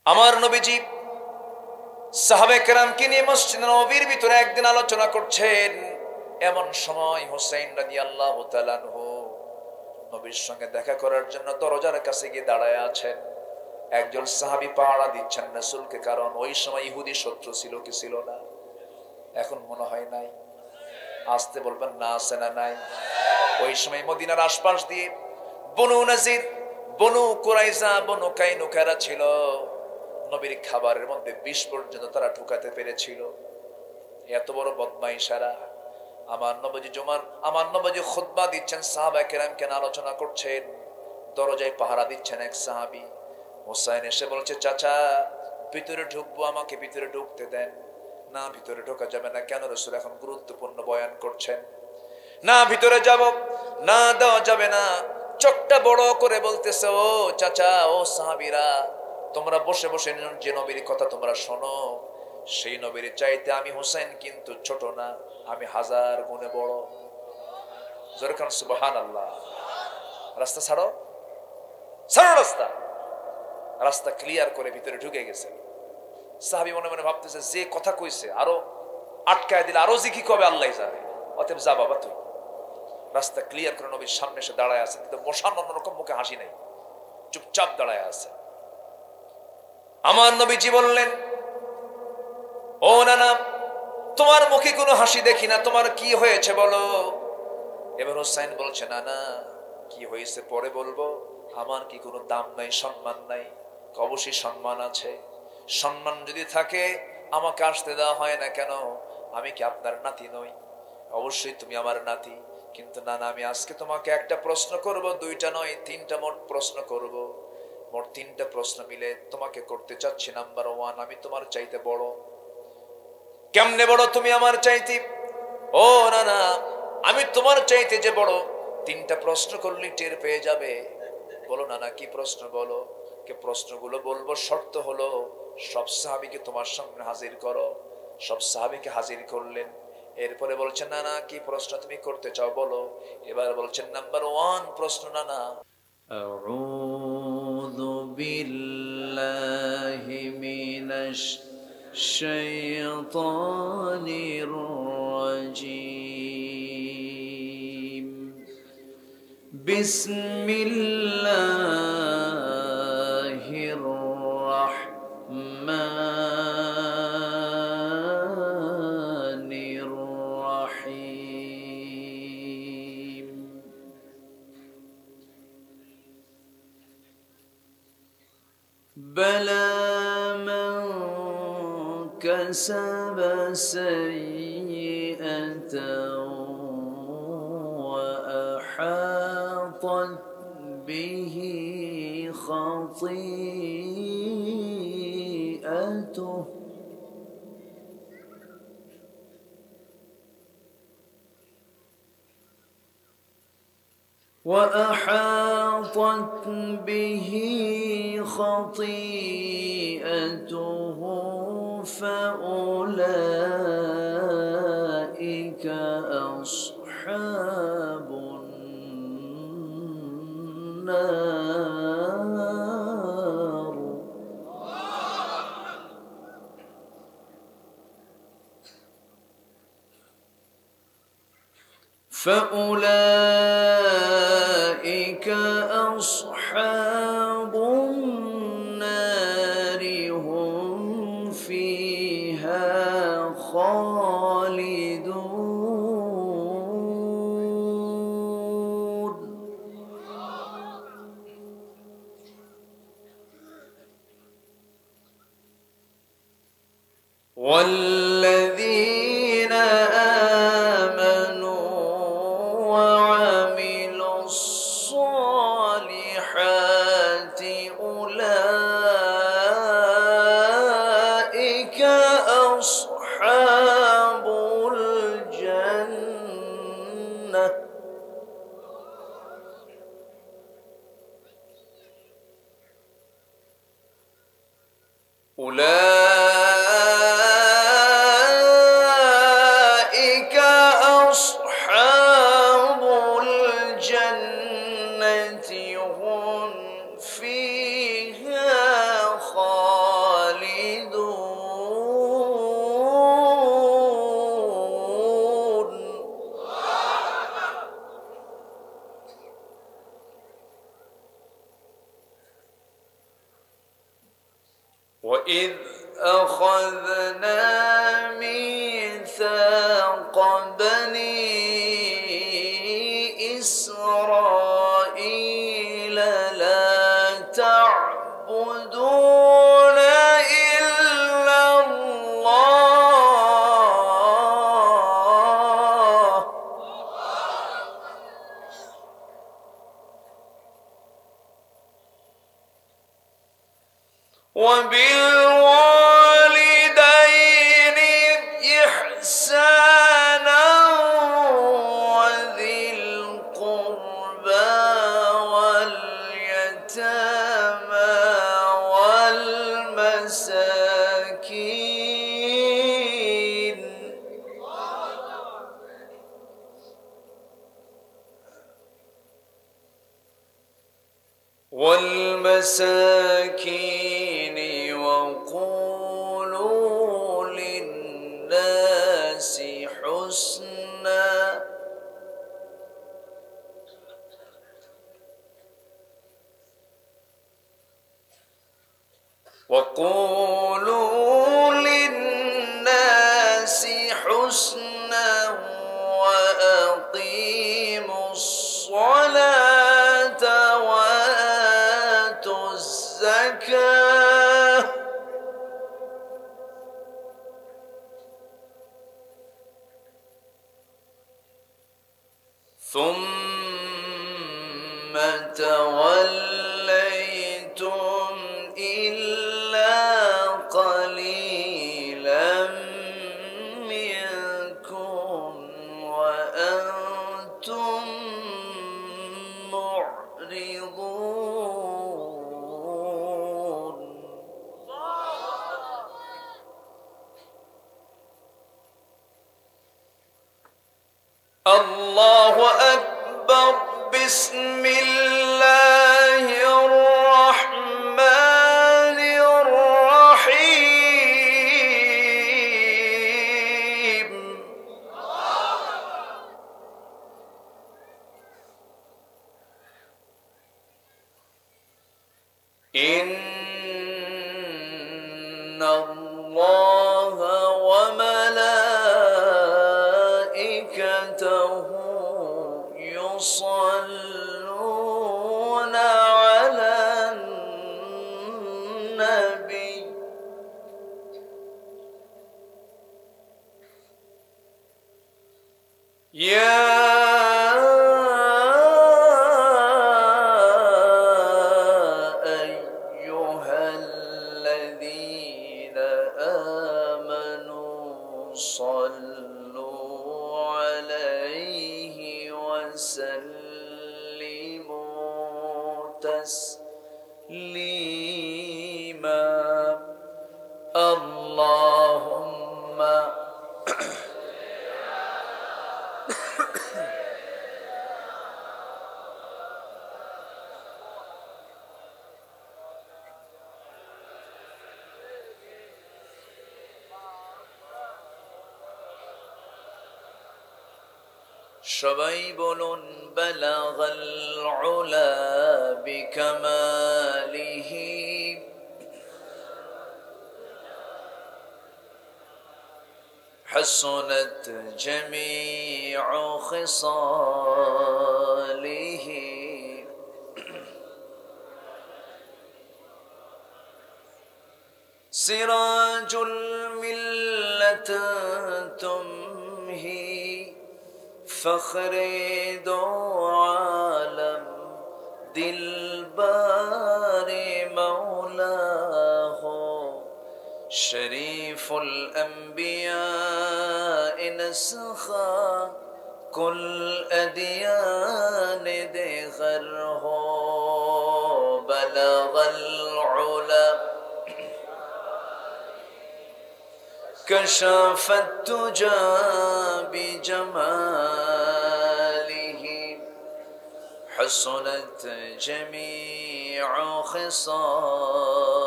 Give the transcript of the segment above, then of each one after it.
আমার নবীজি সাহাবে কেরামকে নিয়ে মসজিদ নববীর ভিতরে একদিন আলোচনা করছেন। এমন সময় হুসাইন রাদিয়াল্লাহু তাআলা আনহু নবীর সঙ্গে দেখা করার জন্য দরজার কাছে গিয়ে দাঁড়ায় আছেন। একজন সাহাবী পাহারা দিচ্ছেন রাসূলকে, কারণ ওই সময় ইহুদি শত্রু ছিল কি ছিল না? এখন মনে হয় নাই। আসতে বলবেন না, আছে না নাই? ওই সময় মদিনার আশপাশ দিয়ে বনু নাজির, বনু কুরাইজা, বনু কাইনুকারা ছিল। নবীর খাবারের মধ্যে বিষ পর্যন্ত তারা ঢুকাতে পেরেছিল। এত বড় বদমাইশেরা। আমার নবীজি খুতবা দিচ্ছেন, সাহাবায়ে কেরামকে আলোচনা করছেন, দরজায় পাহারা দিচ্ছেন এক সাহাবী। হুসাইন এসে বলছে, চাচা ভিতরে ঢুকবো, আমাকে ভিতরে ঢুকতে দেন। না, ভিতরে ঢোকা যাবে না। কেন? রাসূল এখন গুরুত্বপূর্ণ বয়ান করছেন। না, ভিতরে যাব না, দেওয়া যাবে না। চোখটা বড় করে বলতেছে, ও চাচা, ও সাহাবীরা, তোমরা বসে বসে যে নবীর কথা তোমরা শোনো, সেই নবীর চাইতে আমি হুসাইন কিন্তু ছোট না, আমি 1000 গুণে বড়। জোরে কান সুবহানাল্লাহ। রাস্তা ছাড়ো, ছাড়ো রাস্তা। রাস্তা ক্লিয়ার করে ভিতরে ঢুকে গেছে। সাহাবী মনে মনে ভাবতেছে, যে কথা কইছে আরো আটকায় দিলে আরো যে কি কবে আল্লাহই জানে, অতএব যা বাবা তুই। রাস্তা ক্লিয়ার করে নবীর সামনে এসে দাঁড়ায় আছে, কিন্তু মশান অন্যরকম, মুখে হাসি নাই, চুপচাপ দাঁড়ায় আছে। আমার নবীজি বললেন, ও নানা, তোমার মুখে কোনো হাসি দেখি না, তোমার কি হয়েছে বলো। এবার হুসাইন বলছে, নানা কি হয়েছে পরে বলবো, আমার কি কোনো দাম নাই, সম্মান নাই? অবশ্যই সম্মান আছে। সম্মান যদি থাকে আমাকে আসতে দেওয়া হয় না কেন? আমি কি আপনার নাতি নই? অবশ্যই তুমি আমার নাতি, কিন্তু নানা আমি আজকে তোমাকে একটা প্রশ্ন করব, 2টা নয় 3টা মোট প্রশ্ন করব। মোট 3টা প্রশ্ন মিলে তোমাকে করতে চাচ্ছি। নাম্বার 1, আমি তোমার চাইতে বড়। কেমনে বড় তুমি আমার চাইতে? ও নানা, আমি তোমার চাইতে যে বড়, 3টা প্রশ্ন করলে টের পেয়ে যাবে। বলো নানা, কি প্রশ্ন বলো। কে প্রশ্নগুলো বলবো, শর্ত হলো সব সাহাবীকে তোমার সামনে হাজির করো। সব সাহাবীকে হাজির করলেন। এরপরে বলছেন, নানা কি প্রশ্ন তুমি করতে চাও বলো। এবার বলছেন, নাম্বার 1 প্রশ্ন, নানা আউযু বিল্লাহি মিনাশ শাইতানির রাজীম, বিসমিল্লাহির রাহমানির রাহিম। বালা মান কাসাবা সাইয়্যাতান ওয়া আহাতাত বিহি খাতিআতুহু وأحاطت به خطيئته فأولئك أصحاب النار. فأولئك أصحاب النار هم فيها خالدون. والذين آمنوا وعملوا الصالحات أولئك أصحاب الجنة. أولئك أصحاب الجنة هم فيها خالدون. وإذ أخذنا ميثاق بني إسرائيل لا تعبدون إلا الله وبالوالدين إحسانا وذي القربى واليتامى والمساكين وقولوا للناس حسنا وأقيموا الصلاة وآتوا الزكاة ثم توليتم إلا قليلا منكم وأنتم معرضون الله أكبر بسم الله الرحمن الرحيم إن الله وملائكته يصلون على النبي يا أيها الذين آمنوا صلوا عليه وسلموا تسليما اللهم সবাই বলুন بلغ العلا بكماله حسنت جميع خصاله سراج الملة تمهي فخر دو عالم دلبار مولاه شريف الأنبياء نسخا كل أديان دغره بلغ العلا كشف التجى بجماله حسنت جميع خصاله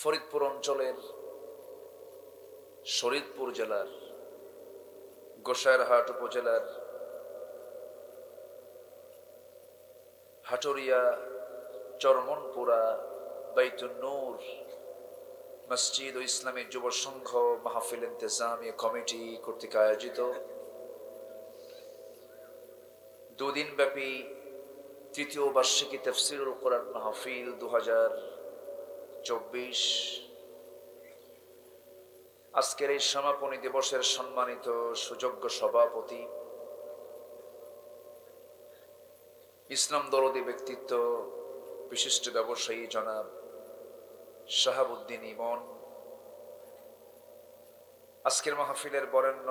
ফরিদপুর অঞ্চলের শরীয়তপুর জেলার গোসাইরহাট উপজেলার হাটুরিয়া চরমনপুরা বাইতুন নূর মসজিদ ও ইসলামী যুব সংঘ মাহফিল ইন্তেজামি কমিটি কর্তৃক আয়োজিত দুদিন ব্যাপী তৃতীয় বার্ষিকী তাফসীরুল কোরআন মাহফিল 2024। আজকের এই সমাপনী দিবসের সম্মানিত সুযোগ্য সভাপতি, ইসলাম দরদি ব্যক্তিত্ব, বিশিষ্ট ব্যবসায়ী জনাব শাহাবুদ্দিন ইমন, আজকের মাহফিলের বরেণ্য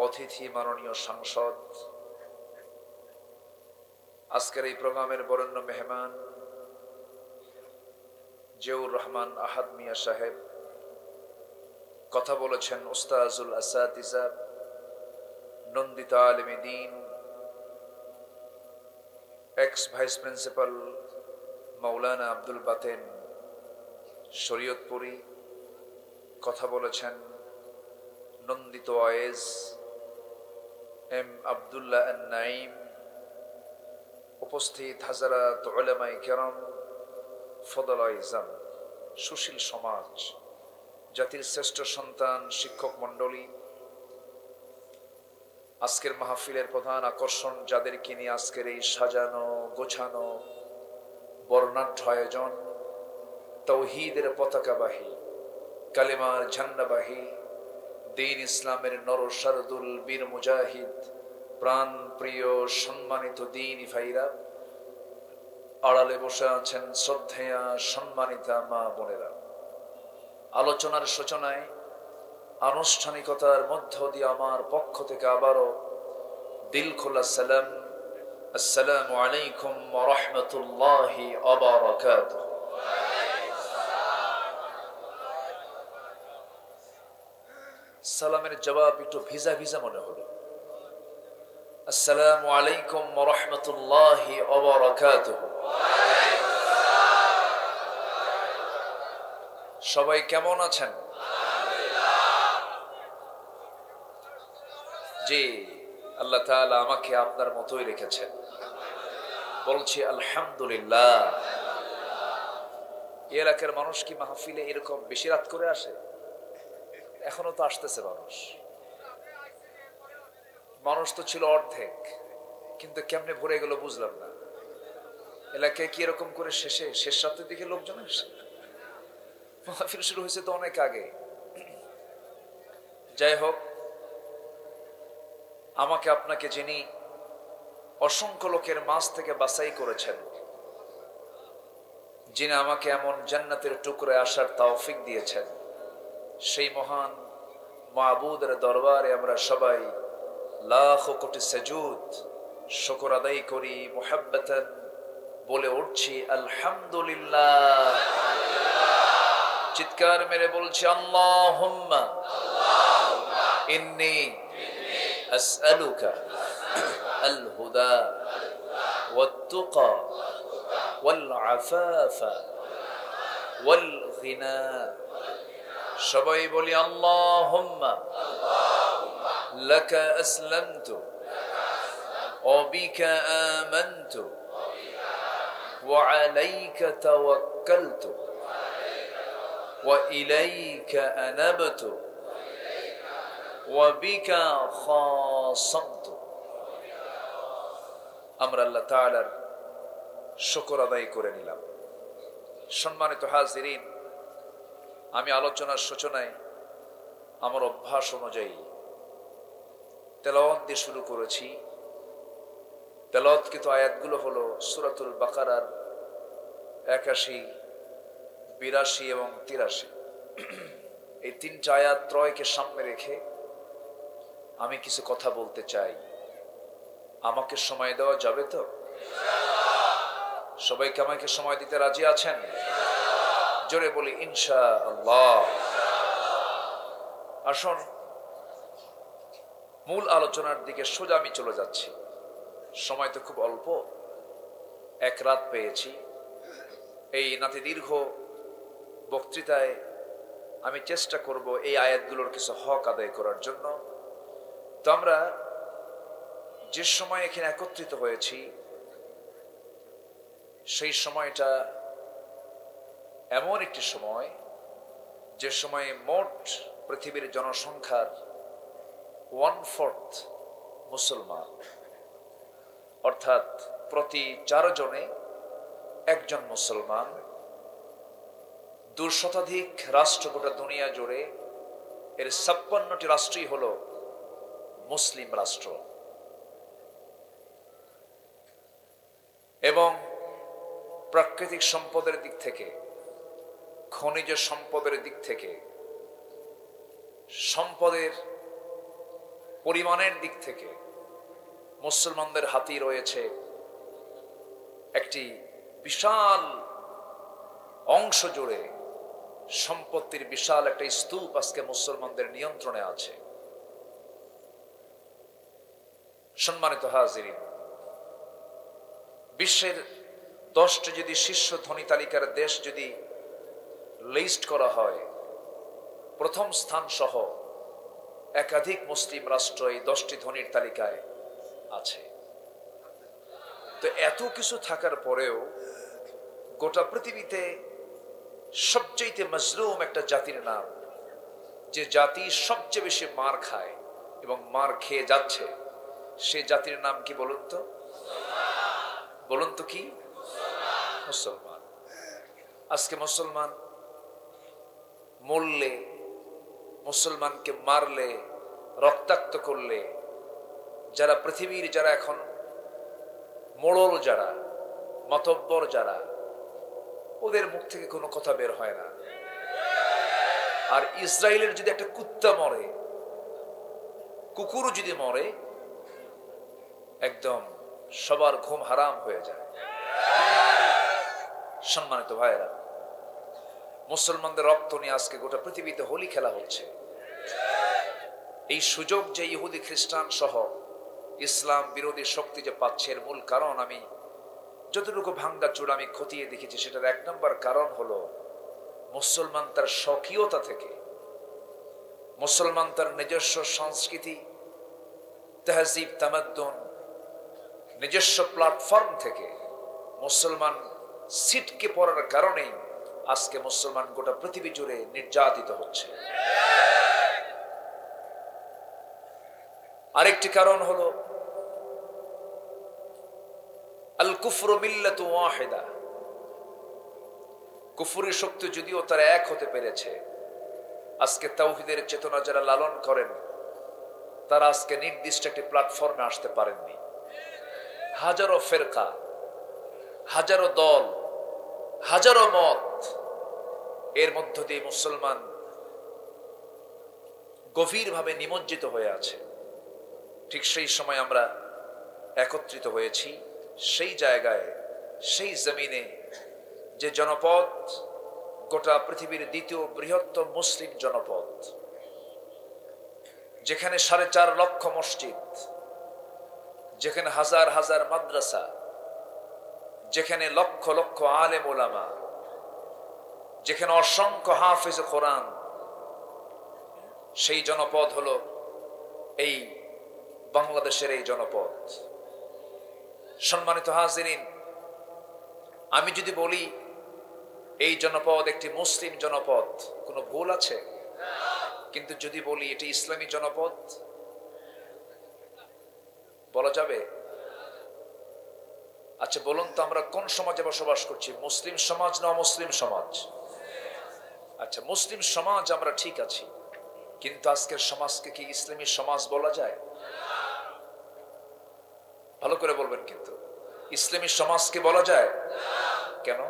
অতিথি মাননীয় সাংসদ, আজকের এই প্রোগ্রামের বরেণ্য মেহমান জিয়াউর রহমান আহাদ মিয়া সাহেব, কথা বলেছেন উস্তাজুল আসাতিজা, নন্দিত আলেমে দ্বীন, এক্স ভাইস প্রিন্সিপাল মাওলানা আব্দুল বাতেন শরীয়তপুরী, কথা বলেছেন নন্দিত ওয়াইজ এম আব্দুল্লাহ আন-নাঈম, উপস্থিত হাজারাত উলামায়ে কেরাম, ফদলায়ে ইজাম, সুশীল সমাজ, জাতির শ্রেষ্ঠ সন্তান, শিক্ষক মণ্ডলী। আজকের মাহফিলের প্রধান আকর্ষণ যাদেরকে নিয়ে আজকের এই সাজানো গোছানো বর্ণাঢ্য আয়োজন, তাওহীদের পতাকাবাহী, কালেমার ঝান্ডাবাহী, দ্বীন ইসলামের নরসারদুল বীর মুজাহিদ, প্রাণ প্রিয় সম্মানিত দ্বীনি ভাইরা, আড়ালে বসে আছেন শ্রদ্ধেয়া সম্মানিতা মা বোনেরা। আলোচনার সূচনায় আনুষ্ঠানিকতার মধ্য দিয়ে আমার পক্ষ থেকে আবারও দিল খোলা সালাম, আসসালামু আলাইকুম ওয়া রাহমাতুল্লাহি ওয়া বারাকাতুহু। সালামের জবাব একটু ভিজা ভিজা মনে হলো। আসসালামু আলাইকুম ওয়া রাহমাতুল্লাহি ওয়া বারাকাতুহু। সবাই কেমন আছেন? জি, আল্লাহ তাআলা আমাকে আপনার মতোই রেখেছেন, বলছি আলহামদুলিল্লাহ। এই এলাকার মানুষ কি মাহফিলে এরকম বেশি রাত করে আসে? এখনো তো আসতেছে মানুষ। মানুষ তো ছিল অর্ধেক, কিন্তু কেমনে ভরে গেল বুঝলাম না। এলাকায় কি এরকম করে শেষ রাতের দিকে লোকজন আসে? মাহফিল শুরু হয়েছে তো অনেক আগে। যাই হোক, আমাকে আপনাকে যিনি অসংখ্য লোকের মাঝ থেকে বাছাই করেছেন, যিনি আমাকে এমন জান্নাতের টুকরায় আসার তৌফিক দিয়েছেন, সেই মহান মাবুদের দরবারে আমরা সবাই লাখো কোটি সাজুদ শুকর আদায় করি, মুহাব্বতান বলে উঠছি আলহামদুলিল্লাহ। চিৎকার মেরে বলছি আল্লাহুম্মা ইন্নী আসআলুকা আল হুদা ওয়াত তুকা ওয়াল আফাফা ওয়াল গিনা। সবাই বলি আল্লাহুম্মা লাকা আসলামতু ওয়া বিকা আমানতু ওয়া আলাইকা তাওয়াক্কালতু ওয়া ইলাইকা আনাবতু ওয়া বিকা খাসামতু। আমরা আল্লাহ তাআলার শুকর আদায় করে নিলাম। সম্মানিত হাজিরিন, আমি আলোচনার সূচনায় আমার অভ্যাস অনুযায়ী তেলাওয়াত দিয়ে শুরু করেছি। তেলাওয়াতকৃত আয়াতগুলো হলো সূরাতুল বাকারার 81, 82 এবং 83। এই তিনটা আয়াত ত্রয়কে সামনে রেখে আমি কিছু কথা বলতে চাই। আমাকে সময় দেওয়া যাবে তো? সবাইকে আমাকে সময় দিতে রাজি আছেন? জোরে বলি ইনশাআল্লাহ। আসুন, মূল আলোচনার দিকে সোজা আমি চলে যাচ্ছি। সময় তো খুব অল্প, এক রাত পেয়েছি। এই নাতি দীর্ঘ বক্তৃতায় আমি চেষ্টা করব এই আয়াতগুলোর কিছু হক আদায় করার জন্য। তো আমরা যে সময় এখানে একত্রিত হয়েছি সেই সময়টা এমন একটি সময় যে সময়ে মোট পৃথিবীর জনসংখ্যার 1/4 মুসলমান, অর্থাৎ প্রতি 4 জনে একজন মুসলমান। 2 শতাধিক রাষ্ট্র গোটা দুনিয়া জুড়ে, এর 56টি রাষ্ট্রই হলো মুসলিম রাষ্ট্র। এবং প্রাকৃতিক সম্পদের দিক থেকে, খনিজ সম্পদের দিক থেকে, সম্পদের পরিমাণের দিক থেকে মুসলমানদের হাতেই রয়েছে একটি বিশাল অংশ জুড়ে সম্পত্তির বিশাল একটা স্তূপ আজকে মুসলমানদের নিয়ন্ত্রণে আছে। সম্মানিত হাজিরিন, বিশ্বের 10টি যদি শীর্ষ ধনী তালিকার দেশ যদি লিস্ট করা হয়, প্রথম স্থান সহ একাধিক মুসলিম রাষ্ট্র এই 10টি ধনীর তালিকায় আছে। তো এত কিছু থাকার পরেও গোটা পৃথিবীতে সবচেয়ে মজলুম একটা জাতির নাম, যে জাতি সবচেয়ে বেশি মার খায় এবং মার খেয়ে যাচ্ছে, সে জাতির নাম কি বলুন তো? বলুন তো কি? মুসলমান। আজকে মুসলমান মরলে, মুসলমানকে মারলে, রক্তাক্ত করলে, যারা পৃথিবীর যারা এখন মোড়ল, যারা মাতব্বর, যারা, ওদের মুখ থেকে কোনো কথা বের হয় না। আর ইসরায়েলের যদি একটা কুত্তা মরে, কুকুরও যদি মরে, একদম সবার ঘুম হারাম হয়ে যায়। সম্মানিত ভাইয়েরা, মুসলমানদের রক্ত নিয়ে আজকে গোটা পৃথিবীতে হোলি খেলা হচ্ছে। এই সুযোগ যে ইহুদি খ্রিস্টান সহ ইসলাম বিরোধী শক্তি যে পাচ্ছে, এর মূল কারণ আমি যতটুকু ভাঙ্গা চূড়া আমি খতিয়ে দেখেছি, সেটার 1 নম্বর কারণ হলো মুসলমান তার স্বকীয়তা থেকে, মুসলমান তার নিজস্ব সংস্কৃতি, তেহজিব, তামাদ্দুন, নিজস্ব প্ল্যাটফর্ম থেকে মুসলমান ছিটকে পড়ার কারণেই আজকে মুসলমান গোটা পৃথিবী জুড়ে নির্যাতিত হচ্ছে। আরেকটি কারণ হলো আল কুফরু মিল্লাতু ওয়াহিদা। কুফরের শক্তি যদিও তারা এক হতে পেরেছে, আজকে তাওহীদের চেতনা যারা লালন করেন, তারা আজকে নির্দিষ্ট একটি প্ল্যাটফর্মে আসতে পারেননি। হাজারো ফেরকা, হাজারো দল, হাজারো মত, এর মধ্য দিয়ে মুসলমান গভীরভাবে নিমজ্জিত হয়ে আছে। ঠিক সেই সময় আমরা একত্রিত হয়েছি সেই জায়গায়, সেই জমিনে, যে জনপদ গোটা পৃথিবীর দ্বিতীয় বৃহত্তম মুসলিম জনপদ, যেখানে 4.5 লক্ষ মসজিদ, যেখানে হাজার হাজার মাদ্রাসা, যেখানে লক্ষ লক্ষ আলেম ওলামা, যেখানে অসংখ্য হাফেজ কোরআন, সেই জনপদ হলো এই বাংলাদেশের এই জনপদ। সম্মানিত হাজিরিন, আমি যদি বলি এই জনপদ একটি মুসলিম জনপদ, কোনো ভুল আছে? কিন্তু যদি বলি এটি ইসলামী জনপদ, বলা যাবে? আচ্ছা বলুন তো, আমরা কোন সমাজে বসবাস করছি? মুসলিম সমাজ না অমুসলিম সমাজ? আচ্ছা, মুসলিম সমাজ আমরা ঠিক আছি, কিন্তু আজকের সমাজকে কি ইসলামী সমাজ বলা যায়? ভালো করে বলবেন, কিন্তু ইসলামী সমাজকে বলা যায়? কেন?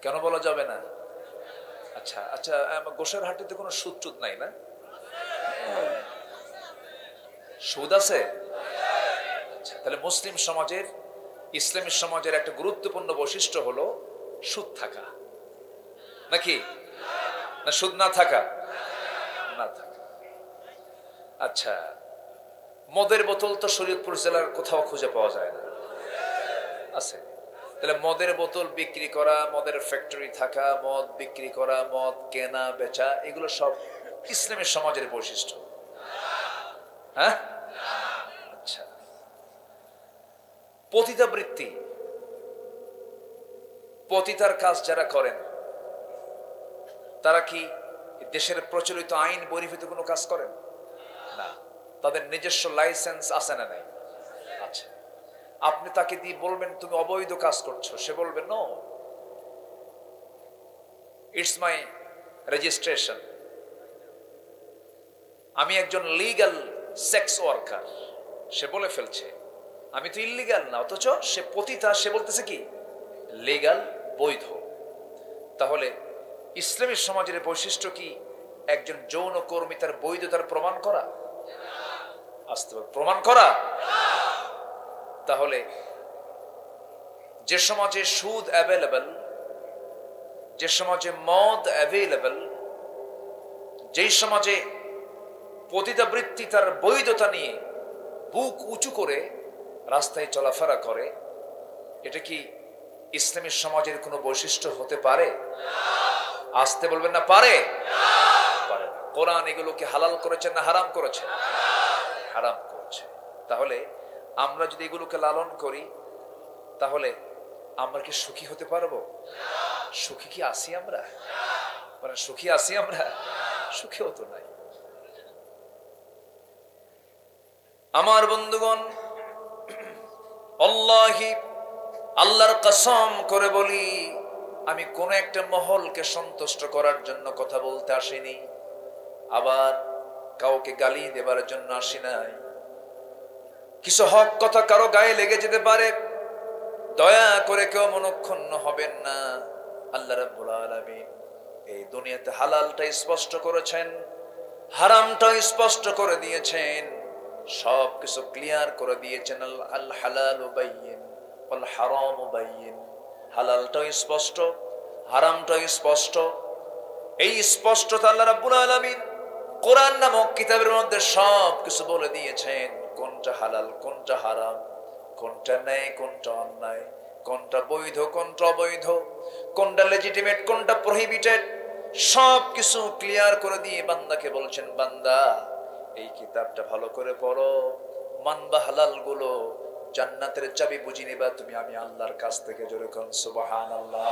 কেন বলা যাবে না? আচ্ছা আচ্ছা, গোসার হাটিতে কোনো সুদ টুদ নাই না? সুদ আছে? তাহলে মুসলিম সমাজের, ইসলামী সমাজের একটা গুরুত্বপূর্ণ বৈশিষ্ট্য হলো সুদ থাকা, নাকি? না সুদ না থাকা? না থাকা। আচ্ছা, মদের বোতল তো শরীয়তপুর জেলার কোথাও খুঁজে পাওয়া যায় না, আছে? তাহলে মদের বোতল বিক্রি করা, মদের ফ্যাক্টরি থাকা, মদ বিক্রি করা, মদ কেনা বেচা, এগুলো সব ইসলামের সমাজের বৈশিষ্ট্য? হ্যাঁ, আচ্ছা। পতিতাবৃত্তি, পতিতার কাজ যারা করেন তারা কি দেশের প্রচলিত আইন বহির্ভূত কোনো কাজ করেন না? তাদের নিজস্ব লাইসেন্স আছে না নাই? আচ্ছা। আপনি তাকে দিয়ে বলবেন তুমি অবৈধ কাজ করছো, সে বলবে নো, ইটস মাই রেজিস্ট্রেশন, আমি একজন লিগ্যাল সেক্স ওয়ার্কার। সে বলে ফেলছে আমি তো ইল্লিগাল না, অথচ সে পতিতা, সে বলতেছে কি লিগ্যাল, বৈধ। তাহলে ইসলামী সমাজের বৈশিষ্ট্য কি একজন যৌন কর্মী তার বৈধতার প্রমাণ করা? প্রমাণ করা। তাহলে যে সমাজে সুদ অ্যাভেলেবল, যে সমাজে মদ অ্যাভেলেবল, যেই সমাজে পতিতাবৃত্তি তার বৈধতা নিয়ে বুক উঁচু করে রাস্তায় চলাফেরা করে, এটা কি ইসলামী সমাজের কোনো বৈশিষ্ট্য হতে পারে? আসতে বলবেন না পারে? পারে না। কোরআন এগুলোকে হালাল করেছেন না হারাম করেছেন? হারাম করেছে। তাহলে আমরা যদি এগুলোকে লালন করি তাহলে আমরা কি সুখী হতে পারবো? সুখী কি আছি আমরা? মানে সুখী আছি আমরা? সুখী হতো নাই। আমার বন্ধুগণ, আল্লাহি, আল্লাহর কসম করে বলি, আমি কোন একটা মহলকে সন্তুষ্ট করার জন্য কথা বলতে আসিনি, আবার কাউকে গালি দেবার জন্য আসি নাই। কিছু হক কথা কারো গায়ে লেগে যেতে পারে, দয়া করে কেউ মনক্ষুণ্ণ হবেন না। আল্লাহ রাব্বুল আলামিন এই দুনিয়াতে হালালটা স্পষ্ট করেছেন, হারামটা স্পষ্ট করে দিয়েছেন, সবকিছু ক্লিয়ার করে দিয়েছেন। আল হালালু বাইয়িন ওয়াল হারামু বাইয়িন। হালালটা স্পষ্ট, হারামটা স্পষ্ট। এই স্পষ্টতা আল্লাহ রাব্বুল আলামিন কোরআন নামক কিতাবের মধ্যে সবকিছু বলে দিয়েছেন। কোনটা হালাল, কোনটা হারাম, কোনটা ন্যায়, কোনটা অন্যায়, কোনটা বৈধ, কোনটা অবৈধ, কোনটা লেজিটিমেট, কোনটা প্রহিবিটেড, সবকিছু ক্লিয়ার করে দিয়ে বান্দাকে বলছেন, বান্দা এই কিতাবটা ভালো করে পড়ো, মানবা হালাল গুলো, জান্নাতের চাবি বুঝি নিবা তুমি আমি আল্লাহর কাছ থেকে। জোরে কোন সুবহানাল্লাহ।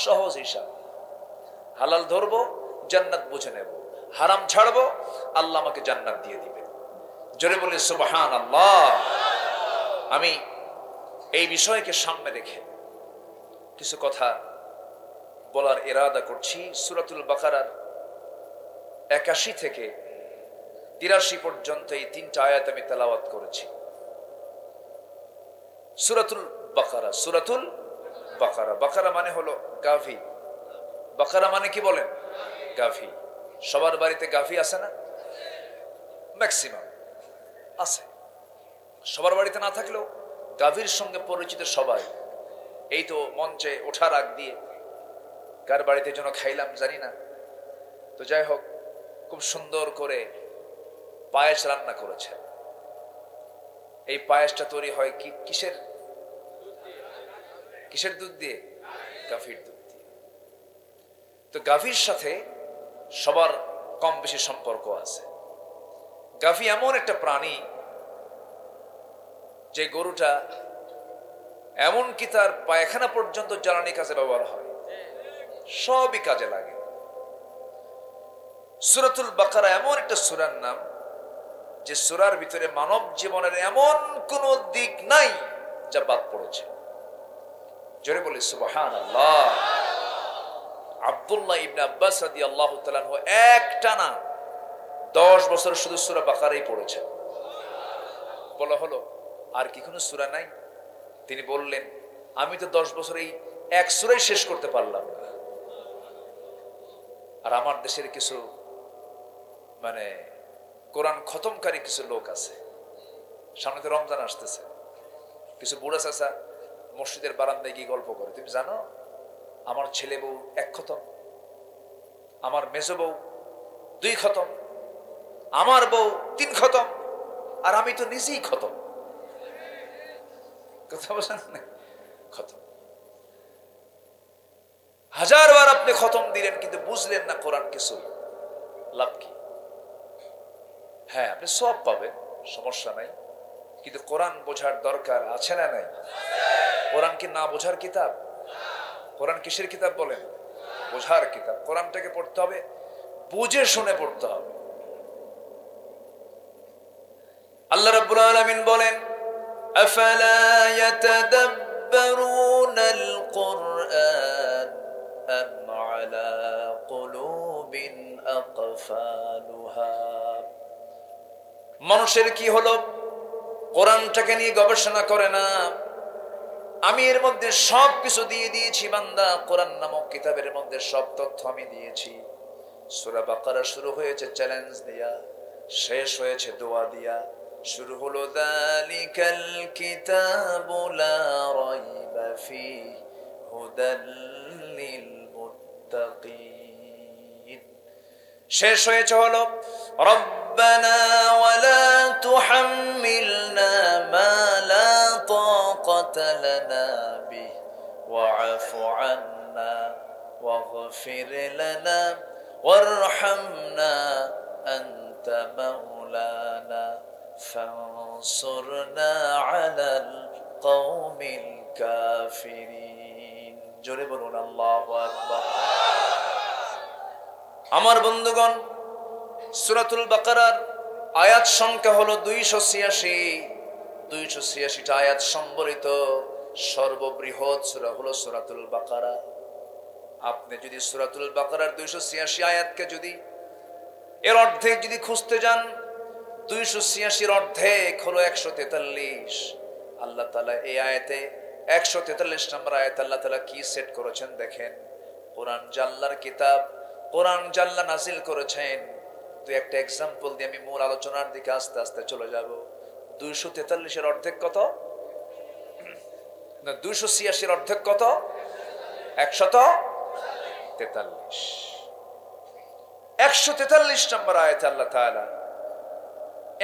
সহজ হিসাব। হালাল ধরবো, জান্নাত বুঝে নেব, হারাম ছাড়বো, আল্লাহ আমাকে জান্নাত দিয়ে দিবে। জোরে বলি সুবহানাল্লাহ। আমি এই বিষয়কে সামনে রেখে কিছু কথা বলার ইরাদা করছি। সূরাতুল বাকারার ৮১ থেকে ৮৩ পর্যন্ত এই ৩টা আয়াত আমি তেলাওয়াত করেছি। সূরাতুল বাকারা, সূরাতুল বাকারা, বাকারা মানে হলো গাভী। বাকারা মানে কি বলেন? গাভী। সবার বাড়িতে গাভী আছে না? ম্যাক্সিমাম আছে। সবার বাড়িতে না থাকলেও গাভীর সঙ্গে পরিচিত সবাই। এই তো মঞ্চে ওঠার আগ দিয়ে কার বাড়িতে যেন খাইলাম জানি না, তো যাই হোক, খুব সুন্দর করে পায়েস রান্না করেছে। এই পায়েসটা তৈরি হয় কি কিসের? কিসের দুধ দিয়ে? গাভীর দুধ দিয়ে। তো গাভীর সাথে সবার কম বেশি সম্পর্ক আছে। গাভী এমন একটা প্রাণী যে গরুটা এমনকি তার পায়খানা পর্যন্ত জ্বালানি কাজে ব্যবহার হয়, সবই কাজে লাগে। সূরাতুল বাকারা এমন একটা সূরার নাম যে সূরার ভিতরে মানব জীবনের এমন কোন দিক নাই যা বাদ পড়েছে। জোরে বলি সুবহানাল্লাহ। আব্দুল্লাহ ইবনে আব্বাস রাদিয়াল্লাহু তাআলা আনহু একটানা 10 বছর শুধু সূরা বাকারাই পড়েছেন। বলা হলো আর কি কোনো সূরা নাই? তিনি বললেন আমি তো 10 বছর এই এক সূরাই শেষ করতে পারলাম না। আর আমার দেশের কিছু মানে কোরআন খতমকারী কিছু লোক আছে, সামনে তো রমজান আসতেছে, কিছু বুড়া চাচা মসজিদের বারান্দায় গিয়ে গল্প করে, তুমি জানো আমার ছেলে বউ 1 খতম, আমার মেজো বউ 2 খতম, আমার বউ 3 খতম, আর আমি তো নিজেই খতম। কথা বলেন না? খতম। হাজারবার আপনি খতম দিলেন কিন্তু বুঝলেন না কোরআন কিছু, লাভ কি? হ্যাঁ, আপনি সব পাবেন, সমস্যা নাই, কিন্তু কোরআন বোঝার দরকার আছে না নাই? কোরআন কি না বোঝার কিতাব? কোরআন কিসের কিতাব বলেন? বোঝার কিতাব। কোরআনটাকে পড়তে হবে, বুঝে শুনে পড়তে হবে। আল্লাহ রাব্বুল আলামিন বলেন, আফালা ইয়াতাদাব্বারুনাল কুরআন আম আলা কুলুবিন আকফালুহা। মানুষের কি হলো, কোরআনটাকে নিয়ে গবেষণা করে না। আমি এর মধ্যে সব কিছু দিয়ে দিয়েছি বান্দা, কোরআন নামক কিতাবের মধ্যে সব তথ্য আমি দিয়েছি। সূরা বাকারা শুরু হয়েছে চ্যালেঞ্জ দিয়া, শেষ হয়েছে দোয়া দিয়া। শুরু হলো যালিকাল কিতাবু লা রাইবা ফীহি হুদাল লিল মুত্তাকিন। শেষ হয়েছে হলো রব্বানা ওয়ালা তুহাম্মিলনা মা লা তাকাতা লানা বিহি ওয়া'ফু আন্না ওয়াগফির লানা ওয়ারহামনা আনতা মাওলানা ফানসুরনা আলাল কওমিল কাফিরিন। জোরে বলুন আল্লাহু আকবার। আমার বন্ধুগণ, সূরাতুল বাকারার আয়াত সংখ্যা হলো 286। 286টা আয়াত সম্বলিত সর্ববৃহৎ সূরা হলো সূরাতুল বাকারা। আপনি যদি সূরাতুল বাকারার 286 আয়াতকে যদি এর অর্ধেক যদি খুঁজতে যান, 286 অর্ধেক হলো 143। আল্লাহ তাআলা এই আয়াতে 143 নম্বর আয়াতে আল্লাহ তাআলা কি সেট করেছেন দেখেন। কোরআন জাল্লার কিতাব, কোরআন জাল্লা নাজিল করেছেন। তো একটা এক্সাম্পল দিয়ে আমি মূল আলোচনার দিকে আস্তে আস্তে চলে যাব। 243 অর্ধেক কত? না, 286 অর্ধেক কত? 143। 143 নম্বর আয়াতে আল্লাহ তাআলা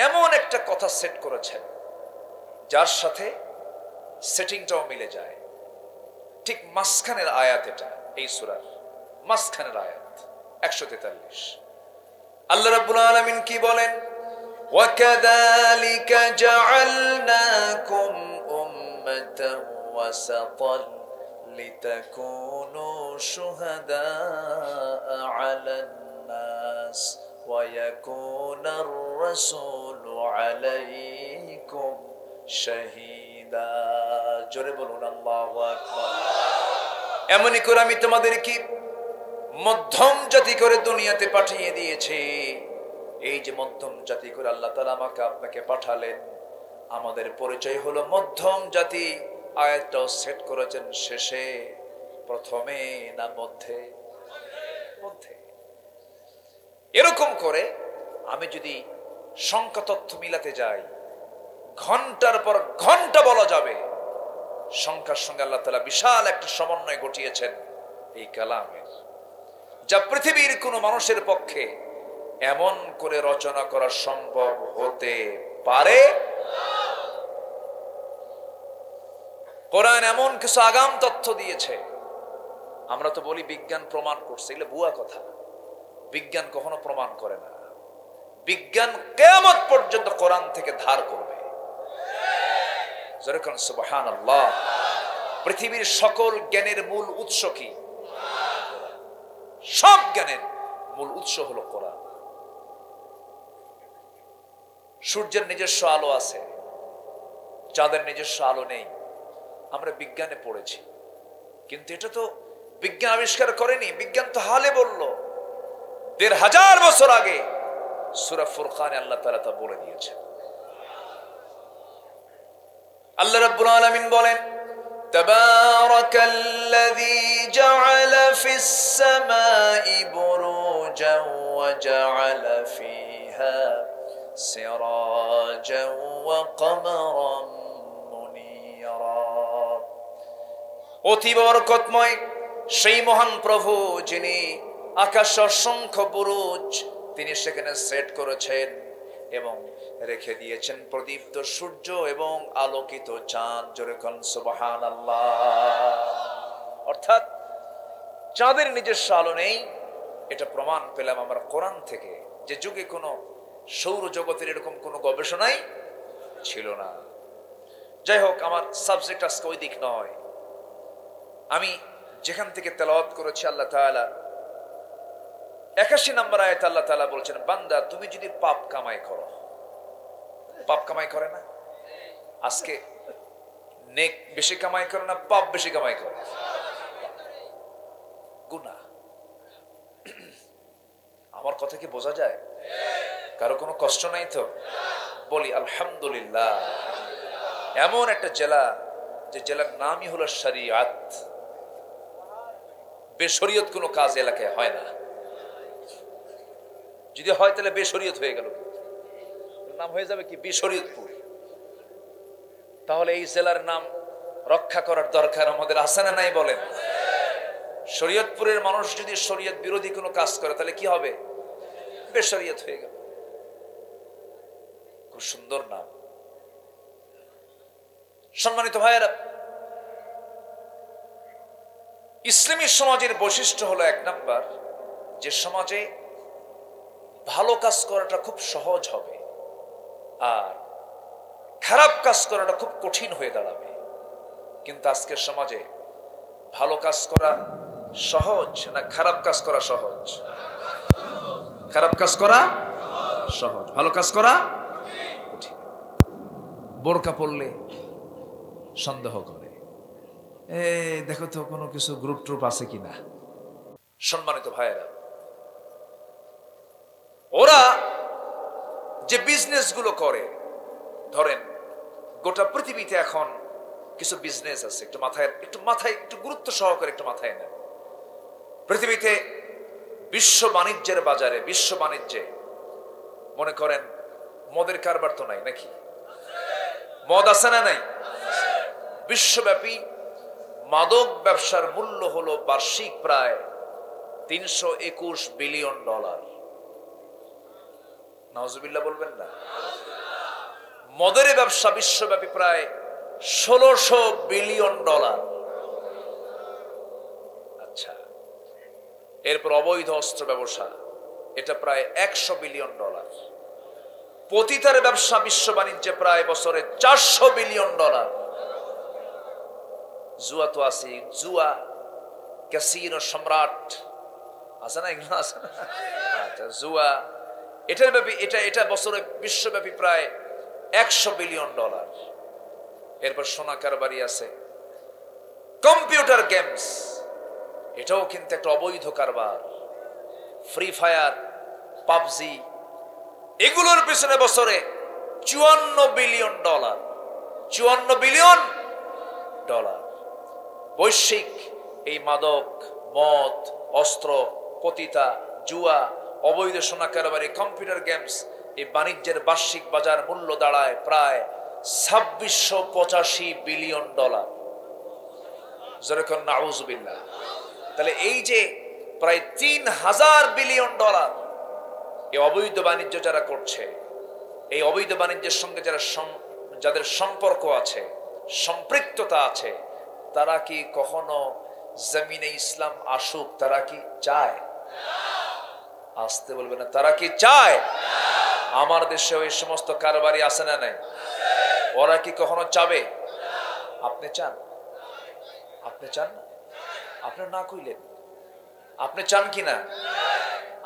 এমন একটা কথা সেট করেছেন যার সাথে সেটিংটাও মিলে যায়। ঠিক মাঝখানের আয়াত এটা, এই সূরার মাঝখানের আয়াত 143। আল্লাহ রাব্বুল আলামিন কি বলেন? ওয়াকাযালিকা জাআলনাকুম উম্মাতান ওয়াসাতান লিতাকুনু শুহাদাআ আলান নাস ওয়া ইয়াকুনার রাসূলু আলাইকুম শাহীদা। জোরে বলুন আল্লাহু আকবার। এমনই করে আমি তোমাদের কি মধ্যম জাতি করে দুনিয়াতে পাঠিয়ে দিয়েছি। এই যে মধ্যম জাতি করে আল্লাহ তাআলা আমাকে আপনাকে পাঠালেন, আমাদের পরিচয় হলো মধ্যম জাতি। আয়াতটাও সেট করেছেন শেষে, প্রথমে না মধ্যে? মধ্যে। এরকম করে আমি যদি সংখ্যা তথ্য মিলাতে যাই, ঘন্টার পর ঘন্টা বলা যাবে। সংখ্যার সঙ্গে আল্লাহ তাআলা বিশাল একটা সমন্বয় ঘটিয়েছেন এই কালামের, যা পৃথিবীর কোন মানুষের পক্ষে এমন করে রচনা করা সম্ভব হতে পারে। কোরআন এমন কিছু আগাম তথ্য দিয়েছে। আমরা তো বলি বিজ্ঞান প্রমাণ করছে, এগুলো ভুয়া কথা। বিজ্ঞান কখনো প্রমাণ করে না। বিজ্ঞান কিয়ামত পর্যন্ত কোরআন থেকে ধার করবে। যেরকম সুবহানাল্লাহ। পৃথিবীর সকল জ্ঞানের মূল উৎস কি? সব জ্ঞানের মূল উৎস হলো কোরআন। সূর্যের নিজস্ব আলো আছে, চাঁদের নিজস্ব আলো নেই। আমরা বিজ্ঞানে পড়েছি, কিন্তু এটা তো বিজ্ঞান আবিষ্কার করেনি। বিজ্ঞান তো হালে বলল। ১৫০০ বছর আগে সূরা ফুরকানে আল্লাহ তাআলা তা বলে দিয়েছেন। আল্লাহ রাব্বুল আলামিন বলেন, তাবারাকাল্লাযী জাআলা ফিস সামাই বুরুজান ওয়া জাআলা ফিহা সিরাজান ওয়া কমারান মুনীরা। অতি বরকতময় সেই মহান প্রভু, যিনি আকাশে অসংখ্য বুরুজ তিনি সেখানে সেট করেছেন এবং রেখে দিয়েছেন প্রদীপ্ত সূর্য এবং আলোকিত চাঁদ। জোরে কোন সুবহানাল্লাহ। অর্থাৎ চাঁদের নিজস্ব আলো নেই, এটা প্রমাণ পেলাম আমরা কোরআন থেকে, যে যুগে কোনো সৌরজগতের এরকম কোনো গবেষণাই ছিল না। যাই হোক, আমার সাবজেক্ট আজকে ওই দিক নয়। আমি যেখান থেকে তেলাওয়াত করেছি আল্লাহ তাআলা 81 নম্বর আয়াতে আল্লাহ তাআলা বলছেন, বান্দা তুমি যদি পাপ কামাই করো, পাপ কামাই করে না আজকে, নেক বেশি কামাই করে না পাপ বেশি কামাই করে? গুনাহ। আমার কথা কি বোঝা যায়? কারো কোনো কষ্ট নাই তো? বলি আলহামদুলিল্লাহ। এমন একটা জেলা, যে জেলার নামই হলো শরিয়াত। বেশরিয়ত কোনো কাজ এলাকায় হয় না, যদি হয় তাহলে বেশরিয়ত হয়ে গেল, নাম হয়ে যাবে কি বেশরিয়তপুর। তাহলে এই জেলার নাম রক্ষা করার দরকার আমাদের আছে না নাই বলেন? শরীয়তপুরের মানুষ যদি শরীয়ত বিরোধী কোনো কাজ করে তাহলে কি হবে? বেশরিয়ত হয়ে গেল। খুব সুন্দর নাম। সম্মানিত ভাইয়েরা, ইসলামী সমাজের বৈশিষ্ট্য হলো 1 নাম্বার, যে সমাজে ভালো কাজ করাটা খুব সহজ হবে আর খারাপ কাজ করাটা খুব কঠিন হয়ে দাঁড়াবে। কিন্তু আজকের সমাজে ভালো কাজ করা সহজ না খারাপ কাজ করা সহজ? খারাপ কাজ করা সহজ, ভালো কাজ করা কঠিন। বোরকা পরলে সন্দেহ করে, দেখো তো কোনো কিছু গ্রুপ ট্রুপ আছে কিনা। সম্মানিত ভাইয়েরা, ওরা যে বিজনেস গুলো করে, ধরেন গোটা পৃথিবীতে এখন কিছু বিজনেস আছে, একটু মাথায় একটু গুরুত্ব সহকারে একটু মাথায় নেন। পৃথিবীতে বিশ্ব বাণিজ্যের বাজারে, বিশ্ব বাণিজ্যে মনে করেন মদের কারবার তো নাই নাকি? মদ আছে না নাই? বিশ্বব্যাপী মাদক ব্যবসার মূল্য হলো বার্ষিক প্রায় $321 বিলিয়ন। নাউজুবিল্লাহ বলবেন না? মদের ব্যবসা বিশ্বব্যাপী প্রায় $1600 বিলিয়ন। আচ্ছা, এরপর অবৈধ অস্ত্র ব্যবসা, এটা প্রায় $100 বিলিয়ন। পতিতার ব্যবসা বিশ্ব বাণিজ্যে প্রায় বছরে $400 বিলিয়ন। জুয়া তো আছে, জুয়া, ক্যাসিনো সম্রাট আছে না, এগুলো আছে না? আচ্ছা, জুয়া, এটা বছরে বিশ্বব্যাপী প্রায় $100 বিলিয়ন। এরপর সোনা কারবারি আছে, কম্পিউটার গেমস, এটাও কিন্তু একটা অবৈধ কারবার। ফ্রি ফায়ার, পাবজি, এগুলোর পিছনে বছরে $54 বিলিয়ন। $54 বিলিয়ন। বৈশ্বিক এই মাদক, মদ, অস্ত্র, পতিতা, জুয়া, অবৈধ সোনা কারবারি, কম্পিউটার গেমস, এই বাণিজ্যের বার্ষিক বাজার মূল্য দাঁড়ায় প্রায় $2685 বিলিয়ন। যেরকম নাউজুবিল্লাহ। তাহলে এই যে প্রায় $3000 বিলিয়ন এই অবৈধ বাণিজ্য যারা করছে, এই অবৈধ বাণিজ্যের সঙ্গে যাদের সম্পর্ক আছে, সম্পৃক্ততা আছে, তারা কি কখনো জমিনে ইসলাম আসুক? তারা কি চায়? আসতে বলবে না, তারা কি চায়? আমার দেশে ওই সমস্ত কারবারি আছে না নাই? ওরা কি কখনো চাবে? আপনি চান? আপনি চান না? আপনার না কইলেন, আপনি চান কি না?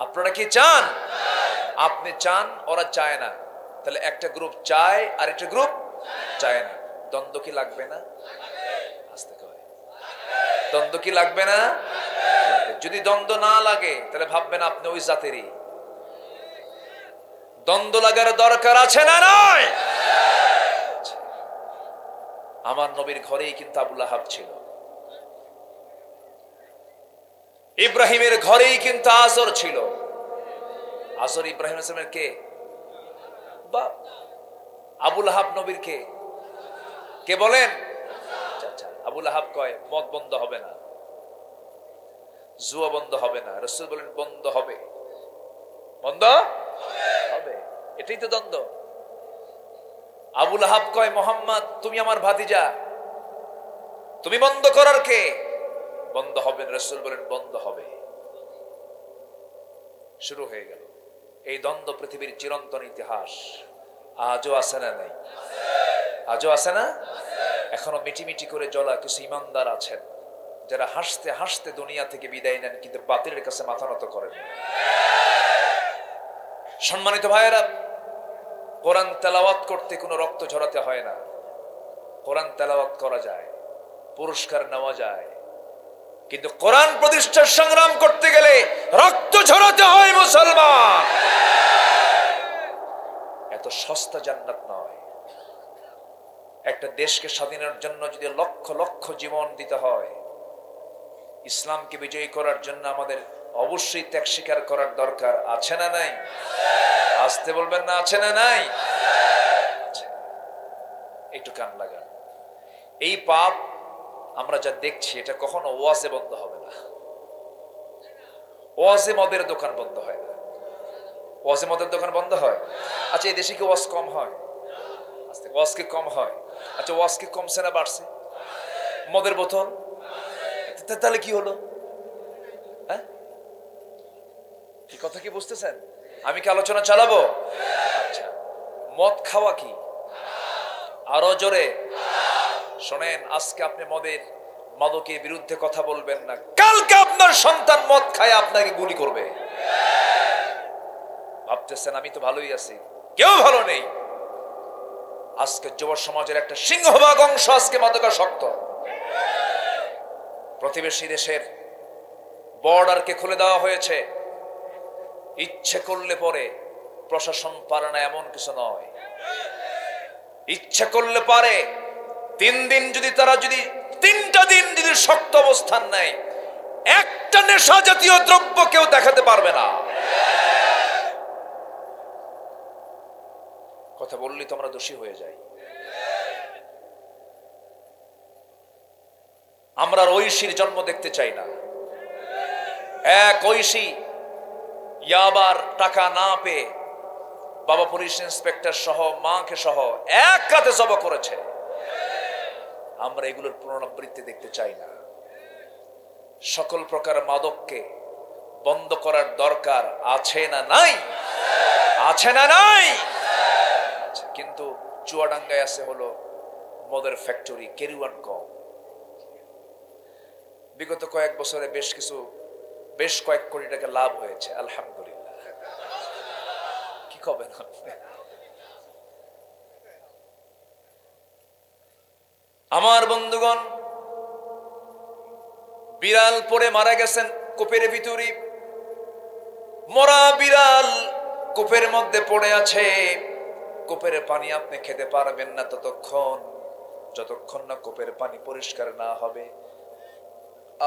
আপনারা কি চান? আপনি চান, ওরা চায় না। তাহলে একটা গ্রুপ চায় আর একটা গ্রুপ চায় না। দ্বন্দ্ব কি লাগবে না? আসতে কয়, দ্বন্দ্ব কি লাগবে না? যদি দ্বন্দ্ব না লাগে তাহলে ভাববেন আপনি ওই জাতেরই। দ্বন্দ্ব লাগার দরকার আছে না নয়? আমার নবীর ঘরেই কিন্তু আবু লাহাব ছিল, ইব্রাহিমের ঘরেই কিন্তু আজর ছিল। আজর ইব্রাহিম ইসলামের কে বাপ, আবু লাহাব নবীর কে? কে বলেন? আবু লাহাব কয় মদ বন্ধ হবে না, জুয়া বন্ধ হবে না। রাসূল বলেন বন্ধ হবে, বন্ধ হবে। এটাই তো দ্বন্দ্ব। আবুল আহাব কয়, মোহাম্মদ তুমি আমার ভাতিজা, তুমি বন্ধ করার কে? বন্ধ হবে। রাসূল বলেন বন্ধ হবে। শুরু হয়ে গেল এই দ্বন্দ্ব, পৃথিবীর চিরন্তন ইতিহাস। আজও আছে না নাই? আজও আছে না? এখনো মিটিমিটি করে জ্বলা কিছু ইমানদার আছেন যারা হাসতে হাসতে দুনিয়া থেকে বিদায় নেন, কিন্তু বাতিলের কাছে মাথা নত করেন। সম্মানিত ভাইয়েরা, কোরআন তেলাওয়াত করতে কোনো রক্ত ঝরাতে হয় না। কোরআন তেলাওয়াত করা যায়, পুরস্কার নেওয়া যায়, কিন্তু কোরআন প্রতিষ্ঠার সংগ্রাম করতে গেলে রক্ত ঝরাতে হয় মুসলমান। এত সস্তা জান্নাত নয়। একটা দেশকে স্বাধীনের জন্য যদি লক্ষ লক্ষ জীবন দিতে হয়, ইসলামকে বিজয়ী করার জন্য আমাদের অবশ্যই ত্যাগ স্বীকার করার দরকার আছে না নাই? আসতে বলবেন না, আছে না নাই? একটু কান লাগান। এই পাপ আমরা যা দেখছি এটা কখনো ওয়াজে বন্ধ হবে না। ওয়াজে মদের দোকান বন্ধ হয় না। ওয়াজে মদের দোকান বন্ধ হয়? আচ্ছা, এই দেশে কি ওয়াজ কম হয়? আস্তে ওয়াজ কি কম হয়? আচ্ছা, ওয়াজ কি কমছে না বাড়ছে? মদের বোতল, তাহলে কি হলো? হ্যাঁ, কি কথা কি বুঝতেছেন? আমি কি আলোচনা চালাবো? আচ্ছা, মদ খাওয়া কি? আরো জোরে শোনেন। আজকে আপনি মাদকের বিরুদ্ধে কথা বলবেন না, কালকে আপনার সন্তান মদ খায় আপনাকে গুলি করবে। ভাবতেছেন আমি তো ভালোই আছি, কেউ ভালো নেই। আজকে যুব সমাজের একটা সিংহভাগ অংশ আজকে মাদকাসক্ত। প্রতিবেশী দেশের বর্ডারকে খুলে দেওয়া হয়েছে, ইচ্ছে করলে পরে প্রশাসন পারে না এমন কিছু নয়। ইচ্ছে করলে পারে 3 দিন যদি তারা যদি 3টা দিন যদি শক্ত অবস্থান নেয়, একটা নেশা জাতীয় দ্রব্য কেউ দেখাতে পারবে না। কথা বললি তো আমরা দোষী হয়ে যাই। আমরা ঐশীর জন্ম দেখতে চাই না। এক ঐশী ইয়াবার টাকা না পেয়ে বাবা পুলিশ ইন্সপেক্টর সহ মাকে সহ এক রাতে জবা করেছে। আমরা এগুলোর পুনরাবৃত্তি দেখতে চাই না। সকল প্রকার মাদককে বন্ধ করার দরকার আছে না নাই? আছে না নাই? কিন্তু চুয়াডাঙ্গায় আছে হলো মদের ফ্যাক্টরি, কেরিওয়ান কম। বিগত কয়েক বছরে বেশ কয়েক কোটি টাকা লাভ হয়েছে, আলহামদুলিল্লাহ। কি করবেন আপনি? আমার বন্ধুগণ, বিড়াল পড়ে মারা গেছেন কূপের ভিতরে। মরা বিড়াল কূপের মধ্যে পড়ে আছে। কূপের পানি আপনি খেতে পারবেন না যতক্ষণ না কূপের পানি পরিষ্কার না হবে।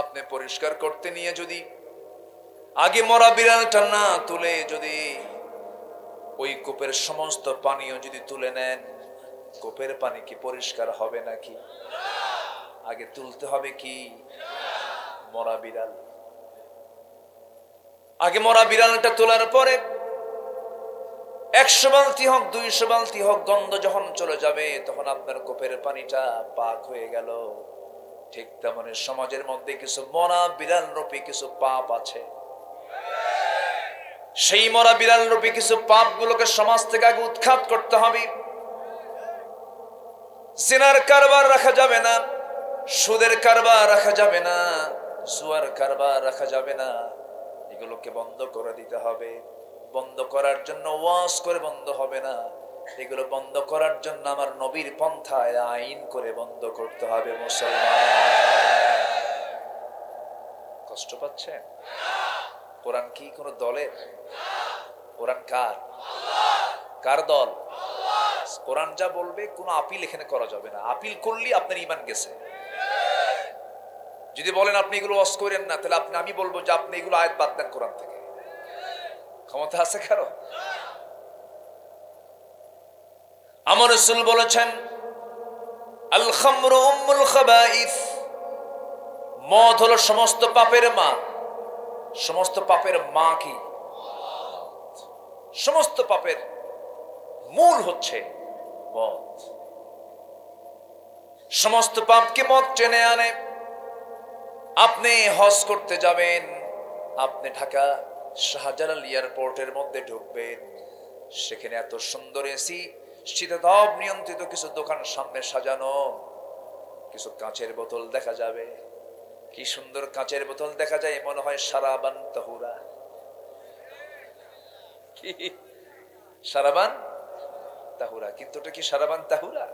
আপনি পরিষ্কার করতে নিয়ে যদি আগে মরা বিড়ালটা না তুলে যদি ওই কূপের সমস্ত পানিও যদি তুলে নেন, কূপের পানি কি পরিষ্কার হবে নাকি? আগে তুলতে হবে কি? মরা বিড়াল। আগে মরা বিড়ালটা তোলার পরে 100 বালতি হোক 200 বালতি হোক, গন্ধ যখন চলে যাবে তখন আপনার কূপের পানিটা পাক হয়ে গেল। ঠিক তেমনি সমাজের মধ্যে কিছু মরা বিড়াল রূপী কিছু পাপ আছে। সেই মরা বিড়াল রূপী কিছু পাপ গুলোকে সমাজ থেকে আগে উৎখাত করতে হবে। জিনার কারবার রাখা যাবে না, সুদের কারবার রাখা যাবে না, জুয়ার কারবার রাখা যাবে না। এগুলোকে বন্ধ করে দিতে হবে। বন্ধ করার জন্য ওয়াজ করে বন্ধ হবে না, এগুলো বন্ধ করার জন্য আমার নবীর পন্থায় আইন করে বন্ধ করতে হবে। মুসলমান কষ্ট পাচ্ছেন? কোরআন কি কোনো দলের? কোরআন কার? কার দল? কোরআন যা বলবে কোনো আপিল এখানে করা যাবে না। আপিল করলে আপনার ঈমান গেছে। যদি বলেন আপনি এগুলো ওয়াজ করেন না, তাহলে আমি বলবো যে আপনি এগুলো আয়াত বাদ দেন কোরআন থেকে। ক্ষমতা আছে কারো? আমার রাসূল বলেছেন, আল খামরু উম্মুল খাবাইস, মদ হলো সমস্ত পাপের মা। সমস্ত পাপের মা কি? সমস্ত পাপের মূল হচ্ছে মদ। সমস্ত পাপকে মদ টেনে আনে। আপনি হজ করতে যাবেন, আপনি ঢাকা শাহজালাল এয়ারপোর্টের মধ্যে ঢুকবেন, সেখানে এত সুন্দর এসি, শীতাতপ নিয়ন্ত্রিত কিছু দোকান সামনে সাজানো, কিছু কাঁচের বোতল দেখা যাবে। কি সুন্দর কাঁচের বোতল দেখা যায়, মনে হয় সারাবান তাহুরা। কি সারাবান তাহুরা? কিন্তু ওটা কি সারাবান তাহুরা?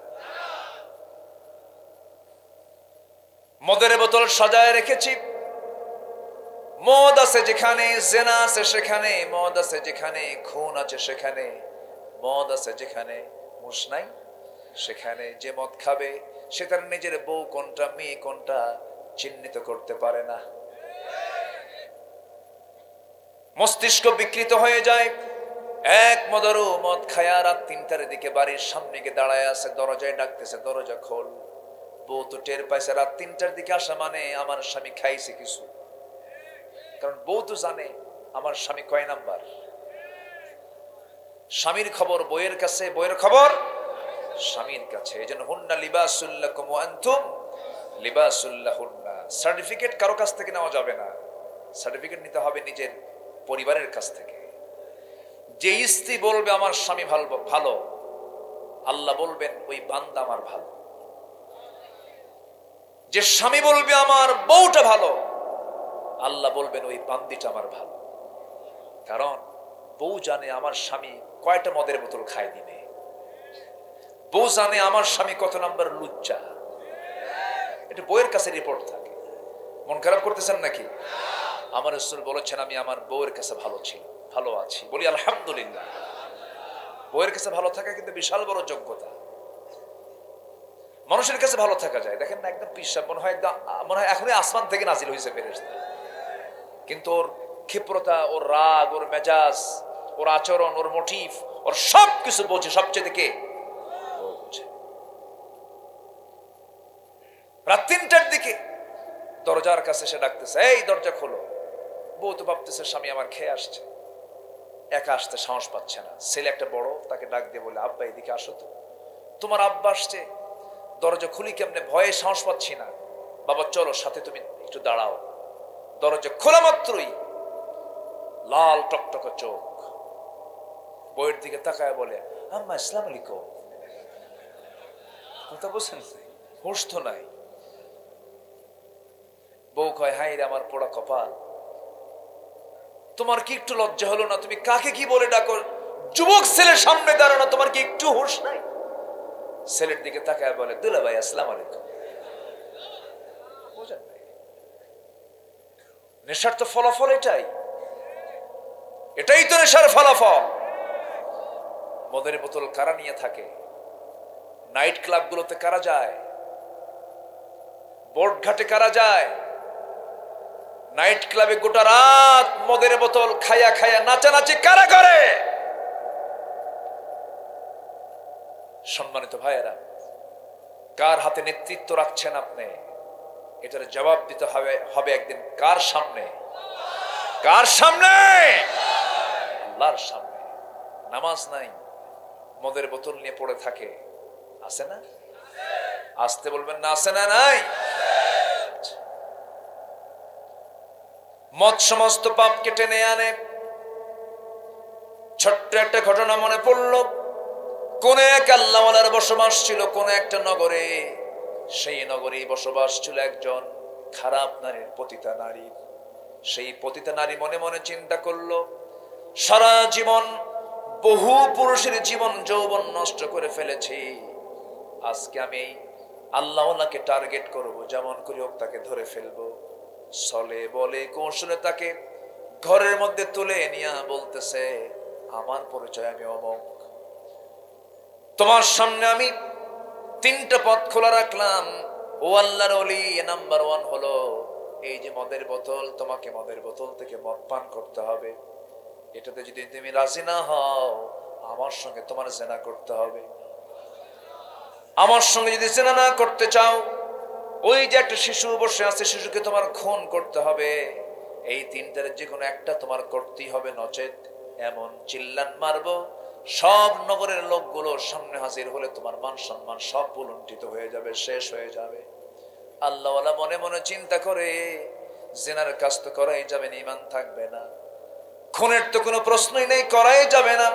মদের বোতল সাজায় রেখেছি। মদ আছে যেখানে, জেনা আছে সেখানে, মদ আছে যেখানে, খুন আছে সেখানে, মদ আছে যেখানে, হুঁশ নাই সেখানে। যে মদ খাবে সে তার নিজের বউ কোনটা মেয়ে কোনটা চিহ্নিত করতে পারে না। মস্তিষ্ক বিকৃত হয়ে যায়। এক মদারু মদ খায়া রাত ৩টার দিকে বাড়ির সামনে গিয়ে দাঁড়ায় আছে, দরজায় ডাকতেছে, দরজা খোল। বউ তো টের পাইছে রাত ৩টার দিকে আসা মানে আমার স্বামী খাইছে কিছু, কারণ বউ তো জানে আমার স্বামী কয় নাম্বার। স্বামীর খবর বইয়ের কাছে, বইয়ের খবর স্বামীর কাছে। এই জন্য হুন্না লিবাসুল লাকুম ওয়া আনতুম লিবাসুল লাহুন্না। সার্টিফিকেট কারো কাছ থেকে নেওয়া যাবে না, সার্টিফিকেট নিতে হবে নিজের পরিবারের কাছ থেকে। যে স্ত্রী বলবে আমার স্বামী ভালো, আল্লাহ বলবেন ওই বান্দা আমার ভালো। যে স্বামী বলবে আমার বউটা ভালো, আল্লাহ বলবেন ওই বান্দিটা আমার ভালো। কারণ বউ জানে আমার স্বামী কয়টা মদের বোতল খায় দিনে, বউ জানে আমার স্বামী কত নাম্বার লুচ্চা। এটা বউয়ের কাছে রিপোর্ট থাকে। মন খারাপ করতেছেন নাকি? আমার রাসূল বলেছেন আমি আমার বউয়ের কাছে ভালো ছিল, ভালো আছি, বলি আলহামদুলিল্লাহ। বউয়ের কাছে ভালো থাকা কিন্তু বিশাল বড় যোগ্যতা। মানুষের কাছে ভালো থাকা যায়, দেখেন না, একদম পিসাব মনে হয় এখনই আসমান থেকে নাজিল হয়েছে ফেরেশতা, কিন্তু ওর ক্ষিপ্রতা, ওর রাগ, ওর মেজাজ, ওর আচরণ, ওর মোটিভ, ওর সবকিছু বোঝে। সবচেয়ে কে বোঝে? রাত ৩টার দিকে দরজার কাছে সে ডাকতেছে, এই দরজা খোলো। বউ তো ভাবতেছে স্বামী আমার খেয়ে আসছে, একা আসতে সাহস পাচ্ছে না। ছেলে একটা বড়, তাকে ডাক দিয়ে বলে, আব্বা এদিকে আসো তো, তোমার আব্বা আসছে। দরজা খুলি কেমনে, ভয়ে সাহস পাচ্ছি না। বাবা চলো সাথে, তুমি একটু দাঁড়াও। দরজা খোলা মাত্রই লাল টকটক চোখ, বইয়ের দিকে তাকায় বলে, আম্মা আসসালামু আলাইকুম। কথা বলছেন, হুঁশ তো নাই। বউ কয়, হাই রে আমার পোড়া কপাল, তোমার কি একটু লজ্জা হলো না? তুমি কাকে কি বলে ডাকো? যুবক ছেলের সামনে দাঁড়ানো, তোমার কি একটু হুঁশ নাই? ছেলের দিকে তাকায় বলে, দুলা ভাই আসসালামু আলাইকুম। বুঝেন নাই? নেশার তো ফলাফল এটাই, এটাই তো নেশার ফলাফল। মদের বোতল কারা নিয়ে থাকে? নাইট ক্লাব গুলোতে কারা যায়? বোর্ড ঘাটে কারা যায়? নাইট ক্লাবে গোটা রাত মদের বোতল খায়া খায়া নাচানাচি কারা করে? সম্মানিত ভাইয়েরা, কার হাতে নেতৃত্ব রাখছেন আপনি? এটার জবাব দিতে হবে একদিন। কার সামনে? কার সামনে? আল্লাহর সামনে। নামাজ নাই, মদের বোতল নিয়ে পড়ে থাকে, আছে না? আসতে বলবেন না, আছে না? নাই। মদ সমস্ত পাপকে টেনে আনে। ছোট্ট একটা ঘটনা মনে পড়ল। কোন এক আল্লাহওয়ালার বসবাস ছিল কোন একটা নগরে। সেই নগরে বসবাস ছিল একজন খারাপ নারীর, পতিতা নারী। সেই পতিতা নারী মনে মনে চিন্তা করলো, সারা জীবন বহু পুরুষের জীবন যৌবন নষ্ট করে ফেলেছি, আজকে আমি আল্লাহওয়ালাকে টার্গেট করব, যেমন করে হোক তাকে ধরে ফেলবো। ছলে বলে কৌশলে তাকে ঘরের মধ্যে তুলে নিয়ে বলতেছে, আমার পরিচয় আমি অমুক, তোমার সামনে আমি 3টা পথ খোলা রাখলাম। ও আল্লাহর ওলি, নাম্বার 1 হলো এই যে মদের বোতল, তোমাকে মদের বোতল থেকে মদ পান করতে হবে। এটাতে যদি তুমি রাজি না হও, আমার সঙ্গে তোমার জেনা করতে হবে। আমার সঙ্গে যদি জেনা না করতে চাও, ওই যে একটা শিশু বসে আছে, শিশুকে তোমার খুন করতে হবে। এই 3টার যে কোনো একটা তোমার করতেই হবে, নচেত এমন চিল্লান মারবো সব নগরের লোকগুলো সামনে হাজির হলে তোমার মান সম্মান সব লুণ্ঠিত হয়ে যাবে, শেষ হয়ে যাবে। আল্লাহওয়ালা মনে মনে চিন্তা করে, জিনার কাজ তো করাই যাবে না, ঈমান থাকবে না। খুনের তো কোনো প্রশ্নই নেই, করাই যাবে না।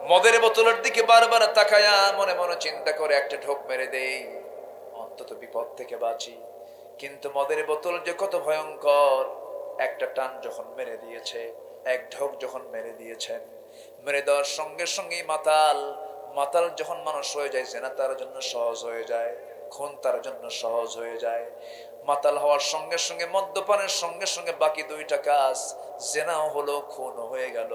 মদের বোতলের দিকে বারবার তাকায়া মনে মনে চিন্তা করে একটা ঢোক মেরে দেই, অন্তত বিপদ থেকে বাঁচি। কিন্তু মদের বোতল যে কত ভয়ঙ্কর, একটা টান যখন মেরে দিয়েছে, এক ঢোক যখন মেরে দিয়েছেন, মেরে দেওয়ার সঙ্গে সঙ্গেই মাতাল যখন মানুষ হয়ে যায়, জেনা তার জন্য সহজ হয়ে যায়, খুন তার জন্য সহজ হয়ে যায়। মাতাল হওয়ার সঙ্গে সঙ্গে, মদ্যপানের সঙ্গে সঙ্গে বাকি দুইটা কাজ, জেনাও হলো, খুনও হয়ে গেল।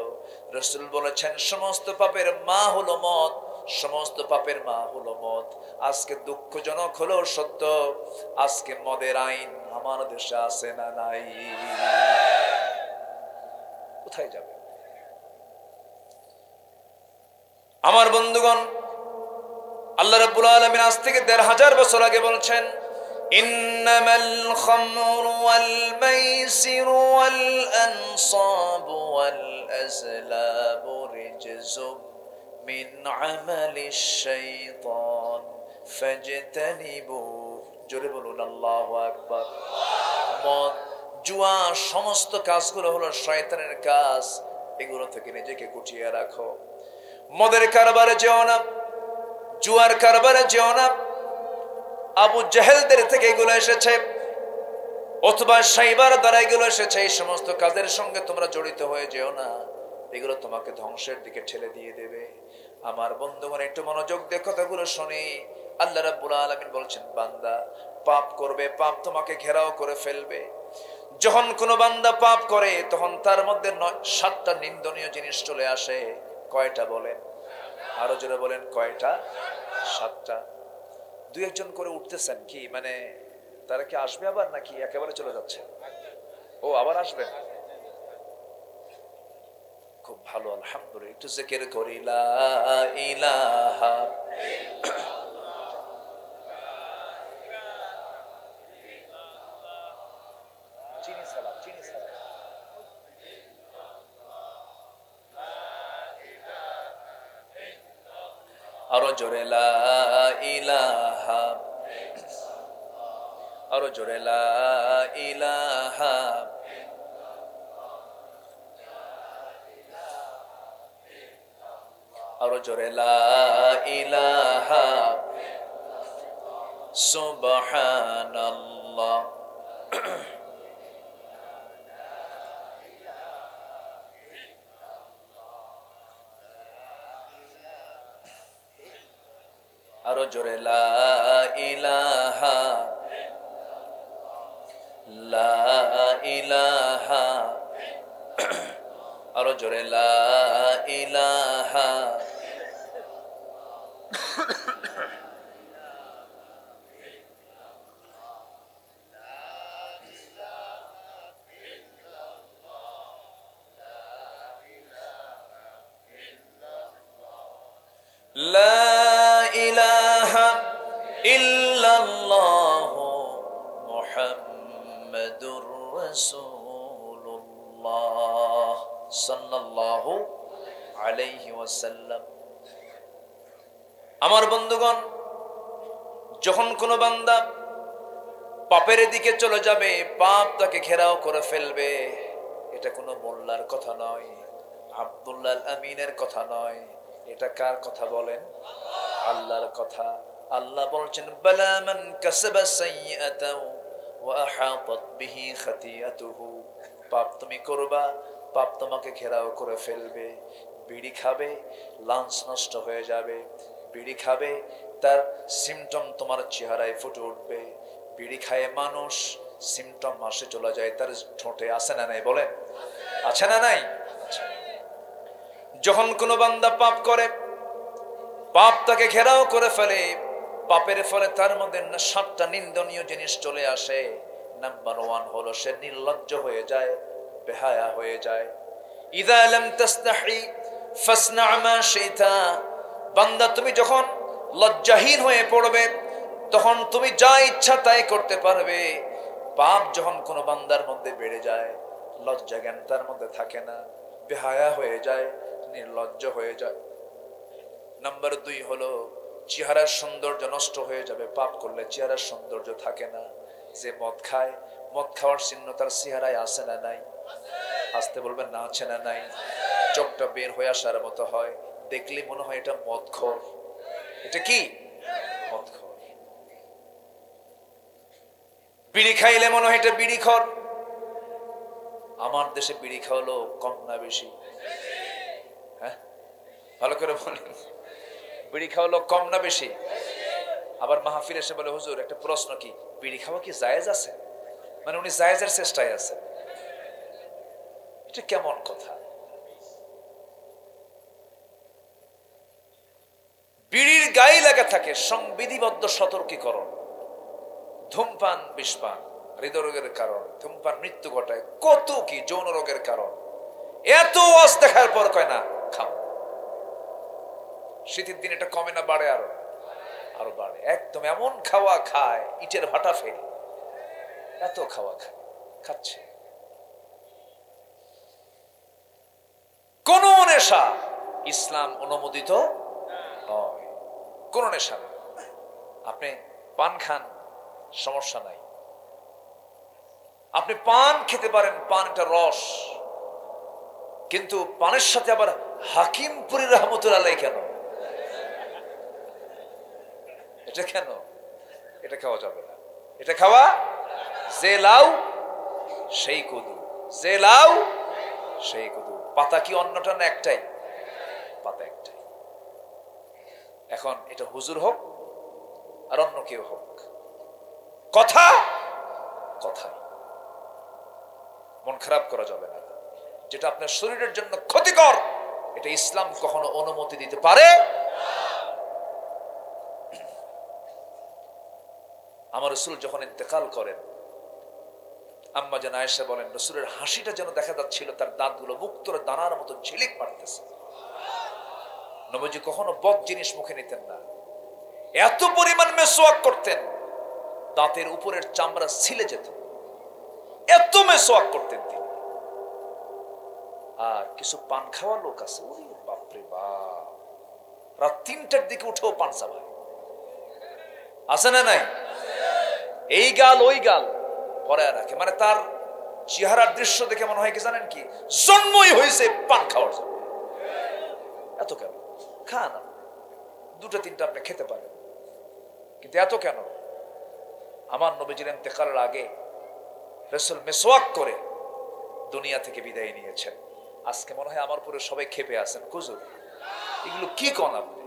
রাসূল বলেছেন সমস্ত পাপের মা হলো মদ, সমস্ত পাপের মা হলো মদ। আজকে দুঃখজনক হলো সত্য, আজকে মদের আইন আমার দেশে আছে না নাই? কোথায় যাবে? আমার বন্ধুগণ, আল্লাহ রাব্বুল আলামিন আজ থেকে ১৫০০ বছর আগে বলছেন, ইন্নামাল খামরু ওয়াল মাইসিরু ওয়াল আনসাবু ওয়াল আজলাবু রিজসুম মিন আমালিশ শাইতান ফাজতানিবু। জোরে বলুন আল্লাহু আকবার। মদ, জুয়া, সমস্ত কাজগুলো হলো শয়তানের কাজ, এগুলো থেকে নিজেকে গুটিয়ে রাখো। মদের কারবারে যেও না, জুয়ার কারবারে যেও না। আবু জাহেলদের থেকে এগুলো এসেছে, অথবা সাইবার দ্বারা এগুলো এসেছে। এই সমস্ত কাজের সঙ্গে তোমরা জড়িত হয়ে যেও না, এগুলো তোমাকে ধ্বংসের দিকে ঠেলে দিয়ে দেবে। আমার বন্ধুগণ, একটু মনোযোগ দিয়ে কথাগুলো শুনি। আল্লাহ রাব্বুল আলামিন বলছেন, বান্দা পাপ করবে, পাপ তোমাকে ঘেরাও করে ফেলবে। যখন কোনো বান্দা পাপ করে, তখন তার মধ্যে 7টা নিন্দনীয় জিনিস চলে আসে। কয়টা বলেন? আরো জোরে বলেন, কয়টা? 7টা। 2-1 জন করে উঠতেছেন কি, মানে তারা কি আসবে আবার নাকি একেবারে চলে যাচ্ছে? ও, আবার আসবেন? খুব ভালো, আলহামদুলিল্লাহ। একটু জিকির করি, লা ইলাহা চিনি সালাম, চিনি সালাম। আরো জোরে লা ইলাহা, আরো জোরে লা ইলাহা, আরো জোরে লা ইলাহা সুবহানাল্লাহ। আরো জোরে লা ইলাহা, লা ইলাহা, আরো জোরে লা ইলাহা। লা ইলাহা ইল্লাল্লাহু মুহাম্মাদুর রাসূলুল্লাহ সাল্লাল্লাহু আলাইহি ওয়াসাল্লাম। আমার বন্ধুগণ, যখন কোনো বান্দা পাপের দিকে চলে যাবে, পাপ তাকে ঘেরাও করে ফেলবে, এটা কোনো মোল্লার কথা নয়, আব্দুল্লাহ আমিনের কথা নয়। এটা কার কথা বলেন? আল্লাহর কথা। আল্লাহ বলছেন, বালা মান কাসাবা সাইয়্যাতাও ওয়া আহাতাত বিহি খাতিয়াতুহু। পাপ তুমি করবা, পাপ তোমাকে ঘেরাও করে ফেলবে। বিড়ি খাবে, লাঞ্চ নষ্ট হয়ে যাবে। বিড়ি খাবে, তার সিমটম তোমার চেহারায় ফুটে উঠবে। বিড়ি খায় মানুষ, সিমটম মাসে চলে যায় তার ঠোঁটে। আছে না নাই? বলেন, আছে না নাই? যখন কোনো বান্দা পাপ করে, পাপ তাকে ঘেরাও করে ফেলে। পাপের ফলে তার মধ্যে 7টা নিন্দনীয় জিনিস চলে আসে। নাম্বার 1 হলো সে নির্লজ্জ হয়ে যায়, বেহায়া হয়ে যায়। ইযা লাম তাস্তাহি ফাসনা মা শিতা। বান্দা তুমি যখন লজ্জাহীন হয়ে পড়বে, তখন তুমি যা ইচ্ছা তাই করতে পারবে। পাপ যখন কোনো বান্দার মধ্যে বেড়ে যায়, লজ্জা জ্ঞান তার মধ্যে থাকে না, বেহায়া হয়ে যায়, নির্লজ্জ হয়ে যায়। নাম্বার 2 হলো চেহারার সৌন্দর্য নষ্ট হয়ে যাবে। পাপ করলে চেহারার সৌন্দর্য থাকে না। যে মদ খায়, মদ খাওয়ার চিহ্ন তার চেহারায় আছে না নাই? আসতে বলবেন না, আছে না নাই? চোখটা বের হয়ে আসার মতো হয়, দেখলে মনে হয় এটা মদখোর। এটা কি? মদখোর। বিড়ি খাইলে মনে হয় এটা বিড়িখোর। আমার দেশে বিড়ি খাওয়ালো কম না বেশি? হ্যাঁ, ভালো করে বলেন, বিড়ি খাওয়ালো কম না বেশি? আবার মাহফিল এসে বলে, হুজুর একটা প্রশ্ন, কি বিড়ি খাওয়া কি জায়েজ আছে? মানে উনি জায়েজের চেষ্টায় আছে। এটা কেমন কথা? বিড়ির গায়ে লেগে থাকে সংবিধিবদ্ধ সতর্কীকরণ। ধূমপান বিষপান হৃদয় রোগের কারণ, ধূমপান মৃত্যু ঘটায়, কত কি যৌন রোগের কারণ। এত ওয়াজ দেখার পর কয় না খাও। শীতের দিন এটা কমে না বাড়ে? আরো বাড়ে। একদম এমন খাওয়া খায় ইটের ভাটা ফেলে, এত খাওয়া খাচ্ছে। কোন নেশা ইসলাম অনুমোদিত নয়, কোন নেশা না। আপনি পান খান, সমস্যা নাই, আপনি পান খেতে পারেন, পান একটা রস। কিন্তু পানের সাথে আবার হাকিমপুরি রহমতুল্লাহ কেন? এটা কেন? এটা খাওয়া যাবে না। এটা খাওয়া, যে লাউ সেই কুদু, যে লাউ সেই কুদু। পাতা কি অন্যটা না? একটাই পাতা, একটাই। এখন এটা হুজুর হোক আর অন্য কেউ হোক, কথা কথাই। মন খারাপ করা যাবে না। যেটা আপনার শরীরের জন্য ক্ষতিকর, এটা ইসলাম কখনো অনুমতি দিতে পারে। আমার রাসূল যখন ইন্তেকাল করেন, আম্মা জান আয়েশা বলেন, রাসূলের হাসিটা যেন দেখা যাচ্ছিল তার দাঁতগুলো মুক্তোর দানার মতো ঝিলিক মারতেছে। নবীজি কখনো বদ জিনিস মুখে নিতেন না। এত পরিমাণ মেসওয়াক করতেন, দাঁতের উপরের চামড়া ছিলে যেত, এত মেসওয়াক করতেন তিনি। আর কিছু পান খাওয়া লোক আছে, ওরে বাপরে বাপ, রাত 3টার দিকে উঠেও পান চাবায়। আছে না নাই? এই গাল ওই গাল পরে রাখে। মানে তার চেহারার দৃশ্য দেখে মনে হয় কি জানেন, কি জন্মই হয়েছে পান খাওয়ার জন্য। এত কেন? খান, 2-3টা আপনি খেতে পারেন, কিন্তু এত কেন? আমার নবীজির ইন্তেকালের আগে রাসূল মিসওয়াক করে দুনিয়া থেকে বিদায় নিয়েছেন। আজকে মনে হয় আমার পরে সবাই খেপে আছেন, হুজুর এগুলো কি কোন? আপনি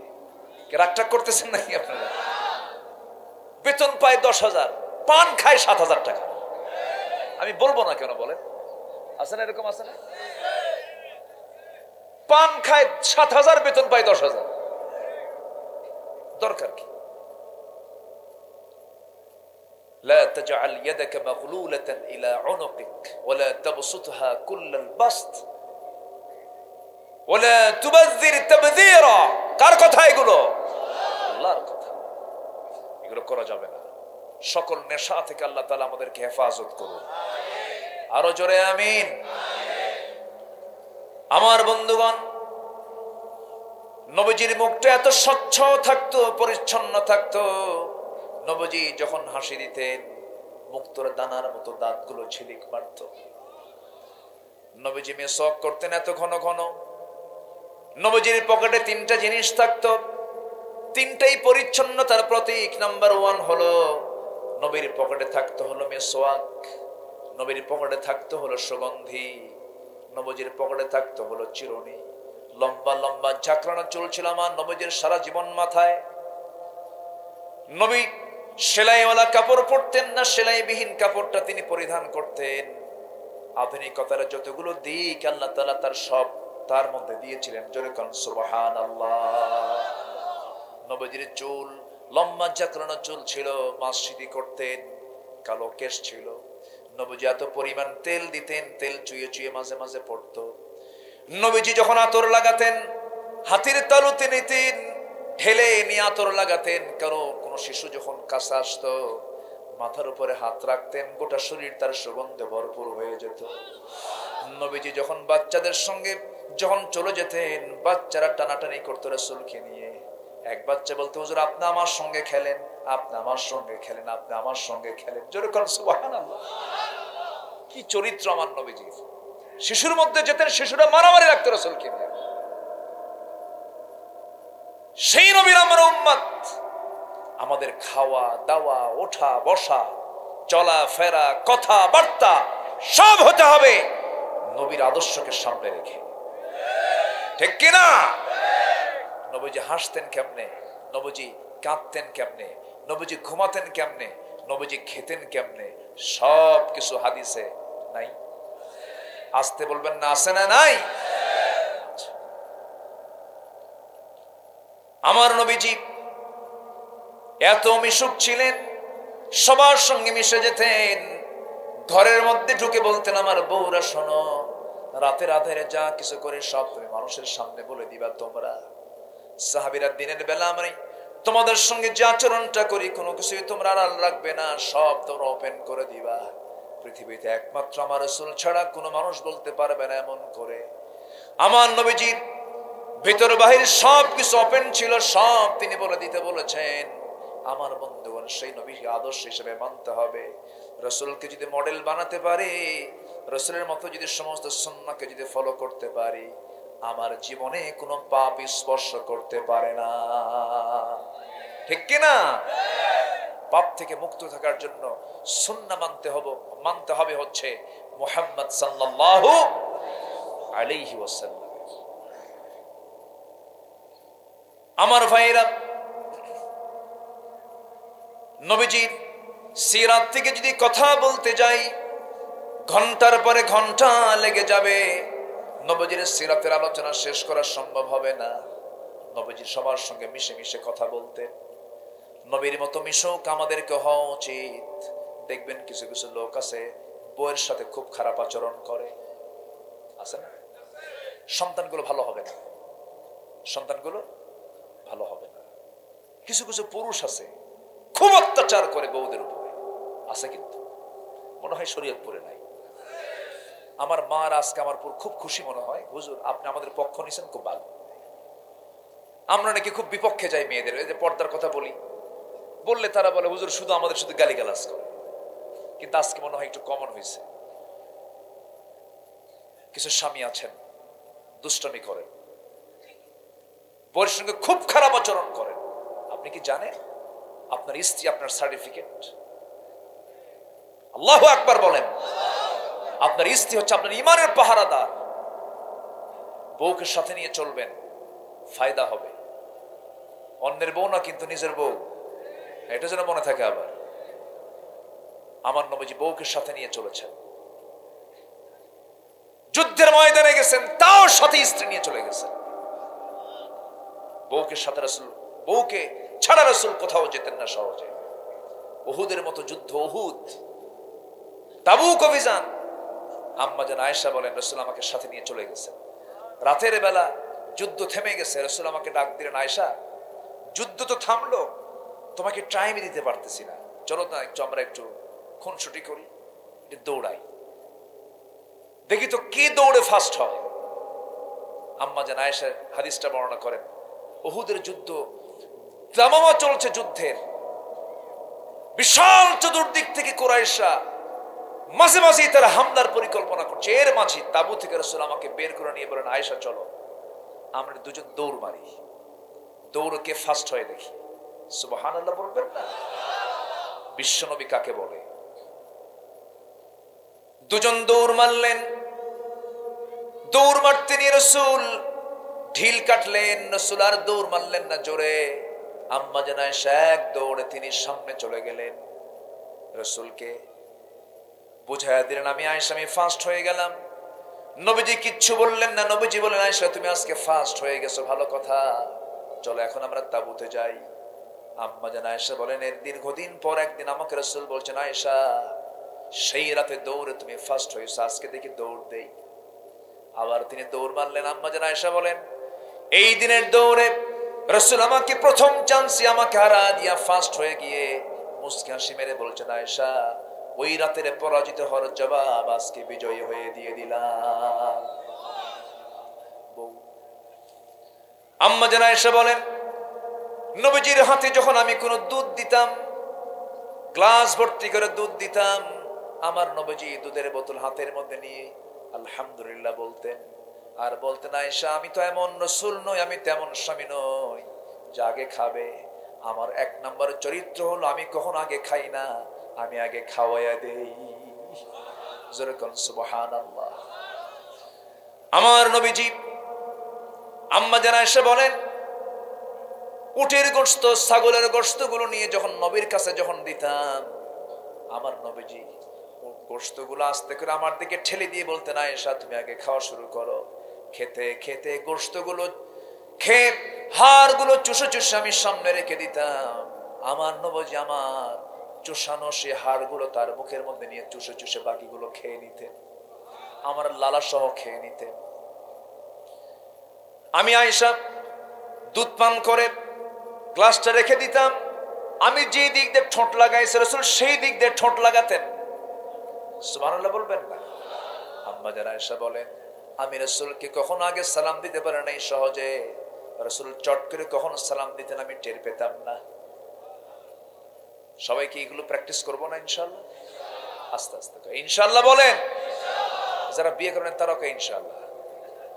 রাগটা করতেছেন নাকি? আপনারা বেতন পায় 10,000, পান খায় 7,000 টাকা। আমি বলবো না কেন বলেন? আছে না এরকম? আছে না? পান খায় 7,000, বেতন পায় 10,000। দরকার কি? لا تجعل يدك مغلولة إلى عنقك ولا تبسطها كل البسط ولا تبذر تبذيرا। কার কথা এগুলো? আল্লাহর কথা। এগুলো করা যাবে না। সকল নেশা থেকে আল্লাহ তাআলা আমাদেরকে হেফাজত করুন। আরো জোরে আমিন। আমার বন্ধুগণ, নবীজির মুখটা এত স্বচ্ছ থাকতো, পরিচ্ছন্ন থাকতো। নবীজি যখন হাসি দিতেন, মুক্তোর দানার মতো দাঁতগুলো ঝিলিক মারত। নবীজি মিসওয়াক করতেন এত ঘন ঘন। নবীজির পকেটে 3টা জিনিস থাকতো, 3টাই পরিচ্ছন্নতার প্রতীক। নাম্বার 1 হলো নবীর পকেটে থাকতো হলো মিসওয়াক, নবীর পকেটে থাকতো হলো সুগন্ধি, নবীজির পকেটে থাকতো হলো চিরুনি। লম্বা লম্বা ঝাঁকড়ানো চুল ছিল আমার নবীজির সারা জীবন মাথায়। নবী সেলাইওয়ালা কাপড় পরতেন না, সেলাইবিহীন কাপড়টা তিনি পরিধান করতেন। আধুনিকতার যতগুলো দিক আল্লাহ তাআলা তার মধ্যে দিয়েছিলেন। জোরে কোন সুবহানাল্লাহ। নবীজির চুল লম্বা ঝাঁকড়ানো চুল ছিল, মাসজিদি করতেন, কালো কেশ ছিল। নবীজি এত পরিমাণ তেল দিতেন, তেল চুইয়ে চুইয়ে মাঝে মাঝে পড়তো। নবীজি যখন আতর লাগাতেন, হাতের তালুতে নিতেন, ঢেলে নিয়ে আতর লাগাতেন। কোন শিশু যখন কাছে আসতো, মাথার উপরে হাত রাখতেন, গোটা শরীর তার সুগন্ধে ভরপুর হয়ে যেত। নবীজি যখন বাচ্চাদের সঙ্গে যখন চলে যেতেন বাচ্চারা টানাটানি করতো রাসূলকে নিয়ে। এক বাচ্চা বলতো, হুজুর আপনি আমার সঙ্গে খেলেন, আপনি আমার সঙ্গে খেলেন, আপনি আমার সঙ্গে খেলেন। জোরে কর সুবহানাল্লাহ। কি চরিত্র আমার নবীজির! শিশুর মধ্যে যেতেন, শিশুরা মারামারি রাখতো রাসূলকে নিয়ে। সেই নবীর আমরা উম্মত। আমাদের খাওয়া দাওয়া, ওঠা বসা, চলা ফেরা, কথা বার্তা সব হতে হবে নবীর আদর্শকে সামনে রেখে। ঠিক কিনা? নবীজি হাসতেন কেমনে, নবীজি কাঁদতেন কেমনে, নবীজি ঘুমাতেন কেমনে, নবীজি খেতেন কেমনে, সব কিছু হাদিসে নাই। আসতে বলবেন না, আছে না নাই? আমার নবীজি এত মিশুক ছিলেন, সবার সঙ্গে মিশে যেতেন। ঘরের মধ্যে ঢুকে বলতেন, আমার বউরা শোনো, রাতের আধারে যা কিছু করে সব তুমি মানুষের সামনে বলে দিবা তোমরা। সাহাবীরা দিনের বেলা আমি তোমাদের সঙ্গে যে আচরণটা করি কোনো কিছুই তোমরা আড়াল রাখবে না, সব তোমরা ওপেন করে দিবা। পৃথিবীতে একমাত্র আমার রাসূল ছাড়া কোনো মানুষ বলতে পারবে না এমন করে। আমার নবীজির ভিতর বাহির সব কিছু ওপেন ছিল, সব তিনি বলে দিতে বলেছেন। আমার বন্ধুগণ, সেই নবীকে আদর্শ হিসেবে মানতে হবে। রাসূলকে যদি মডেল বানাতে পারি, রাসূলের মতো যদি সমস্ত সুন্নাহকে যদি ফলো করতে পারি, আমার জীবনে কোনো পাপ স্পর্শ করতে পারে না। ঠিক কি না? পাপ থেকে মুক্ত থাকার জন্য সুন্নাহ মানতে হবে হচ্ছে মুহাম্মদ সাল্লাল্লাহু আলাইহি ওয়াসাল্লাম। আমার ভাইরা, নবীজির সিরাত থেকে যদি কথা বলতে যাই, ঘন্টার পরে ঘন্টা লেগে যাবে। নবীজির সিরাতের আলোচনা শেষ করা সম্ভব হবে না। নবীজি সবার সঙ্গে মিশে মিশে কথা বলতেন। নবীর মতো মিশুক আমাদেরকে হওয়া উচিত। দেখবেন কিছু কিছু লোক আছে বউয়ের সাথে খুব খারাপ আচরণ করে, আছে না? সন্তানগুলো ভালো হবে না, সন্তানগুলো ভালো হবে না। কিছু কিছু পুরুষ আছে খুব অত্যাচার করে বউদের উপরে, আছে কিন্তু মনে হয় শরীয়তপুরে নাই। আমার মার আজকে আমার উপর খুব খুশি মনে হয়, হুজুর আপনি আমাদের পক্ষ নিছেন, খুব ভালো। আমরা নাকি খুব বিপক্ষে যাই মেয়েদের, এই যে পর্দার কথা বললে তারা বলে হুজুর শুধু আমাদের শুধু গালিগালাজ করে। কিন্তু আজকে মনে হয় একটু কমন হয়েছে। কিছু স্বামী আছেন দুষ্টমি করেন, বউয়ের সঙ্গে খুব খারাপ আচরণ করেন। আপনি কি জানেন আপনার স্ত্রী আপনার সার্টিফিকেট? আল্লাহু আকবার বলেন। আপনার স্ত্রী হচ্ছে আপনার ঈমানের পাহারাদার। বউকে সাথে নিয়ে চলবেন, ফায়দা হবে। অন্যের বউ না, কিন্তু নিজের বউ, এটা যেন মনে থাকে। আবার আমার নবীজি বউকে সাথে নিয়ে চলেছেন, যুদ্ধের ময়দানে গেছেন তাও সাথে স্ত্রী নিয়ে চলে গেছেন। বউকে সাথে রাসূল, বউকে ছাড়া রাসূল কোথাও যেতেন না সহজে। উহুদের মতো যুদ্ধ, উহুদ, তাবুক অভিযান, আম্মা জান আয়েশা বলেন রাসূল আমাকে সাথে নিয়ে চলে গেছেন। রাতের বেলা যুদ্ধ থেমে গেছে, রাসূল আমাকে ডাক দিলেন, আয়েশা যুদ্ধ তো থামলো, তোমাকে টাইমই দিতে পারতেছি না, চলো না একটু আমরা একটু খুনসুটি করি, একটু দৌড়াই, দেখি তো কে দৌড়ে ফার্স্ট হয়। আম্মা জান আয়েশা হাদিসটা বর্ণনা করেন, উহুদের যুদ্ধ দামামা চলছে, যুদ্ধের বিশাল চতুর্দিক থেকে কুরাইশরা মাঝে মাঝে তারা হামলার পরিকল্পনা করছে। এর মাঝে তাবু থেকে রাসূল আমাকে বের করে নিয়ে বলেন, আয়েশা চলো আমরা দুজন দৌড় মারি, দৌড়কে ফার্স্ট হয়ে দেখি। সুবহানাল্লাহ বলবেন না? বিশ্বনবী কাকে বলে? দুজন দৌড় মারলেন। দৌড় মারতে নিয়ে রাসূল ঢিল কাটলেন, রাসূল আর দৌড় মারলেন না জোরে। আম্মা জান আয়েশা এক দৌড়ে তিনি সামনে চলে গেলেন, রাসূলকে বুঝায়া দিলেন আমি আয়েশা, আমি ফার্স্ট হয়ে গেলাম। নবীজি কিচ্ছু বললেন না। নবীজি বলেন, আয়েশা তুমি আজকে ফার্স্ট হয়ে গেছো, ভালো কথা, চলো এখন আমরা তাঁবুতে যাই। আম্মা জান আয়েশা বলেন, এর দীর্ঘদিন পর একদিন আমাকে রাসূল বলছেন, আয়েশা সেই রাতে দৌড়ে তুমি ফার্স্ট হয়েছো, আজকে দেখি দৌড় দেই। আবার তিনি দৌড় মারলেন। আম্মা জান আয়েশা বলেন, এই দিনের দৌড়ে রাসূল আমাকে প্রথম চান্সে আমাকে হারা দিয়া ফার্স্ট হয়ে গিয়ে মুস্কি হাসি মেরে বলছেন, আয়েশা ওই রাতের পরাজিত হওয়ার জবাব আজকে বিজয়ী হয়ে দিয়ে দিলাম। আম্মা জান আয়েশা বলেন, নবীজির হাতে যখন আমি কোনো দুধ দিতাম, গ্লাস ভর্তি করে দুধ দিতাম, আমার নবীজি দুধের বোতল হাতের মধ্যে নিয়ে আলহামদুলিল্লাহ বলতেন। আর বলতেন, আয়েশা আমি তো এমন রাসূল নই, আমি তেমন স্বামী নই যে আগে খাবে। আমার এক নম্বর চরিত্র হলো আমি কখন আগে খাই না, আমি আগে খাওয়াইয়া দেই। জোরে কোন সুবহানাল্লাহ। আমার নবীজি আম্মা জান আয়েশা বলেন, উটের গোশত, ছাগলের গোশত গুলো নিয়ে যখন নবীর কাছে যখন দিতাম, আমার নবীজি গোশত গুলো আস্তে করে আমার দিকে ঠেলে দিয়ে বলতেন, আয়েশা তুমি আগে খাওয়া শুরু করো। খেতে খেতে গোশত গুলো খেয়ে হাড় গুলো চুষে চুষে আমি সামনে রেখে দিতাম। আমার নবীজি আমার চুষানো সে হাড় গুলো তার মুখের মধ্যে নিয়ে চুষে চুষে বাকিগুলো খেয়ে নিতেন, আমার লালা সহ খেয়ে নিতেন। আমি আয়েশা দুধ পান করে গ্লাসটা রেখে দিতাম, আমি যে দিক দিয়ে ঠোঁট লাগাইছি রাসূল সেই দিক দিয়ে ঠোঁট লাগাতেন। সুবহানাল্লাহ বলবেন না? আম্মা জান আয়েশা বলেন, আমি রাসূলকে কখনো আগে সালাম দিতে পারি নাই সহজে, রাসূল চট করে কখন সালাম দিতেন আমি টের পেতাম না। সবাই কি এগুলো প্র্যাকটিস করব না ইনশাআল্লাহ? আস্তে আস্তে ইনশাআল্লাহ বলেন। যারা বিয়ে করেন তারাও কে ইনশাআল্লাহ।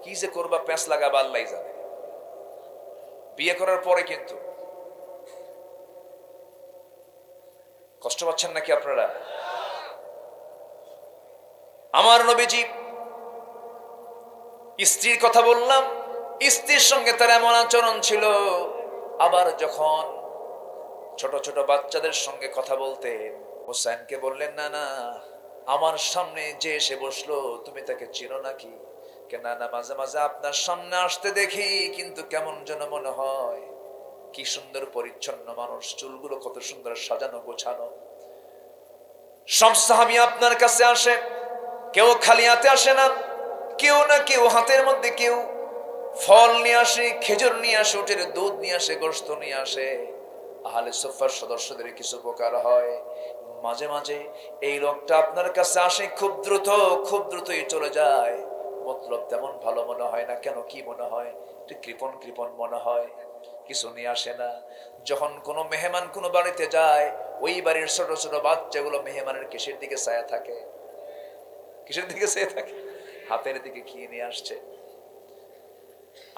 কি যে করবা প্যাঁচ লাগাবা আল্লাহই জানে। বিয়ে করার পরে কিন্তু কষ্ট পাচ্ছেন নাকি আপনারা? আমার নবীজি স্ত্রীর কথা বললাম, স্ত্রীর সঙ্গে তার এমন আচরণ ছিল। আবার যখন ছোট ছোট বাচ্চাদের সঙ্গে কথা বলতেন, হোসেনকে বললেন, না না আমার সামনে যে এসে বসলো তুমি তাকে চিনো নাকি? না না মাঝে মাঝে আপনার সামনে আসতে দেখি, কিন্তু কেমন যেন মনে হয় কি সুন্দর পরিচ্ছন্ন মানুষ, চুলগুলো কত সুন্দর সাজানো গোছানো। সব সাহাবী আপনার কাছে আসে, কেউ খালি হাতে আসে না, কেউ না কেউ হাতের মধ্যে কেউ ফল নিয়ে আসে, খেজুর নিয়ে আসে, উটের দুধ নিয়ে আসে, গোশত নিয়ে আসে। আহলে সুফার সদস্যদের কিছু উপকার হয়। মাঝে মাঝে এই লোকটা আপনার কাছে আসে, খুব দ্রুতই চলে যায়। মতলব তেমন ভালো মনে হয় না। কেন, কি মনে হয়? একটু কৃপণ কৃপণ মনে হয়, কিছু নিয়ে আসে না। যখন কোনো মেহমান কোনো বাড়িতে যায়, ওই বাড়ির ছোট ছোট বাচ্চাগুলো মেহমানের কিসের দিকে ছায়া থাকে? কিসের দিকে ছায়া থাকে? হাতের দিকে কি নিয়ে আসছে।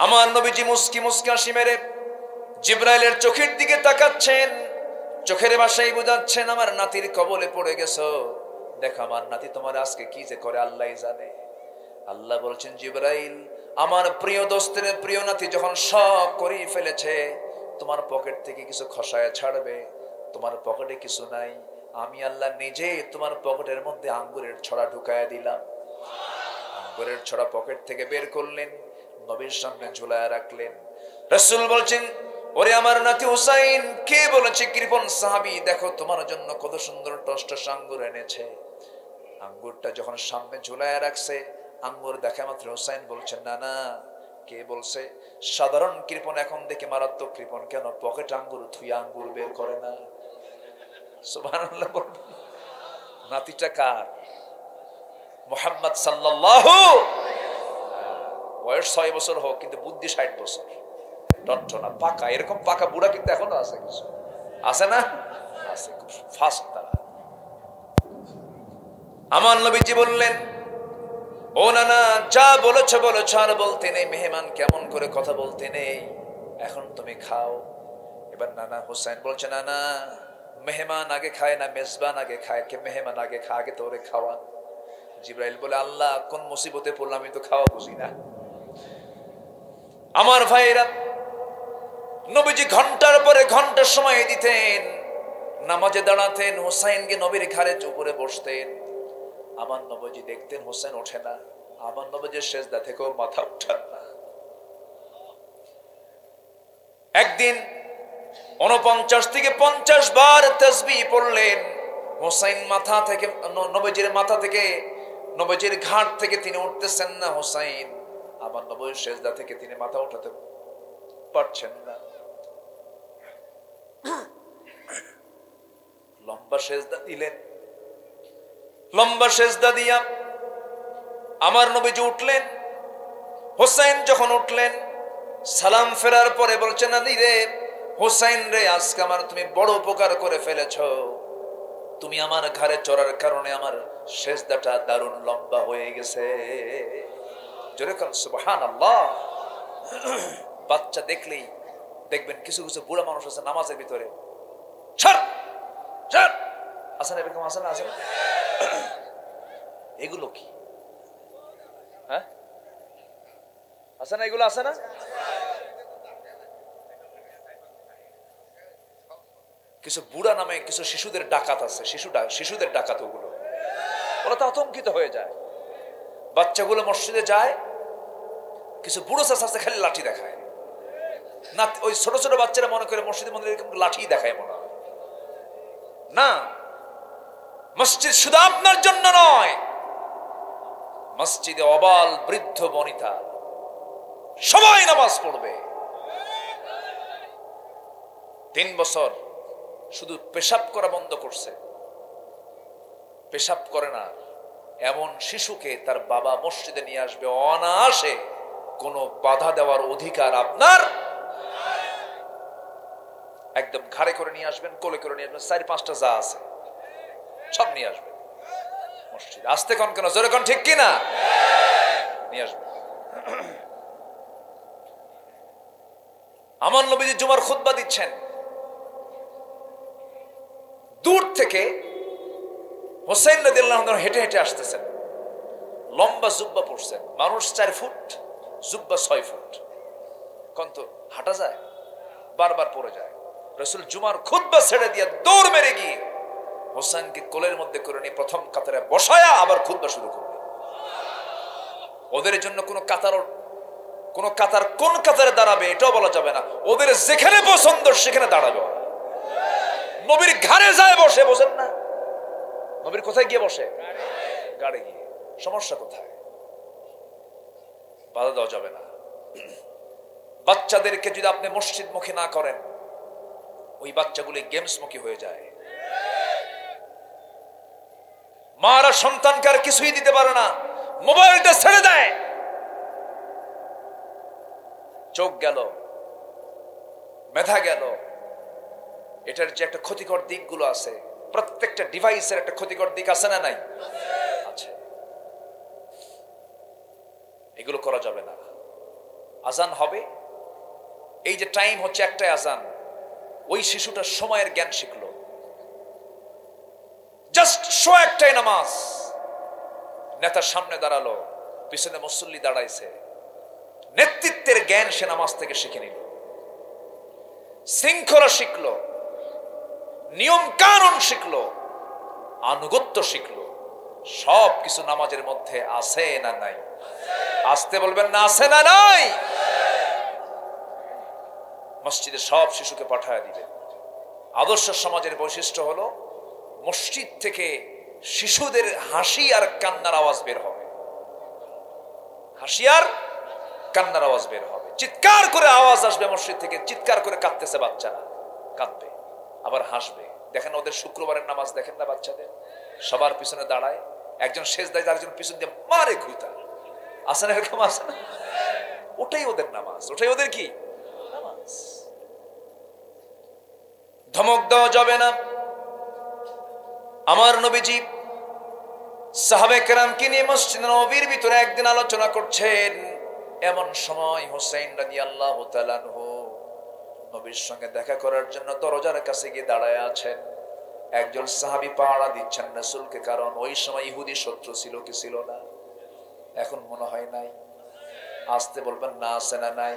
আমার নবীজি মুস্কি মুস্কি হাসি মেরে জিবরাইলের চোখের দিকে তাকাচ্ছেন, চোখের ভাষায় বুঝাচ্ছেন আমার নাতির কবলে পড়ে গেছো, দেখো আমার নাতি তোমার আজকে কি যে করে আল্লাহই জানে। আল্লাহ বলছেন, জিবরাইল আমার প্রিয় দোস্তের প্রিয় নাতি যখন শখ করেই ফেলেছে, তোমার পকেট থেকে কিছু খসায় ছাড়বে, তোমার পকেটে কিছু নাই, আমি আল্লাহ নিজে তোমার পকেটের মধ্যে আঙ্গুরের ছড়া ঢুকায়া দিলাম। আঙ্গুরের ছড়া পকেট থেকে বের করলেন, নবীর সামনে ঝুলায় রাখলেন। রাসূল বলছেন, ওরে আমার নাতি হুসাইন, কে বলেছে কৃপণ সাহাবী, দেখো তোমার জন্য কত সুন্দর টসটস আঙ্গুর এনেছে। আঙ্গুরটা যখন সামনে ঝুলায় রাখছে, আঙ্গুর দেখা মাত্র হুসাইন বলছেন, না না, কে বলছে? সাধারণ কৃপণ এখন দেখে মারাত্মক কৃপণ কেন, পকেট আঙ্গুর থুই আঙ্গুর বের করে না। সুবহানাল্লাহ বলবেন। নাতিটা কার? মুহাম্মদ সাল্লাল্লাহু, বয়স 6 বছর হোক কিন্তু বুদ্ধি 60 বছর, টট্টনা পাকা। এরকম পাকা বুড়া কিন্তু এখনো আছে, কিছু আছে না? আছে, খুব ফাস্ট তারা। আমার নবীজি বললেন, ও না না, যা বলেছ বলেছ, আর বলতে নেই, মেহমান কেমন করে কথা বলতে নেই, এখন তুমি খাও। এবার নানা হুসাইন বলছে, না না, মেহমান আগে খায় না, মেজবান আগে খায়, কে মেহমান আগে খা, আগে তোরে খাওয়া। জিবরাইল বলে, আল্লাহ কোন মুসিবতে পড়লাম, আমি তো খাওয়া বুঝি না। আমার ভাইরা, নবীজি ঘন্টার পরে ঘন্টার সময় দিতেন, নামাজে দাঁড়াতেন, হুসাইনকে নবীর ঘাড়ে উপরে বসতেন। আমার নবীজি দেখতেন হুসাইন ওঠে না, আমার নবীজির সেজদা থেকেও মাথা উঠান না। একদিন 49 থেকে 50 বার তাসবিহ পড়লেন। হুসাইন মাথা থেকে, নবীজির মাথা থেকে, নবীজির ঘাট থেকে তিনি উঠতেছেন না। হুসাইন আমার নবীর সেজদা থেকে তিনি মাথা উঠাতে পারছেন না। লম্বা সেজদা দিলেন, লম্বা সেজদা দিয়া আমার নবীজি উঠলেন। হুসাইন যখন উঠলেন, সালাম ফেরার পরে বলছেন, আলী রে, হোসাইন রে, আজকে আমার তুমি বড় উপকার করে ফেলেছ। তুমি আমার ঘাড়ে চড়ার কারণে আমার সেজদাটা দারুণ লম্বা হয়ে গেছে। জোরে কান সুবহানাল্লাহ। বাচ্চা দেখলেই দেখবেন কিছু কিছু বুড়া মানুষ আছে নামাজের ভিতরে, আসেন এরকম আসেন আসেন, এগুলো কি? হ্যাঁ আছে না, এগুলো আছে না? কিছু বুড়া নামে কিছু শিশুদের ডাকাত আছে, শিশুদের ডাকাত, ওগুলো ওরা তো আতঙ্কিত হয়ে যায়। বাচ্চাগুলো মসজিদে যায়, কিছু বুড়ো চাচা আছে খালি লাঠি দেখায় না, ওই ছোট ছোট বাচ্চারা মনে করে মসজিদের মধ্যে লাঠি দেখায় মনে হয় না। মসজিদ শুধু আপনার জন্য নয়, মসজিদে অবাল বৃদ্ধ বনিতা সবাই নামাজ পড়বে। 3 বছর শুধু পেশাব করা বন্ধ করছে, পেশাব করে না এমন শিশুকে তার বাবা মসজিদে নিয়ে আসবে অনায়াসে, কোনো বাধা দেওয়ার অধিকার আপনার। একদম ঘাড়ে করে নিয়ে আসবেন, কোলে করে নিয়ে আসবেন, 4-5টা যা আছে সব নিয়ে আসবেন মসজিদে। আসতে কোন কেন, জোরে কোন, ঠিক কিনা? নিয়ে আসবেন। আমার নবীজি জুমার খুতবা দিচ্ছেন, দূর থেকে হোসেন রাদিয়াল্লাহু আনহু হেঁটে হেঁটে আসতেছেন, লম্বা জুব্বা পরছেন, মানুষ 4 ফুট, জুব্বা 6 ফুট, কোন তো হাঁটা যায়, বারবার পড়ে যায়। রাসূল জুমার খুতবা ছেড়ে দিয়ে দৌড় মেরে গিয়ে হোসেনকে কোলের মধ্যে করে নিয়ে প্রথম কাতারে বসায়া আবার খুতবা শুরু করলেন। ওদের জন্য কোন কাতার কোন কাতারে দাঁড়াবে এটাও বলা যাবে না, ওদের যেখানে পছন্দ সেখানে দাঁড়াবে। নবীর ঘাড়ে যায় বসে, বোঝেন না? নবীর কোথায় গিয়ে বসে? গাড়ে গিয়ে। সমস্যা কোথায়? বাধা দেওয়া যাবে না। বাচ্চাদেরকে যদি আপনি মসজিদ মুখী না করেন, ওই বাচ্চাগুলি গেমস মুখী হয়ে যায়। মারা সন্তানকে আর কিছুই দিতে পারে না, মোবাইলটা ছেড়ে দেয়। চোখ গেল, মেধা গেল, এটার যে একটা ক্ষতিকর দিকগুলো আছে, প্রত্যেকটা ডিভাইসের একটা ক্ষতিকর দিক আছে না নাই? আছে। এগুলো করা যাবে না। আজান হবে, এই যে টাইম হচ্ছে একটাই আজান, ওই শিশুটা সময়ের জ্ঞান শিখলো। জাস্ট একটাই নামাজ, নেতার সামনে দাঁড়ালো, পিছনে মুসল্লি দাঁড়াইছে, নেতৃত্বের জ্ঞান সে নামাজ থেকে শিখে নিল, শৃঙ্খলা শিখলো, নিয়ম কানুন শিখলো, আনুগত্য শিখলো। সব কিছু নামাজের মধ্যে আছে না নাই? আসতে বলবেন না, আছে না নাই? মসজিদে সব শিশুকে পাঠায় দিবে। আদর্শ সমাজের বৈশিষ্ট্য হলো মসজিদ থেকে শিশুদের হাসি আর কান্নার আওয়াজ বের হবে, হাসি আর কান্নার আওয়াজ বের হবে, চিৎকার করে আওয়াজ আসবে মসজিদ থেকে, চিৎকার করে কাঁদতেছে বাচ্চারা, কাঁদবে আবার হাসবে। দেখেন ওদের শুক্রবারের নামাজ দেখেন না, বাচ্চাদের সবার পিছনে দাঁড়ায়, একজন সেজদায় আরেকজন পিছন দিয়ে মারে ঘুতা, আসে না এরকম? আসে না? ওটাই ওদের নামাজ, ওটাই ওদের কি নামাজ। ধমক দেওয়া যাবে না। আমার নবীজি সাহাবে কেরামকে নিয়ে মসজিদ নববীর ভিতরে একদিন আলোচনা করছেন, এমন সময় হোসেন রাদিয়াল্লাহু তাআলা আনহু নবীর সঙ্গে দেখা করার জন্য দরজার কাছে গিয়ে দাঁড়ায় আছেন। একজন সাহাবী পাহারা দিচ্ছেন রাসূলকে, কারণ ওই সময় ইহুদি শত্রু ছিল কি ছিল না? এখন মনে হয় নাই। আসতে বলবেন না, আছে না নাই?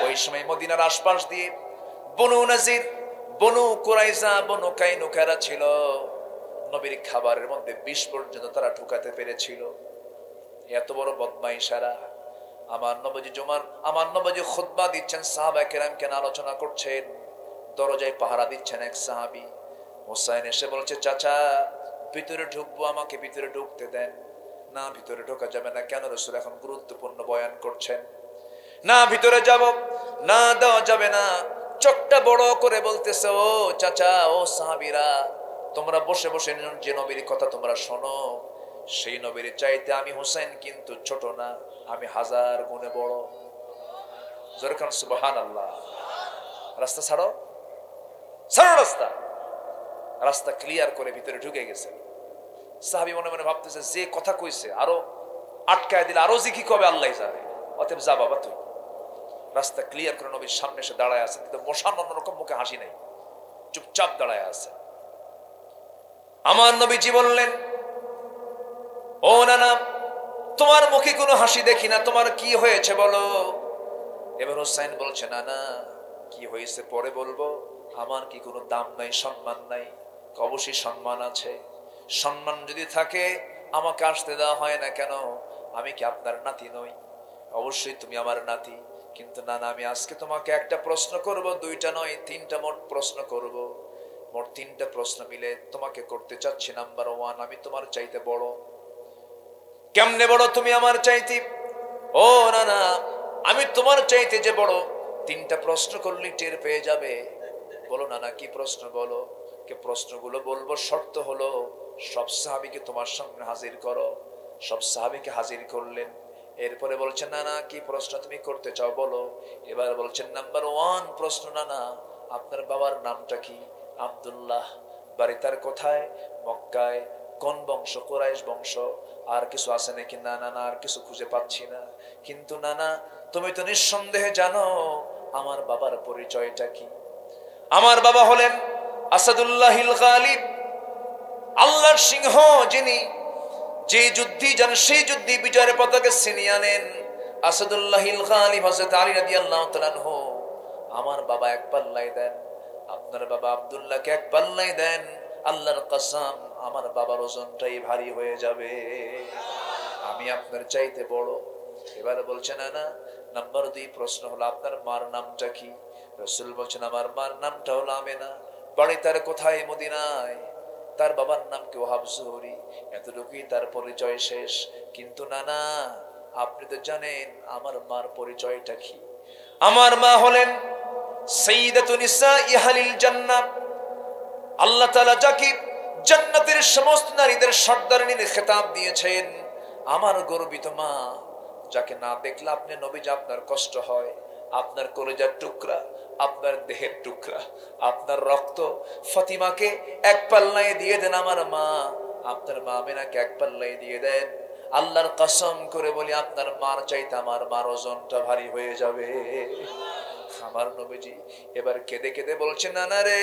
ওই সময় মদিনার আশপাশ দিয়ে বনু নাজির, বনু কুরাইজা, বনু কাইনুকারা ছিল। নবীর খাবারের মধ্যে বিষ পর্যন্ত তারা ঢুকাতে পেরেছিল। এত বড় বদমাইশারা। আমার নবীজি খুতবা দিচ্ছেন, সাহাবা কেরামকে আলোচনা করছেন, দরজায় পাহারা দিচ্ছেন এক সাহাবী। হোসেন এসে বলছে, চাচা ভিতরে ঢুকবো, আমাকে ভিতরে ঢুকতে দেন। না, ভিতরে ঢোকা যাবে না। কেন? রাসূল এখন গুরুত্বপূর্ণ বয়ান করছেন। না, ভিতরে যাব না, দেওয়া যাবে না। চোখটা বড় করে বলতেছে, ও চাচা, ও সাহাবীরা, তোমরা বসে বসে যে নবীর কথা তোমরা শোনো, সেই নবীর চাইতে আমি হোসেন কিন্তু ছোট না, আমি 1000 গুণে বড়। জোরে কান সুবহানাল্লাহ। রাস্তা ছাড়ো, ছাড়ো রাস্তা। রাস্তা ক্লিয়ার করে ভিতরে ঢুকে গেছে। সাহাবী মনে মনে ভাবতেছে যে কথা কইছে আরো আটকায় দিলে আরো যে কি কবে আল্লাহ জানে, অতএব যা বাবা তুই। রাস্তা ক্লিয়ার করে নবীর সামনে এসে দাঁড়ায় আছে, কিন্তু মশান অন্যরকম, মুখে হাসি নাই, চুপচাপ দাঁড়ায় আছে। আমার নবীজি বললেন, ও নানা, তোমার মুখে কোনো হাসি দেখি না, তোমার কি হয়েছে বলো। এবার হোসাইন বলছে, নানা কি হয়েছে পরে বলবো, আমার কি কোনো দাম নাই, সম্মান নাই? অবশ্যই সম্মান আছে। সম্মান যদি থাকে আমাকে আসতে দেওয়া হয় না কেন? আমি কি আপনার নাতি নই? অবশ্যই তুমি আমার নাতি, কিন্তু নানা আমি আজকে তোমাকে একটা প্রশ্ন করব, দুইটা নয় তিনটা মোট প্রশ্ন করব। মোট তিনটা প্রশ্ন মিলে তোমাকে করতে চাচ্ছি। নাম্বার 1, আমি তোমার চাইতে বড়। কেমনে বড় তুমি আমার চাইতে? ও নানা, আমি তোমার চাইতে যে বড়, তিনটা প্রশ্ন করলে টের পেয়ে যাবে। বলো নানা কি প্রশ্ন বলো। কে প্রশ্নগুলো বলবো, শর্ত হলো সব সাহাবীকে তোমার সামনে হাজির করো। সব সাহাবীকে হাজির করলেন। এরপরে বলছেন, নানা কি প্রশ্ন তুমি করতে চাও বলো। এবার বলছেন, নাম্বার 1 প্রশ্ন, নানা আপনার বাবার নামটা কি? আব্দুল্লাহ। বাড়ি তার কোথায়? মক্কায়। কোন বংশ? কুরাইশ বংশ। আর কিছু আছে নাকি? না না না, আর কিছু খুঁজে পাচ্ছি না। কিন্তু নানা তুমি তো নিঃসন্দেহে জানো আমার বাবার পরিচয়টা কি। আমার বাবা হলেন আসাদুল্লাহিল গালিব, আল্লাহর সিংহ, যিনি যে যুদ্ধে যান সেই যুদ্ধে বিজয়ের পতাকা ছিনিয়ে আনেন। আসাদুল্লাহিল গালিব হযরত আলী রাদিয়াল্লাহু তাআলা আনহু। আমার বাবা এক পাল্লায় দেন, আপনার বাবা আব্দুল্লাহকে এক পাল্লায় দেন। আল্লাহর কসম আমার বাবার ওজনটাই ভারী হয়ে যাবে, আমি আপনার চাইতে বড়। এবার বলছেন, না নাম্বার 2 প্রশ্ন হলো আপনার মার নামটা কি? রাসূল বলছেন, আমার মার নামটা হলো আমেনা। বাড়ি তার কোথায়? মদিনায়। তার বাবার নাম কি? ওয়াহাব যুহরি। এতটুকুই তার পরিচয় শেষ। কিন্তু নানা আপনি তো জানেন আমার মার পরিচয়টা কি। আমার মা হলেন সাইয়্যিদাতুন নিসাই আহলিল জান্নাহ। আল্লাহ তাআলা যাকে জান্নাতের সমস্ত নারীদের সর্দারিনীর খেতাব দিয়েছেন, আমার গর্বিত মা, যাকে না দেখলে আপনি নবীজি আপনার কষ্ট হয়। আপনার কলিজার টুকরা, আপনার দেহের টুকরা, আপনার রক্ত ফাতিমাকে এক পাল্লায় দিয়ে দেন আমার মা। আপনার মা আমিনাকে এক পাল্লায় দিয়ে দেন। আল্লাহর কসম করে বলি আপনার মার চাইতে আমার মার ওজনটা ভারী হয়ে যাবে। আমার নবীজি এবার কেঁদে কেঁদে বলছেন, নানা রে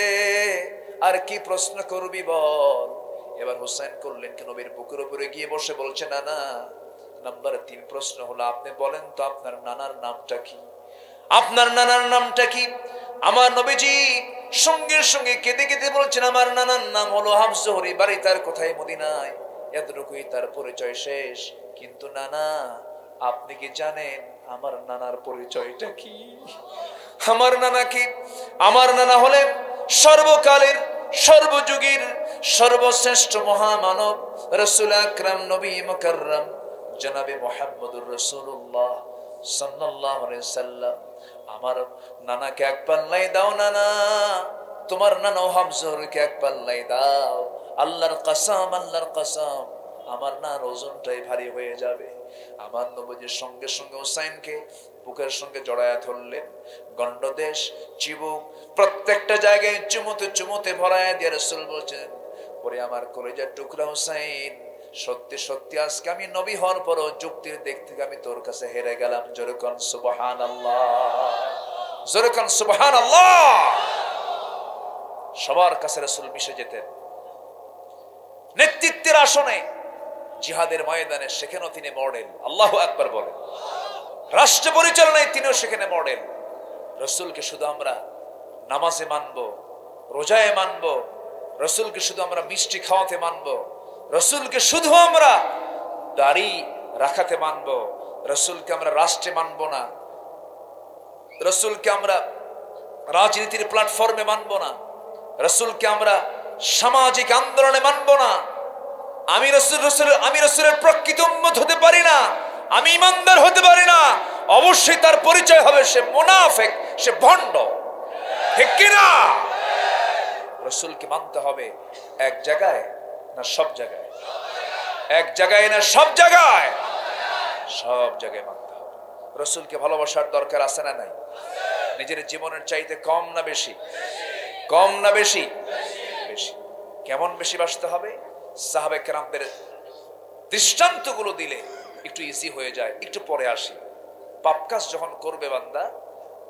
আর কি প্রশ্ন করবি বল। এবার হোসেন করলেন কি নবীর বুকের উপরে গিয়ে বসে বলছে, নানা নাম্বার 3 প্রশ্ন হলো আপনি বলেন তো আপনার নানার নামটা কি? আপনার নানার নামটা কি? আমার নবীজি সঙ্গে সঙ্গে কেঁদে কেঁদে বলছেন, আমার নানার নাম হলো ওয়াহাব যুহরি। বাড়ি তার কোথায়? মদিনায়। এতটুকুই তার পরিচয় শেষ। কিন্তু নানা আপনি কি জানেন আমার নানার পরিচয়টা কি? আমার নানা কি? আমার নানা হলেন সর্বকালের সর্বযুগের সর্বশ্রেষ্ঠ মহামানব রাসূল আকরাম নবী মুকাররম জনাবে মুহাম্মদুর রাসূলুল্লাহ সাল্লাল্লাহু আলাইহি সাল্লাম। আমার নানাকে এক পাল্লায় দাও নানা, তোমার নানা ওয়াহাব যুহরিকে এক পাল্লায় দাও। আল্লাহর কসম, আল্লাহর কসম আমার নানার ওজনটাই ভারী হয়ে যাবে। আমার নবীজির সঙ্গে সঙ্গে হুসাইনকে বুকের সঙ্গে জড়ায়া ধরলেন। গন্ডদেশ, চিবুক প্রত্যেকটা জায়গায় চুমুতে চুমুতে ভরায়া দিয়ে রাসূল বলছেন, ওরে আমার কলিজার টুকরা হুসাইন, সত্যি সত্যি আজকে আমি নবী হওয়ার পরও যুক্তির দিক থেকে আমি তোর কাছে হেরে গেলাম। জোরে কোন সুবহানাল্লাহ, জোরে কোন সুবহানাল্লাহ। সবার কাছে রাসূল মিশে যেতেন। নেতৃত্বের আসনে, জিহাদের ময়দানে, সেখানেও তিনি মডেল। আল্লাহু আকবার বলেন। রাষ্ট্র পরিচালনায় তিনিও সেখানে মডেল। রাসূলকে শুধু আমরা নামাজে মানবো, রোজায় মানবো, রাসূলকে শুধু আমরা মিষ্টি খাওয়াতে মানবো, রাসূলকে শুধু আমরা দাড়ি রাখাতে মানবো, রাসূলকে আমরা রাষ্ট্রে মানবো না, রাসূলকে আমরা রাজনীতির প্ল্যাটফর্মে মানবো না, রাসূলকে আমরা সামাজিক আন্দোলনে মানবো না। আমি রাসূলের প্রকৃত উম্মত হতে পারি না, আমি ইমানদার হতে পারি না। অবশ্যই তার পরিচয় হবে সে মুনাফিক, সে ভণ্ড, ঠিক কি না? রাসূলকে মানতে হবে এক জায়গায় না সব জায়গায়? এক জায়গায় না সব জায়গায়? সব জায়গায় মানতে হবে। রাসূলকে ভালোবাসার দরকার আছে না নাই? নিজের জীবনের চাইতে কম না বেশি? কম না বেশি? বেশি। কেমন বেশি বাঁচতে হবে? সাহাবে কেরামদের দৃষ্টান্তগুলো দিলে একটু ইজি হয়ে যায়। একটু পরে আসি। পাপ কাজ যখন করবে বান্দা,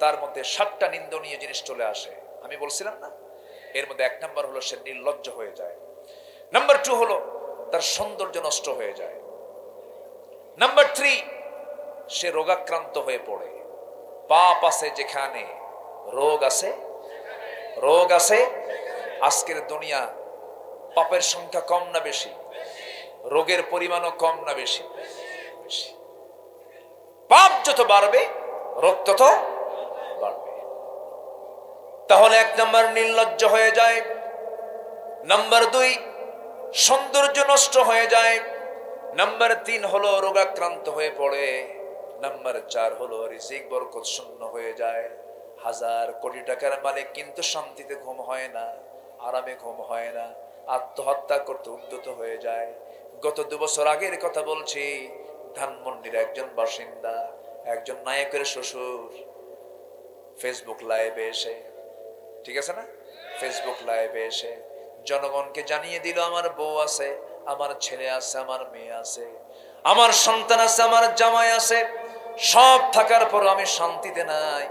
তার মধ্যে 7টা নিন্দনীয় জিনিস চলে আসে। আমি বলছিলাম না, এর মধ্যে 1 নাম্বার হলো সে নির্লজ্জ হয়ে যায়। নাম্বার 2 হলো তার সৌন্দর্য নষ্ট হয়ে যায়। নাম্বার 3, সে রোগাক্রান্ত হয়ে পড়ে। পাপ আছে যেখানে, রোগ আছে। রোগ আছে। আজকের দুনিয়া পাপের সংখ্যা কম না বেশি? রোগের পরিমাণও কম না বেশি? বেশি। পাপ যত বাড়বে, রোগ তত বাড়বে। তাহলে 1 নাম্বার নির্লজ্জ হয়ে যায়। নাম্বার 2, সৌন্দর্য নষ্ট হয়ে যায়। নাম্বার 3 হলো রোগাক্রান্ত হয়ে পড়ে। নাম্বার 4 হলো রিজিক বরকত শূন্য হয়ে যায়। 1000 কোটি টাকার মালিক কিন্তু শান্তিতে ঘুম হয় না, আরামে ঘুম হয় না, আত্মহত্যা করতে উদ্যত হয়ে যায়। গত 2 বছর আগের কথা বলছি, ধানমন্ডির একজন বাসিন্দা, একজন নায়কের শ্বশুর ফেসবুক লাইভে এসে, ঠিক আছে না, ফেসবুক লাইভে এসে জনগণকে জানিয়ে দিল, আমার বউ আছে, আমার ছেলে আছে, আমার মেয়ে আছে, আমার সন্তান আছে, আমার জামাই আছে, সব থাকার পর আমি শান্তিতে নাই।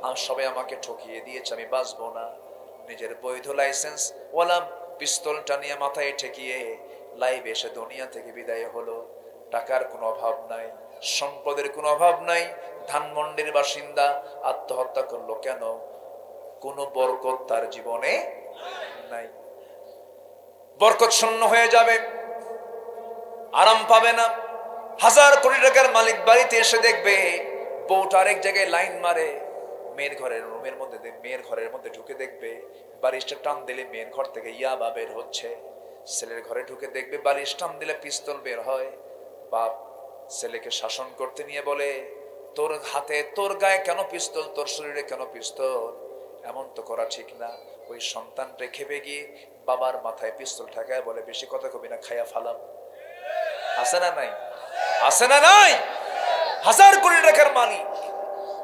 আর সবাই আমাকে ঠকিয়ে দিয়েছে, আমি বাঁচবো না। নিজের বৈধ লাইসেন্স ওয়ালা পিস্তলটা নিয়ে মাথায় ঠেকিয়ে লাইভে এসে দুনিয়া থেকে বিদায় হলো। টাকার কোনো অভাব নাই, সম্পদের কোনো অভাব নাই। ধানমন্ডির বাসিন্দা আত্মহত্যা করলো কেন? কোনো বরকত তার জীবনে নাই। বরকত শূন্য হয়ে যাবে, আরাম পাবে না। 1000 কোটি টাকার মালিক বাড়িতে এসে দেখবে বউটা আরেক জায়গায় লাইন মারে, মেয়ের ঘরের রুমের মধ্যে, মেয়ের ঘরের মধ্যে ঢুকে দেখবে বালিশটা টান দিলে মেয়ের ঘর থেকে ইয়াবা বের হচ্ছে। ছেলের ঘরে ঢুকে দেখবে বালিশ টান দিলে পিস্তল বের হয়। বাপ ছেলেকে শাসন করতে নিয়ে বলে, তোর হাতে, তোর গায়ে কেন পিস্তল, তোর শরীরে কেন পিস্তল? এমন তো করা ঠিক না। ওই সন্তানটা খেপে গিয়ে বাবার মাথায় পিস্তল ঠেকায় বলে, বেশি কথা কবি না, খাইয়া ফালাম। আছে না নাই? আছে না নাই? 1000 কোটি টাকার মালিক,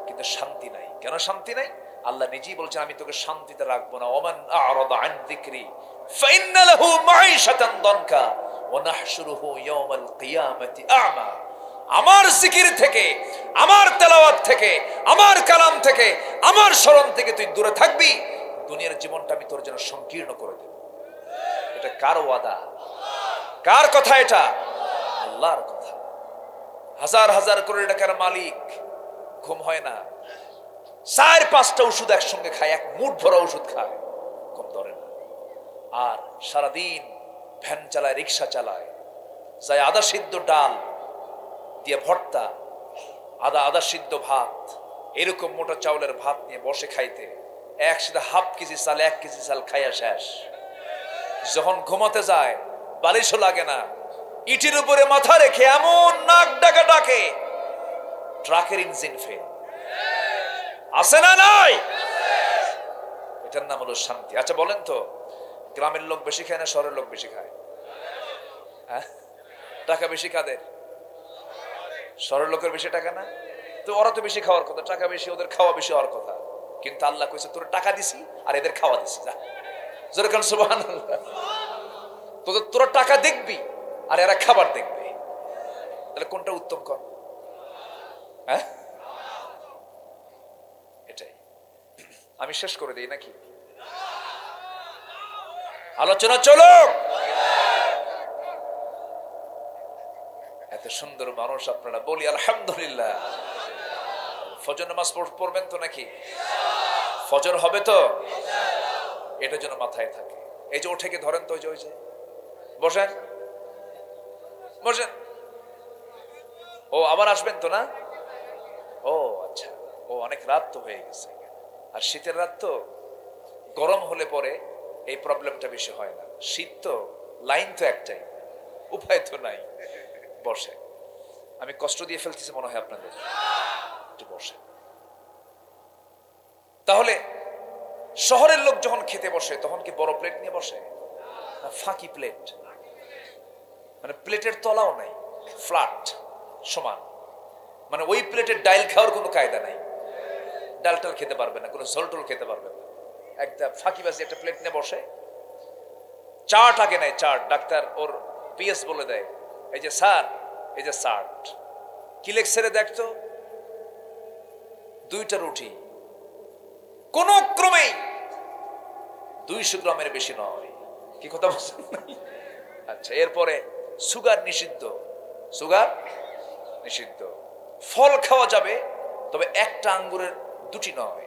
কিন্তু শান্তি নাই। কেন শান্তি নাই? আল্লাহ নিজেই বলছেন, আমি তোকে শান্তিতে রাখবো না। ওমান আ'রাদা আন যিকরি ফাইন্না লাহু মাঈশাতান দানকা ওয়া নাহশুরুহু ইয়াওমাল কিয়ামাতি আ'মা। আমার জিকির থেকে, আমার তেলাওয়াত থেকে, আমার কালাম থেকে, আমার স্মরণ থেকে তুই দূরে থাকবি, দুনিয়ার জীবনটা আমি তোর জন্য সংকীর্ণ করে দেব। এটা কার ওয়াদা? কার কথা এটা? আল্লাহর কথা। 1000 কোটি টাকার মালিক ঘুম হয় না, 4-5টা ওষুধ একসঙ্গে খায়, এক মুঠ ভরা ওষুধ খায়, ঘুম ধরে না। আর সারাদিন ভ্যান চালায়, রিক্সা চালায়, যায় আদা সিদ্ধ ডাল দিয়ে ভর্তা, আদা সিদ্ধ ভাত, এরকম মোটা চাউলের ভাত নিয়ে বসে খাইতে, একসাথে হাফ কেজি চাল, 1 কেজি চাল খাইয়া শেষ। যখন ঘুমাতে যায় বালিশও লাগে না, ইটের উপরে মাথা রেখে এমন নাক ডাকা ডাকে, ট্রাকের ইঞ্জিন ফেল। আছে না নাই? এটার নাম হলো শান্তি। আচ্ছা বলেন তো, গ্রামের লোক বেশি খায় না শহরের লোক বেশি খায়? হ্যাঁ, টাকা বেশি কাদের? শহরের লোকের বেশি টাকা না? তো ওরা তো বেশি খাওয়ার কথা, টাকা বেশি, ওদের খাওয়া বেশি হওয়ার কথা। কিন্তু আল্লাহ কইছে, তোর টাকা দিছি আর এদের খাওয়া দিছি। যা জোরে কান সুবহানাল্লাহ। তোরা টাকা দেখবি আর এরা খাবার দেখবে, তাহলে কোনটা উত্তম কর? হ্যাঁ, এটাই। আমি শেষ করে দিই নাকি? আলোচনা চলো। এত সুন্দর মানুষ আপনারা, বলি আলহামদুলিল্লাহ। ফজর নামাজ পড়বেন তো নাকি? ফজর হবে তো? এটা যেন মাথায় থাকে। এই যে ওঠে ধরেন তো, ওই যে বসেন বসেন। ও আবার আসবেন তো না? ও আচ্ছা, ও অনেক রাত তো হয়ে গেছে। আর শীতের রাত তো, গরম হলে পরে এই প্রবলেমটা বেশি হয় না। শীত তো, লাইন তো একটাই, উপায় তো নাই। বসে, আমি কষ্ট দিয়ে ফেলতেছি মনে হয় আপনাদের, একটু বসে। তাহলে শহরের লোক যখন খেতে বসে তখন কি বড় প্লেট নিয়ে বসে না ফাঁকি প্লেট? মানে প্লেটের তলাও নাই, ফ্ল্যাট সমান। মানে ওই প্লেটের ডাইল খাওয়ার কোনো কায়দা নাই। ডাল টাল খেতে পারবে না, কোনো ঝোল টোল খেতে পারবে না। একটা ফাঁকিবাজি একটা প্লেট নিয়ে বসে, চাট আগে নেয়, চাট ডাক্তার ওর পিএস বলে দেয়, এই যে স্যার, এই যে চাট, কি লেখছে রে দেখতো, 2টা রুটি, কোন ক্রমেই 200 গ্রামের বেশি নয়। কি কথা বলছেন? আচ্ছা, এরপরে সুগার নিষিদ্ধ, সুগার নিষিদ্ধ। ফল খাওয়া যাবে, তবে একটা আঙ্গুরের 2টি নয়।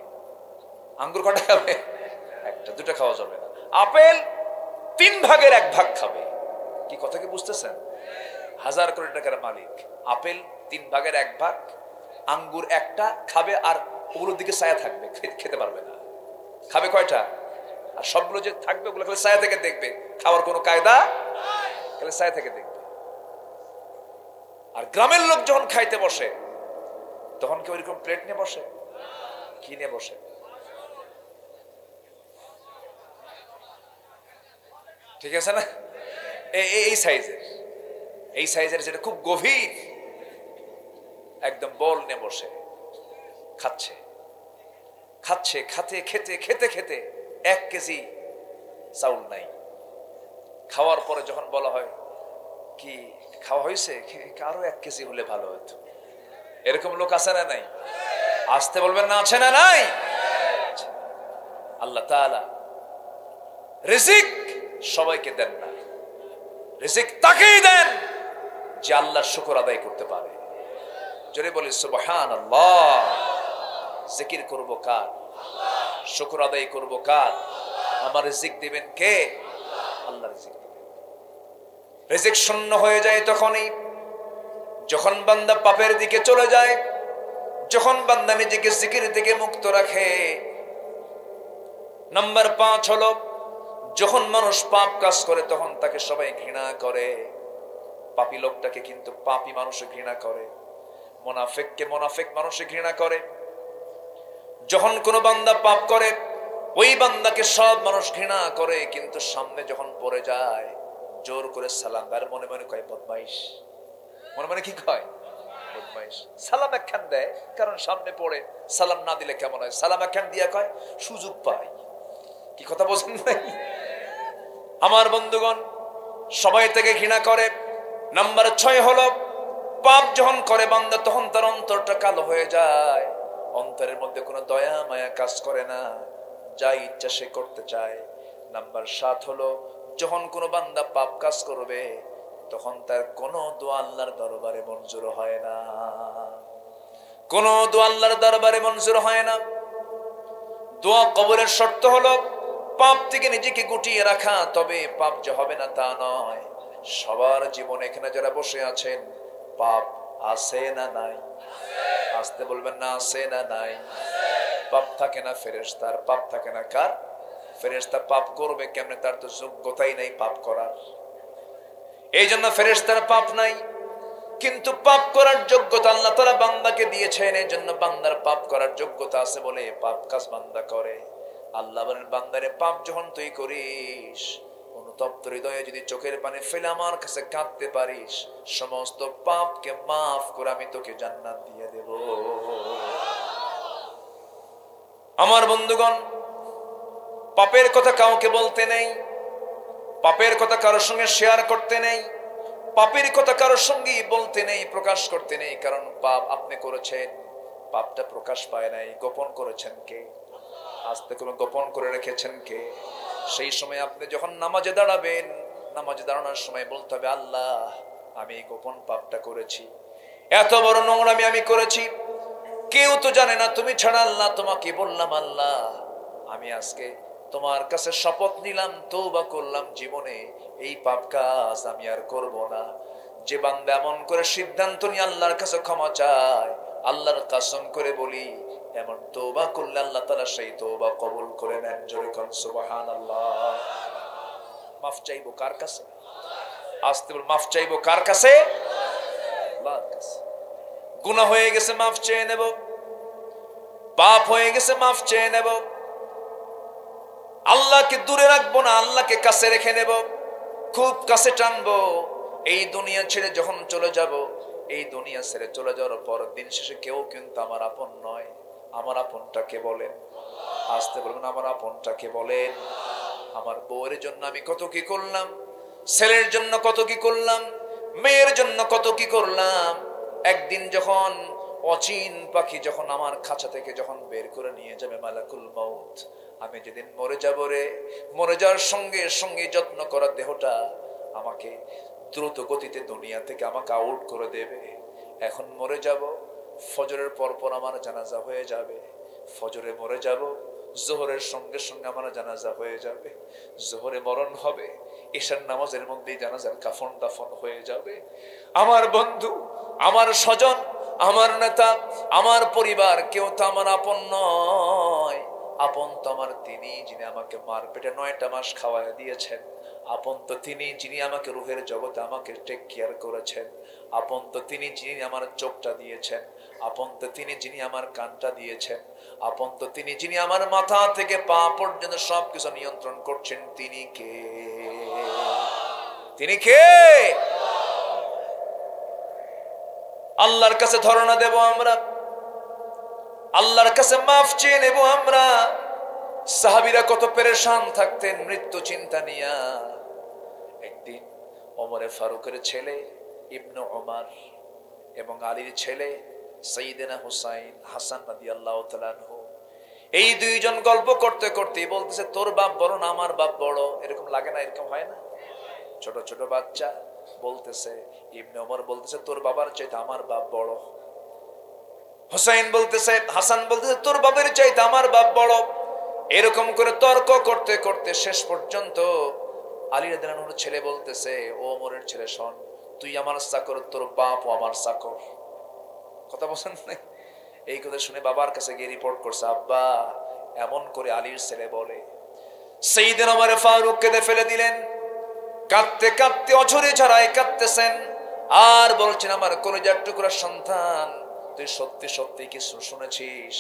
আঙ্গুর কটা খাবে? একটা, 2টা খাওয়া যাবে না। আপেল 3 ভাগের 1 ভাগ খাবে। কি কথা কি বুঝতেছেন? 1000 কোটি টাকার মালিক, আপেল 3 ভাগের 1 ভাগ, আঙ্গুর একটা খাবে, আর ওগুলোর দিকে ছায়া থাকবে, খেতে পারবে না। খাবে কয়টা? আর সবগুলো যে থাকবে ওগুলো খালি ছায়া থেকে দেখবে, খাওয়ার কোনো কায়দা, খালি ছায়া থেকে দেখবে। আর গ্রামের লোক যখন খাইতে বসে, তখন কি ওইরকম প্লেট নিয়ে বসে? কি নিয়ে বসে? ঠিক আছে না? এই সাইজের, এই সাইজের, যেটা খুব গভীর, একদম বল নিয়ে বসে খাচ্ছে, খাচ্ছে, খেতে খেতে 1 কেজি চাউল নাই। খাওয়ার পরে যখন বলা হয় কি খাওয়া হয়েছে, আরো 1 কেজি হলে ভালো হতো। এরকম লোক আছে না নাই? আসতে বলবেন না, আছে না নাই? আল্লাহ তাআলা রিজিক সবাইকে দেন না, রিজিক তাকেই দেন যে আল্লাহর শুকর আদায় করতে পারে। জোরে বলি সুবহানাল্লাহ। জিকির করব কার? শুকর আদায় করব কার? আমার রিজিক দিবেন কে? আল্লাহ রিজিক দিবেন। রিজিক শূন্য হয়ে যায় তখনই যখন বান্দা পাপের দিকে চলে যায়, যখন বান্দা নিজেকে জিকির থেকে মুক্ত রাখে। নাম্বার 5 হলো, যখন মানুষ পাপ কাজ করে তখন তাকে সবাই ঘৃণা করে। পাপী লোকটাকে কিন্তু পাপী মানুষ ঘৃণা করে, মুনাফিককে মুনাফিক মানুষ ঘৃণা করে। যখন কোনো বান্দা পাপ করে, ওই বান্দাকে সব মানুষ ঘৃণা করে, কিন্তু সামনে যখন পড়ে যায় জোর করে সালাম, আর মনে মনে কয় বদমাইশ। মনে মনে কি কয়? বদমাইশ। সালাম একখান দেয়, কারণ সামনে পড়ে, সালাম না দিলে কেমন হয়, সালাম একখান দিয়া কয় সুযোগ পায়। কি কথা বোঝেন নাই? আমার বন্ধুগণ, সবাই তাকে ঘৃণা করে। নাম্বার 6 হলো, পাপ যখন করে বান্দা তখন তার অন্তরটা কালো হয়ে যায়, অন্তরের মধ্যে কোনো দয়া মায়া কাজ করে না, যা ইচ্ছা সে করতে চায়। নাম্বার 7 হলো, যখন কোনো বান্দা পাপ কাজ করবে তখন তার কোনো দোয়া আল্লাহর দরবারে মঞ্জুর হয় না, কোনো দোয়া আল্লাহর দরবারে মঞ্জুর হয় না। দোয়া কবুলের শর্ত হলো পাপ থেকে নিজেকে গুটিয়ে রাখা, তবে পাপ যে হবে না তা নয়। সবার জীবনে এখানে যারা বসে আছেন, পাপ আছে না নাই? আসতে বলবেন না, আছে না নাই? পাপ থাকে না ফেরেশতার, পাপ থাকে না কার? ফেরেশতা পাপ করবে কেমনে? তার তো যোগ্যতাই নাই পাপ করার। এই জন্য ফেরেশতার পাপ নাই, কিন্তু পাপ করার যোগ্যতা আল্লাহ তাআলা বান্দাকে দিয়েছেন। এই জন্য বান্দার পাপ করার যোগ্যতা আছে বলে পাপ কাজ বান্দা করে। আল্লাহ বলেন, বান্দারে পাপ যখন তুই করিস, অনুতপ্ত হৃদয়ে যদি চোখের পানি ফেলে আমার কাছে কাঁদতে পারিস, সমস্ত পাপকে মাফ করে আমি তোকে জান্নাত দিয়ে দেব। আমার বন্ধুগণ, পাপের কথা কাউকে বলতে নেই, পাপের কথা কারোর সঙ্গে শেয়ার করতে নেই, পাপের কথা কারোর সঙ্গে বলতে নেই, প্রকাশ করতে নেই। কারণ পাপ আপনি করেছেন, পাপটা প্রকাশ পায় নাই, গোপন করেছেন কে? আস্তে করে গোপন করে রেখেছেন কে? সেই সময় আপনি যখন নামাজে দাঁড়াবেন, নামাজে দাঁড়ানোর সময় বলতে হবে, আল্লাহ আমি গোপন পাপটা করেছি, এত বড় নোংরামি আমি করেছি, কেউ তো জানে না তুমি ছাড়া। আল্লাহ তোমাকে বললাম, আল্লাহ আমি আজকে তোমার কাছে শপথ নিলাম, তওবা করলাম, জীবনে এই পাপ কাজ আমি আর করব না। যে বান্দা এমন করে সিদ্ধান্ত নিয়ে আল্লাহর কাছে ক্ষমা চায়, আল্লাহর কসম করে বলি, এমন তওবা করলে আল্লাহ তাআলা সেই তওবা কবুল করে নেন। জোরে কোন সুবহানাল্লাহ। মাফ চাইবো কার কাছে? আস্তে বল, মাফ চাইবো কার কাছে? আল্লাহর কাছে। গুনাহ হয়ে গেছে, মাফ চেয়ে নেব। পাপ হয়ে গেছে, মাফ চেয়ে নেব। আল্লাহকে দূরে রাখবো না, আল্লাহকে কাছে রেখে নেব, খুব কাছে টানবো। এই দুনিয়া ছেড়ে যখন চলে যাব, এই দুনিয়া ছেড়ে চলে যাওয়ার পর দিন শেষে কেউ কিন্তু আমার আপন নয়। আমার আপনটাকে বলেন, আসতে বলবেন আমার আপনটাকে বলেন। আমার বউয়ের জন্য আমি কত কি করলাম, ছেলের জন্য কত কি করলাম, মেয়ের জন্য কত কি করলাম। একদিন যখন অচিন পাখি যখন আমার খাঁচা থেকে যখন বের করে নিয়ে যাবে মালাকুল মউত, আমি যেদিন মরে যাব রে, মরে যাওয়ার সঙ্গে সঙ্গে যত্ন করা দেহটা আমাকে দ্রুত গতিতে দুনিয়া থেকে আমাকে আউট করে দেবে। এখন মরে যাব, ফজরের পর পর আমার জানাজা হয়ে যাবে, ফজরে মরে যাব, জোহরের সঙ্গে সঙ্গে আমার জানাজা হয়ে যাবে, জোহরে মরণ হবে, ঈশার নামাজের মধ্যেই জানাজার কাফন দাফন হয়ে যাবে। আমার বন্ধু, আমার স্বজন, আমার নেতা, আমার পরিবার কেউ তো আমার আপন নয়। আপন তো আমার তিনি যিনি আমাকে মার পেটে 9টা মাস খাওয়ায় দিয়েছেন। আপন তো তিনি যিনি আমাকে রুহের জগতে আমাকে টেক কেয়ার করেছেন। আপন তো তিনি যিনি আমার চোখটা দিয়েছেন। আপন তো তিনি যিনি আমার কানটা দিয়েছেন। আপন তো তিনি যিনি আমার মাথা থেকে পা পর্যন্ত সবকিছু নিয়ন্ত্রণ করছেন। তিনি কে? তিনি কে? আল্লাহর কাছে ধরনা দেব আমরা, আল্লাহর কাছে মাফ চেয়ে নেব আমরা। সাহাবীরা কত পেরেশান থাকতেন মৃত্যু চিন্তা নিয়া। একদিন ওমরে ফারুকের ছেলে ইবনে ওমর এবং আলীর ছেলে সাইয়েদনা হুসাইন হাসান রাদিয়াল্লাহু তাআলা আনহু, এই দুইজন গল্প করতে করতে বলতেছে তোর বাপ বড় না আমার বাপ বড়। এরকম লাগে না? এরকম হয় না? ছোট ছোট বাচ্চা বলতেছে, ইবনে ওমর বলতেছে তোর বাবার চাইতে আমার বাপ বড়। হুসাইন বলতেছে, হাসান বলতেছে তোর বাবার চাইতে আমার বাপ বড়। এরকম করে তর্ক করতে করতে শেষ পর্যন্ত আলী রাদিয়াল্লাহু আনহুর ছেলে বলতেছে, ও ওমরের ছেলে শোন, তুই আমার চাকর, তোর বাপ ও আমার চাকর। কথা বলছেন না? এই কথা শুনে বাবার কাছে গিয়ে রিপোর্ট করছে, আব্বা এমন করে আলীর ছেলে বলে। সাইয়েদনা ওমর ফারুক কেঁদে ফেলে দিলেন, কাঁদতে কাঁদতে অঝরে ঝরায় কাঁদতেছেন আর বলছেন, আমার কলিজার টুকরা সন্তান, তুই সত্যি সত্যি কিছু শুনেছিস?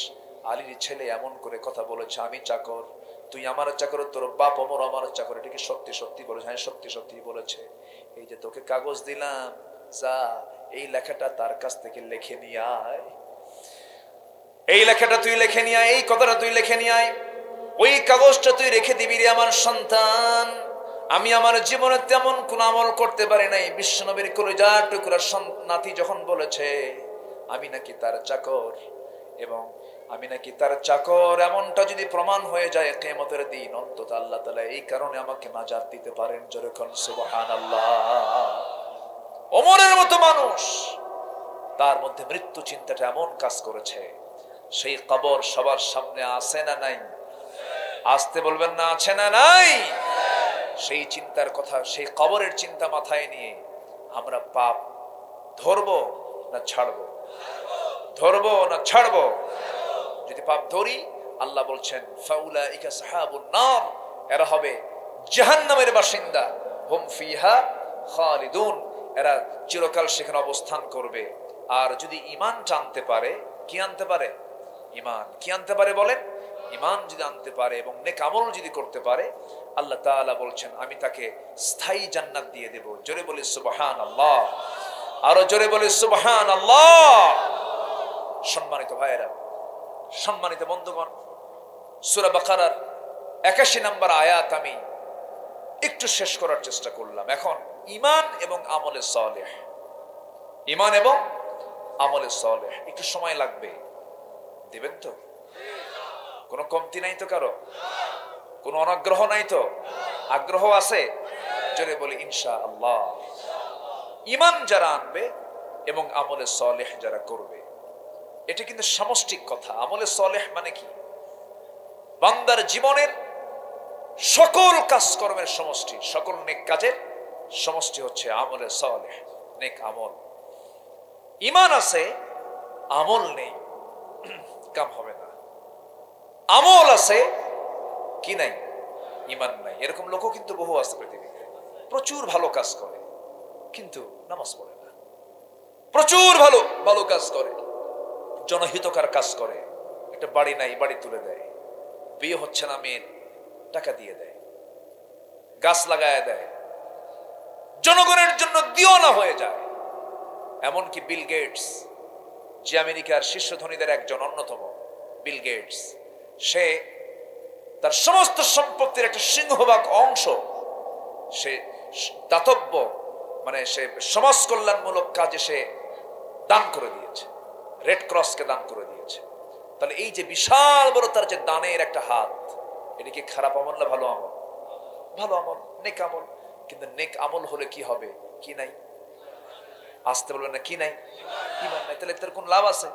আলীর ছেলে এমন করে কথা বলেছে, আমি চাকর, তুই আমার চাকর, তোর বাপ ওমর আমার চাকর, এটা কি সত্যি সত্যি বলেছে? হ্যাঁ সত্যি সত্যি বলেছে। এই যে তোকে কাগজ দিলাম, যা এই লেখাটা তার কাছ থেকে লিখে নিয়ে আয়, এই লেখাটা তুই লিখে নিয়ে আয়, এই কথাটা তুই লিখে নিয়ে আয়, ওই কাগজটা তুই রেখে দিবি রে আমার সন্তান। আমি আমার জীবনে তেমন কোন আমল করতে পারি নাই, বিশ্বনবীর কলিজার টুকরা নাতি যখন বলেছে আমি নাকি তার চাকর এবং আমি নাকি তার চাকর, এমনটা যদি প্রমাণ হয়ে যায় কিয়ামতের দিন, অন্তত আল্লাহ তাআলা এই কারণে আমাকে নাজাত দিতে পারেন। জোরে কোন সুবহানাল্লাহ। ওমরের মতো মানুষ, তার মধ্যে মৃত্যু চিন্তাটা এমন কাজ করেছে। সেই কবর সবার সামনে আছে না নাই? আসতে বলবেন না, আছে না নাই? সেই চিন্তার কথা, সেই কবরের চিন্তা মাথায় নিয়ে আমরা পাপ ধরবো না ছাড়বো? ধরবো না ছাড়বো? যদি পাপ ধরি, আল্লাহ বলছেন ফাউলাইকা সাহাবুন নার, এরা হবে জাহান্নামের বাসিন্দা, হুম ফিহা খালিদুন, এরা চিরকাল সেখানে অবস্থান করবে। আর যদি ঈমান আনতে পারে, কি আনতে পারে? ঈমান কি আনতে পারে বলেন? ঈমান যদি আনতে পারে এবং নেক আমল যদি করতে পারে, আল্লাহ তাআলা বলছেন আমি তাকে স্থায়ী জান্নাত দিয়ে দেব। জোরে বলি সুবহানাল্লাহ, আরো জোরে বলি সুবহানাল্লাহ। সম্মানিত ভাইয়েরা, সম্মানিত বন্ধুগণ, সূরা বাকারার 81 নম্বর আয়াত আমি একটু শেষ করার চেষ্টা করলাম। এখন ঈমান এবং আমলে সালেহ, ঈমান এবং আমলে সালেহ, একটু সময় লাগবে, দিবেন তো? কোনো কমতি নাই তো কারো? কোনো অনাগ্রহ নাই তো? আগ্রহ আছে? জোরে বলি ইনশাআল্লাহ। ঈমান যারা আনবে এবং আমলে সালেহ যারা করবে, এটা কিন্তু সামষ্টিক কথা। আমলে সালেহ মানে কি? বান্দার জীবনের সকল কাজকর্মের সমষ্টি, সকল নেক কাজের সমষ্টি হচ্ছে আমলে সালেহ, নেক আমল। ঈমান আছে, আমল নেই, কাম হবে না। আমল আছে, কি নাই? ঈমান নাই। এরকম লোকও কিন্তু বহু আছে পৃথিবীতে, প্রচুর ভালো কাজ করে কিন্তু নামাজ পড়ে না। প্রচুর ভালো ভালো কাজ করে, জনহিতকার কাজ করে, একটা বাড়ি নাই বাড়ি তুলে দেয়, বিয়ে হচ্ছে না মেয়ের টাকা দিয়ে দেয়, গাছ লাগায় দেয়, জনগণের জন্য দিওয়ানা হয়ে যায়। এমনকি বিল গেটস, যে আমেরিকার শীর্ষ ধনীদের একজন অন্যতম, বিল গেটস, সে তার সমস্ত সম্পত্তির একটা সিংহভাগ অংশ সে দাতব্য মানে সে সমাজ কল্যাণমূলক কাজে সে দান করে দিয়েছে, রেড ক্রসকে দান করে দিয়েছে। তাহলে এই যে বিশাল বড় তার যে দানের একটা হাত, এটা কি খারাপ আমল না ভালো আমল? ভালো আমল, নেক আমল। কিন্তু নেক আমল হলে কি হবে? কি নাই? আসতে বলবেন না, কি নাই? ইমান নাই। তাহলে তার কোন লাভ আছে?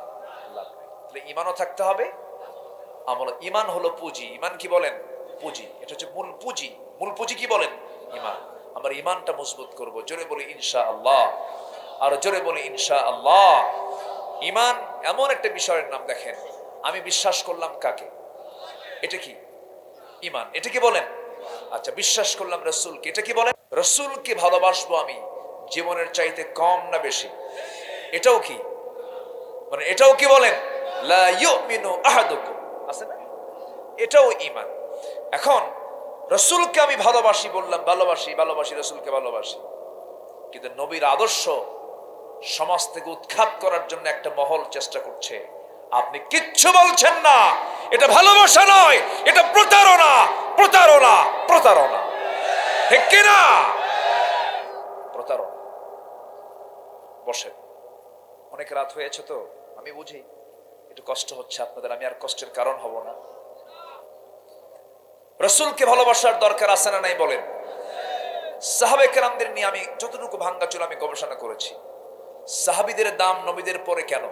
লাভ নাই। তাহলে ইমানও থাকতে হবে, আমল। ইমান হলো পুঁজি। ইমান কি বলেন? পুঁজি। এটা হচ্ছে মূল পুঁজি। মূল পুঁজি কি বলেন? ইমান। আমরা ইমানটা মজবুত করব। জোরে বলি ইনশাআল্লাহ, আর জোরে বলি ইনশাআল্লাহ। ইমান এমন একটা বিষয়ের নাম, দেখেন আমি বিশ্বাস করলাম কাকে, এটা কি ইমান? এটা কি বলেন? আচ্ছা, বিশ্বাস করলাম রাসূলকে, এটা কি বলেন? রাসূলকে ভালোবাসবো আমি জীবনের চাইতে কম না বেশি, এটাও কি মানে এটাও কি বলেন? লা ইউমিনু আহাদুকুম, আছে না? এটাও ঈমান। এখন রাসূলকে আমি ভালোবাসি বললাম, ভালোবাসি রাসূলকে ভালোবাসি, কিন্তু নবীর আদর্শ সমাজ থেকে উৎখাত করার জন্য একটা মহল চেষ্টা করছে। আপনি কিচ্ছু বলছেন না, এটা ভালোবাসা নয়, এটা প্রতারণা, প্রতারণা, প্রতারণা। ঠিক কিনা? প্রতারণা। বসেন, অনেক রাত হয়েছে তো আমি বুঝি একটু কষ্ট হচ্ছে আপনাদের, আমি আর কষ্টের কারণ হব না। রাসূলকে ভালোবাসার দরকার আছে না নাই বলেন? সাহাবে কেরামদের নিয়ে আমি যতটুকু ভাঙ্গাচুর আমি গবেষণা করেছি, সাহাবীদের দাম নবীদের পরে কেন,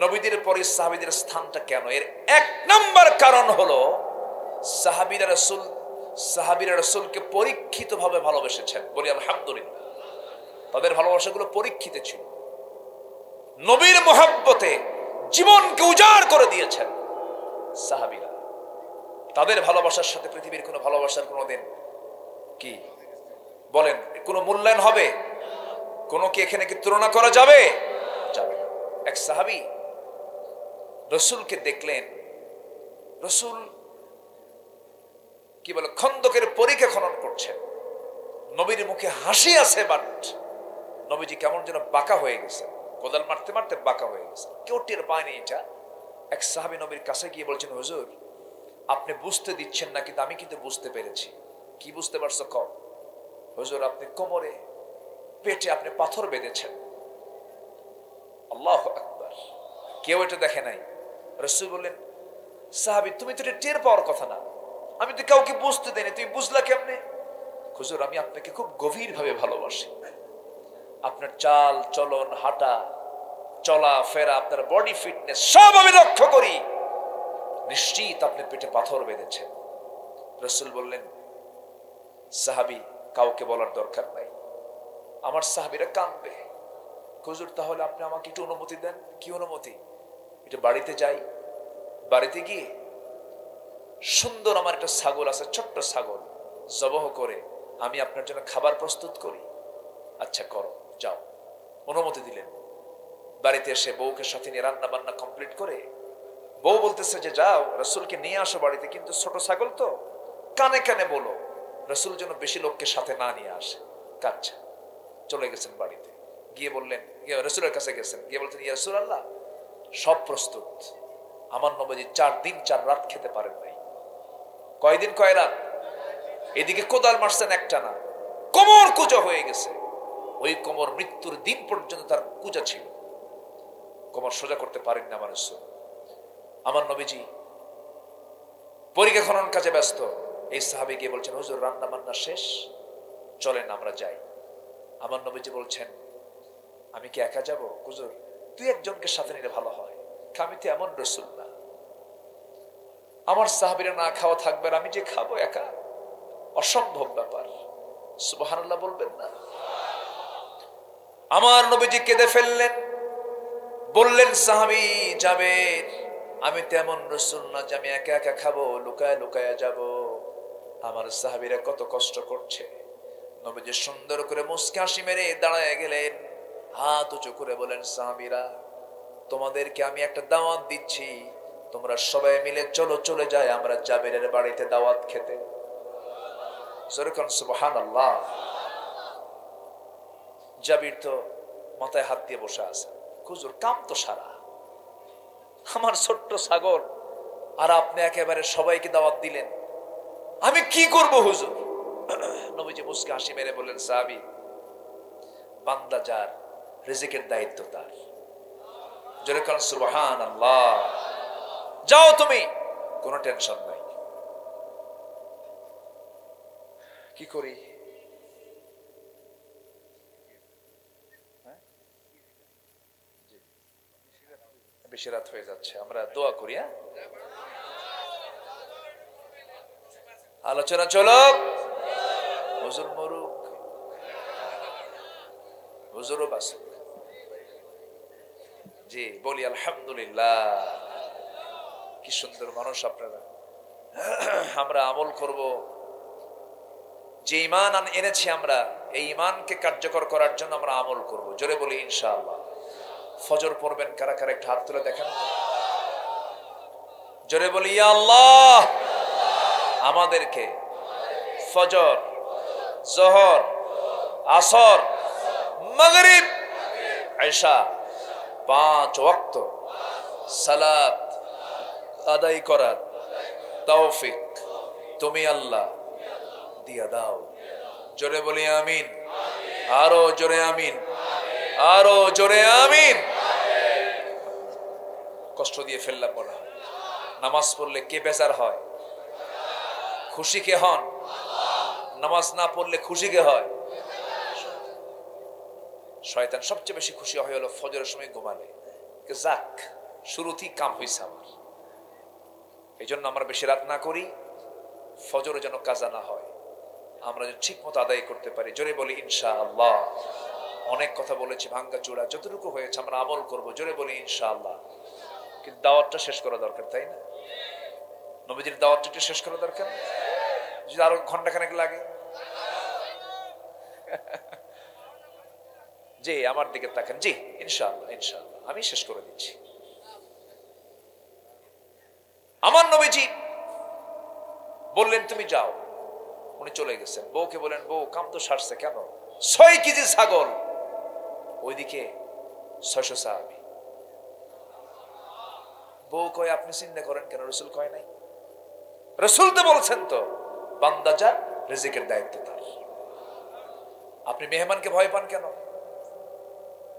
নবীদের পরে সাহাবীদের স্থানটা কেন? এর এক নাম্বার কারণ হলো সাহাবীরা রাসূলকে পরীক্ষিতভাবে ভালোবেসেছেন। বলি আলহামদুলিল্লাহ। তাদের ভালোবাসাগুলো পরীক্ষিত ছিল। নবীর মহব্বতে জীবনকে উজাড় করে দিয়েছেন সাহাবীরা। তাদের ভালোবাসার সাথে পৃথিবীর কোনো ভালোবাসার কোনোদিন কি বলেন কোনো মূল্যায়ন হবে? কোনো কি এখানে কি তুলনা করা যাবে? যাবে না। এক সাহাবী রাসূলকে দেখলেন, রাসূল কি বলে খন্দকের পরিখা খনন করছেন, নবীর মুখে হাসি আছে, বাট নবীজি কেমন যেন বাঁকা হয়ে গেছে, কোদাল মারতে মারতে বাঁকা হয়ে গেছে, কেউ টের পায়নি এটা। এক সাহাবী নবীর কাছে গিয়ে বলছেন, হুজুর আপনি বুঝতে দিচ্ছেন না, কিন্তু আমি কিন্তু বুঝতে পেরেছি। কি বুঝতে পারছো? কম। হুজুর আপনি কোমরে পেটে আপনি পাথর বেঁধেছেন। আল্লাহু আকবার। কেউ এটা দেখে নাই। রাসূল বললেন, সাহাবী তুমি তো এটা টের পাওয়ার কথা না, আমি তো কাউকে বুঝতে দেইনি, তুমি বুঝলা কেমনে? হুজুর আমি আপনাকে খুব গভীর ভাবে ভালোবাসি, আপনার চাল চলন, হাঁটা চলা ফেরা, আপনার বডি ফিটনেস সব আমি লক্ষ্য করি, নিশ্চিত আপনি পেটে পাথর বেঁধেছেন। রাসূল বললেন, সাহাবী কাউকে বলার দরকার নাই। আমার সাহাবীরা কাঁদবে। হুজুর তাহলে আপনি আমাকে একটু অনুমতি দেন। কি অনুমতি? এটা বাড়িতে যাই, বাড়িতে গিয়ে সুন্দর আমার একটা ছাগল আছে, ছোট্ট ছাগল, জবাহ করে আমি আপনার জন্য খাবার প্রস্তুত করি। আচ্ছা করো, যাও। অনুমতি দিলেন। বাড়িতে এসে বউকে সাথে নিয়ে রান্না বান্না কমপ্লিট করে বউ বলতেছে যে যাও রাসূলকে নিয়ে আসো বাড়িতে, কিন্তু ছোট ছাগল তো, কানে কানে বলো রাসূল যেন বেশি লোককে সাথে না নিয়ে আসে। আচ্ছা। চলে গেছেন বাড়িতে, গিয়ে বললেন, রাসূলের কাছে গেছেন, গিয়ে বলতেন, ইয়া রাসূলুল্লাহ সব প্রস্তুত, আমার নবীজি 4 দিন 4 রাত খেতে পারেন নাই। কয়দিন কয় রাত? এদিকে কোদাল মারছেন একটা না, কোমর কুজা হয়ে গেছে। ওই কোমর মৃত্যুর দিন পর্যন্ত তার কুজা ছিল, কোমর সোজা করতে পারেন না আমার রাসূল। আমার নবীজি পরিখা খনন কাজে ব্যস্ত। এই সাহাবী গিয়ে বলছেন, হুজুর রান্না বান্না শেষ, চলেন আমরা যাই। আমার নবীজি বলছেন, আমি কি একা যাব? হুজুর তুই একজনকে সাথে নিলে ভালো হয়। আমি তো এমন রাসূল না, আমার সাহাবীরা না খাওয়া থাকবে আর আমি যে খাবো একা, অসম্ভব ব্যাপার। সুবহানাল্লাহ বলবেন না? আমার নবীজি কেঁদে ফেললেন, বললেন, সাহাবী যাবেন, আমি তেমন রাসূল না যে আমি একা একা খাবো, লুকায় লুকায় যাব। আমার সাহাবীরা কত কষ্ট করছে। নবীজি সুন্দর করে মুস্কি হাসি মেরে দাঁড়ায় গেলেন, হাত উঁচু করে বলেন, সাহাবীরা তোমাদেরকে আমি একটা দাওয়াত দিচ্ছি, তোমরা সবাই মিলে চলো, চলে যায় আমরা জাবেরের বাড়িতে দাওয়াত খেতে। যেরকম সুবহানাল্লাহ। জাবির তো মাথায় হাত দিয়ে বসে আছে, হুজুর কাম তো সারা, আমার ছোট্ট ছাগল আর আপনি একেবারে সবাইকে দাওয়াত দিলেন, আমি কি করব হুজুর? নবীজি মুস্কে হাসি মেরে বললেন, সাহাবী, বান্দা যার রিজিকের দায়িত্ব তার। জোরে কান সুবহানাল্লাহ। যাও তুমি, কোনো টেনশন নাই। কি করি? বেশি রাত হয়ে যাচ্ছে, আমরা দোয়া করি। আলোচনা চলো। হুজুর মরুক, হুজুরও বাসুক। জি বলি আলহামদুলিল্লাহ। কি সুন্দর মানুষ আপনারা। আমরা আমল করব, যে ঈমান এনেছি আমরা, এই ঈমানকে কার্যকর করার জন্য আমরা আমল করব। জোরে বলি ইনশাআল্লাহ। ফজর পড়বেন কারা কারা, একটু হাত তুলে দেখেন। জোরে বলি ইয়া আল্লাহ, আমাদেরকে ফজর, যোহর, আসর, মাগরিব, ইশা 5 ওয়াক্ত সালাত আদায় করার তৌফিক তুমি আল্লাহ দিয়া দাও। জোরে বলি আমিন। আরো জোরে আমিন, আরো জোরে আমিন। কষ্ট দিয়ে ফেললাম মনে হয়। নামাজ পড়লে কে বেজার হয়? খুশি কে হন? নামাজ না পড়লে খুশি কে হয়? শয়তান সবচেয়ে বেশি খুশি হয় হলো ফজরের সময় ঘুমালে। যাক, শুরুতেই কাম হয়েছে আমার। এই জন্য আমরা বেশি রাত না করি, ফজরে যেন কাজা না হয়, আমরা যেন ঠিক মতো আদায় করতে পারি। জোরে বলি ইনশাআল্লাহ। অনেক কথা বলেছি, ভাঙ্গা চূড়া যতটুকু হয়েছে আমরা আমল করব। জোরে বলি ইনশাআল্লাহ। কিন্তু দাওয়াতটা শেষ করা দরকার, তাই না? নবীজির দাওয়াতটা একটু শেষ করা দরকার, যদি আরো ঘন্টাখানেক লাগে। জি আমার দিকে তাকান। জি ইনশাআল্লাহ, ইনশাআল্লাহ আমি শেষ করে দিচ্ছি। আমার নবীজি বললেন তুমি যাও, উনি চলে গেছেন। বউকে বলেন, বউ কাম তো সারছে কেন? 6 কেজি ছাগল, ওইদিকে 600 সাহাবী। বউ কয় আপনি চিন্তা করেন কেন? রাসূল কয় নাই? রাসূল তো বলছেন তো, বান্দা যার রিজিকের দায়িত্ব তার। আপনি মেহমানকে ভয় পান কেন?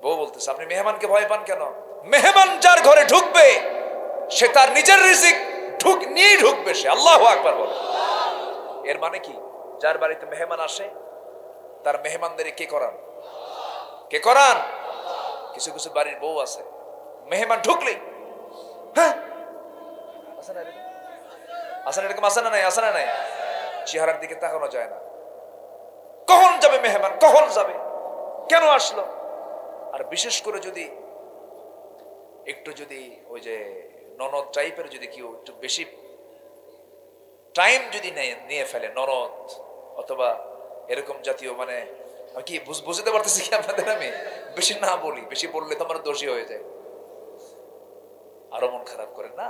বউ বলতেছে আপনি মেহমানকে ভয় পান কেন? মেহমান যার ঘরে ঢুকবে সে তার নিজের রিজিক নিয়েই ঢুকবে সে। আল্লাহু আকবার বলে। এর মানে কি? যার বাড়িতে মেহমান আসে তার মেহমানদের কে করান? কে করান? কিছু কিছু বাড়ির বউ আছে, মেহমান ঢুকলেই হ্যাঁ আসে না, এরকম আসে না? নাই আসে না? নাই। চেহারার দিকে তাকানো যায় না। কখন যাবে মেহমান, কখন যাবে, কেন আসলো? আর বিশেষ করে যদি একটু যদি ওই যে ননদ টাইপের যদি কেউ একটু বেশি টাইম যদি নিয়ে ফেলে, ননদ অথবা এরকম জাতীয়, মানে কি বুঝতে পারতেছি কি আপনাদের? আমি বেশি না বলি, বেশি বললে তো আমার দোষী হয়ে যায়। আরো মন খারাপ করেন না।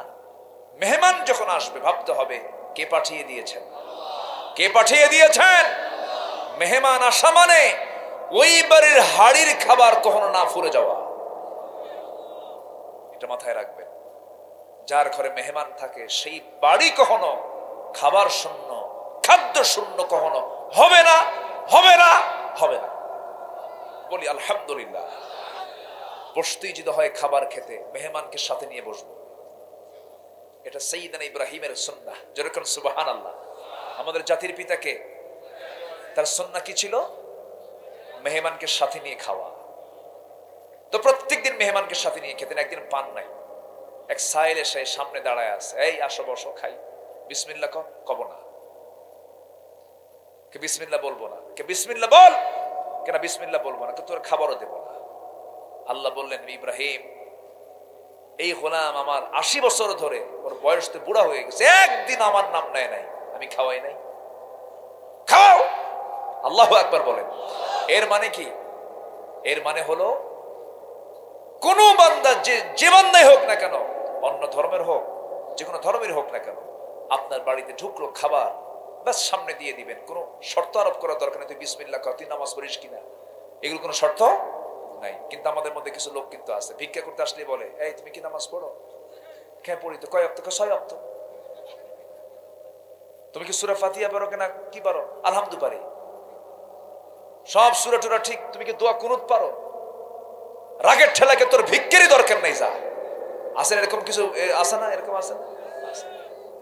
মেহমান যখন আসবে ভাবতে হবে কে পাঠিয়ে দিয়েছেন, কে পাঠিয়ে দিয়েছেন। মেহমান আসা মানে ওই বাড়ির হাড়ির খাবার কখনো না ফুরে যাওয়া, এটা মাথায় রাখবেন। যার ঘরে মেহমান থাকে সেই বাড়ি কখনো খাবার শূন্য, খাদ্য শূন্য কখনো হবে না, হবে না, হবে না। বলি আলহামদুলিল্লাহ। বসতেই যদি হয় খাবার খেতে, মেহমানকে সাথে নিয়ে বসবো। এটা সাইয়্যিদানা ইব্রাহিমের সুন্নাহ। যেরকম সুবহানাল্লাহ। আমাদের জাতির পিতাকে তার সুন্নাহ কি ছিল? মেহমানকে সাথে নিয়ে খাওয়া। তো প্রত্যেকদিন মেহমানকে সাথে নিয়ে খেতেন। একদিন পান নাই, এক সাইল এসে সামনে দাঁড়ায় আছে, এই আসো বসো খাই। বিসমিল্লাহ কব না, কে বিসমিল্লাহ বলবো না, কে বিসমিল্লাহ বল, কেন বিসমিল্লাহ বলবো না, তোর খাবারও দেবো না। আল্লাহ বললেন ইব্রাহিম, এই গোলাম আমার 80 বছর ধরে, ওর বয়স তো বুড়া হয়ে গেছে, একদিন আমার নাম নেয় নাই, আমি খাওয়াই নাই, খাও। আল্লাহু আকবার বলেন। এর মানে কি? এর মানে হলো কোন বান্দা যে বান্দাই হোক না কেন, অন্য ধর্মের হোক, যে কোনো ধর্মের হোক না কেন, আপনার বাড়িতে ঢুকলো খাবার, ব্যাস সামনে দিয়ে দিবেন। কোনো শর্ত আরোপ করার দরকার নেই, তুই বিসমিল্লাহ কর, তুই নামাজ পড়িস কিনা, এগুলো কোনো শর্ত নাই। কিন্তু আমাদের মধ্যে কিছু লোক কিন্তু আছে, ভিক্ষা করতে আসলে বলে, এই তুমি কি নামাজ পড়ো? হ্যাঁ পড়ি তো। কয় ওয়াক্ত? 6 ওয়াক্ত। তুমি কি সূরা ফাতিহা পারো কিনা? কি পারো? আলহামদু পারি। সব সূরা টুরা ঠিক। তুমি কি দোয়া কুনুত পারো? রাগের ঠেলাকে তোর ভিক্ষেরই দরকার নাই, যা। আসেন এরকম কিছু আছে না? এরকম আছে না?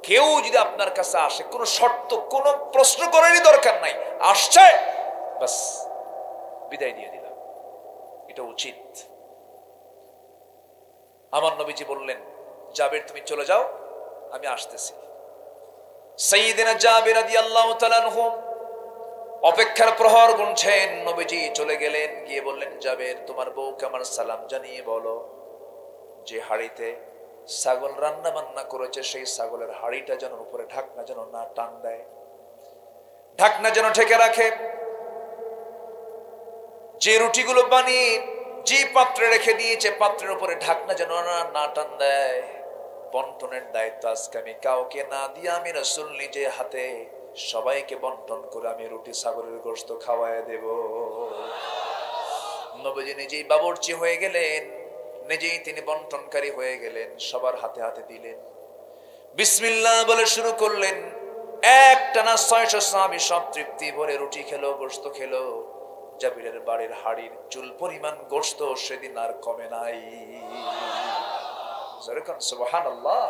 কেউ যদি আপনার কাছে আসে, কোনো শর্ত, কোনো প্রশ্ন করারই দরকার নাই, আসছে বাস বিদায় দিয়ে দিলাম, এটা উচিত। আমার নবীজি বললেন, জাবের তুমি চলে যাও, আমি আসতেছি। সাইয়্যিদিনা জাবের রাদিয়াল্লাহু তাআলা আনহু অপেক্ষার প্রহর গুনছেন। নবীজি চলে গেলেন, গিয়ে বললেন, জাবের তোমার বউকে আমার সালাম জানিয়ে বলো যে হাড়িতে ছাগল রান্না বান্না করেছে সেই ছাগলের হাড়িটা যেন উপরে ঢাকনা যেন না টান দেয়, ঢাকনা যেন ঢেকে রাখে। যে রুটিগুলো বানিয়ে যে পাত্রে রেখে দিয়েছে পাত্রের উপরে ঢাকনা যেন না টান দেয়। বন্টনের দায়িত্ব আজকে আমি কাউকে না দিয়ে আমি রাসূল নিজে হাতে সবাইকে বন্টন করে আমি রুটি ছাগলের গোশত খাওয়ায় দেব। নবীজি নিজেই বাবুর্চি হয়ে গেলেন, নিজেই তিনি বন্টনকারী হয়ে গেলেন, সবার হাতে হাতে দিলেন। বিসমিল্লাহ বলে শুরু করলেন। একটানা 600 সাহাবী সব তৃপ্তি ভরে রুটি খেলো, গোশত খেলো। জাবিরের বাড়ির হাড়ির চুল পরিমাণ গোশত সেদিন আর কমে নাই। সুবহানাল্লাহ।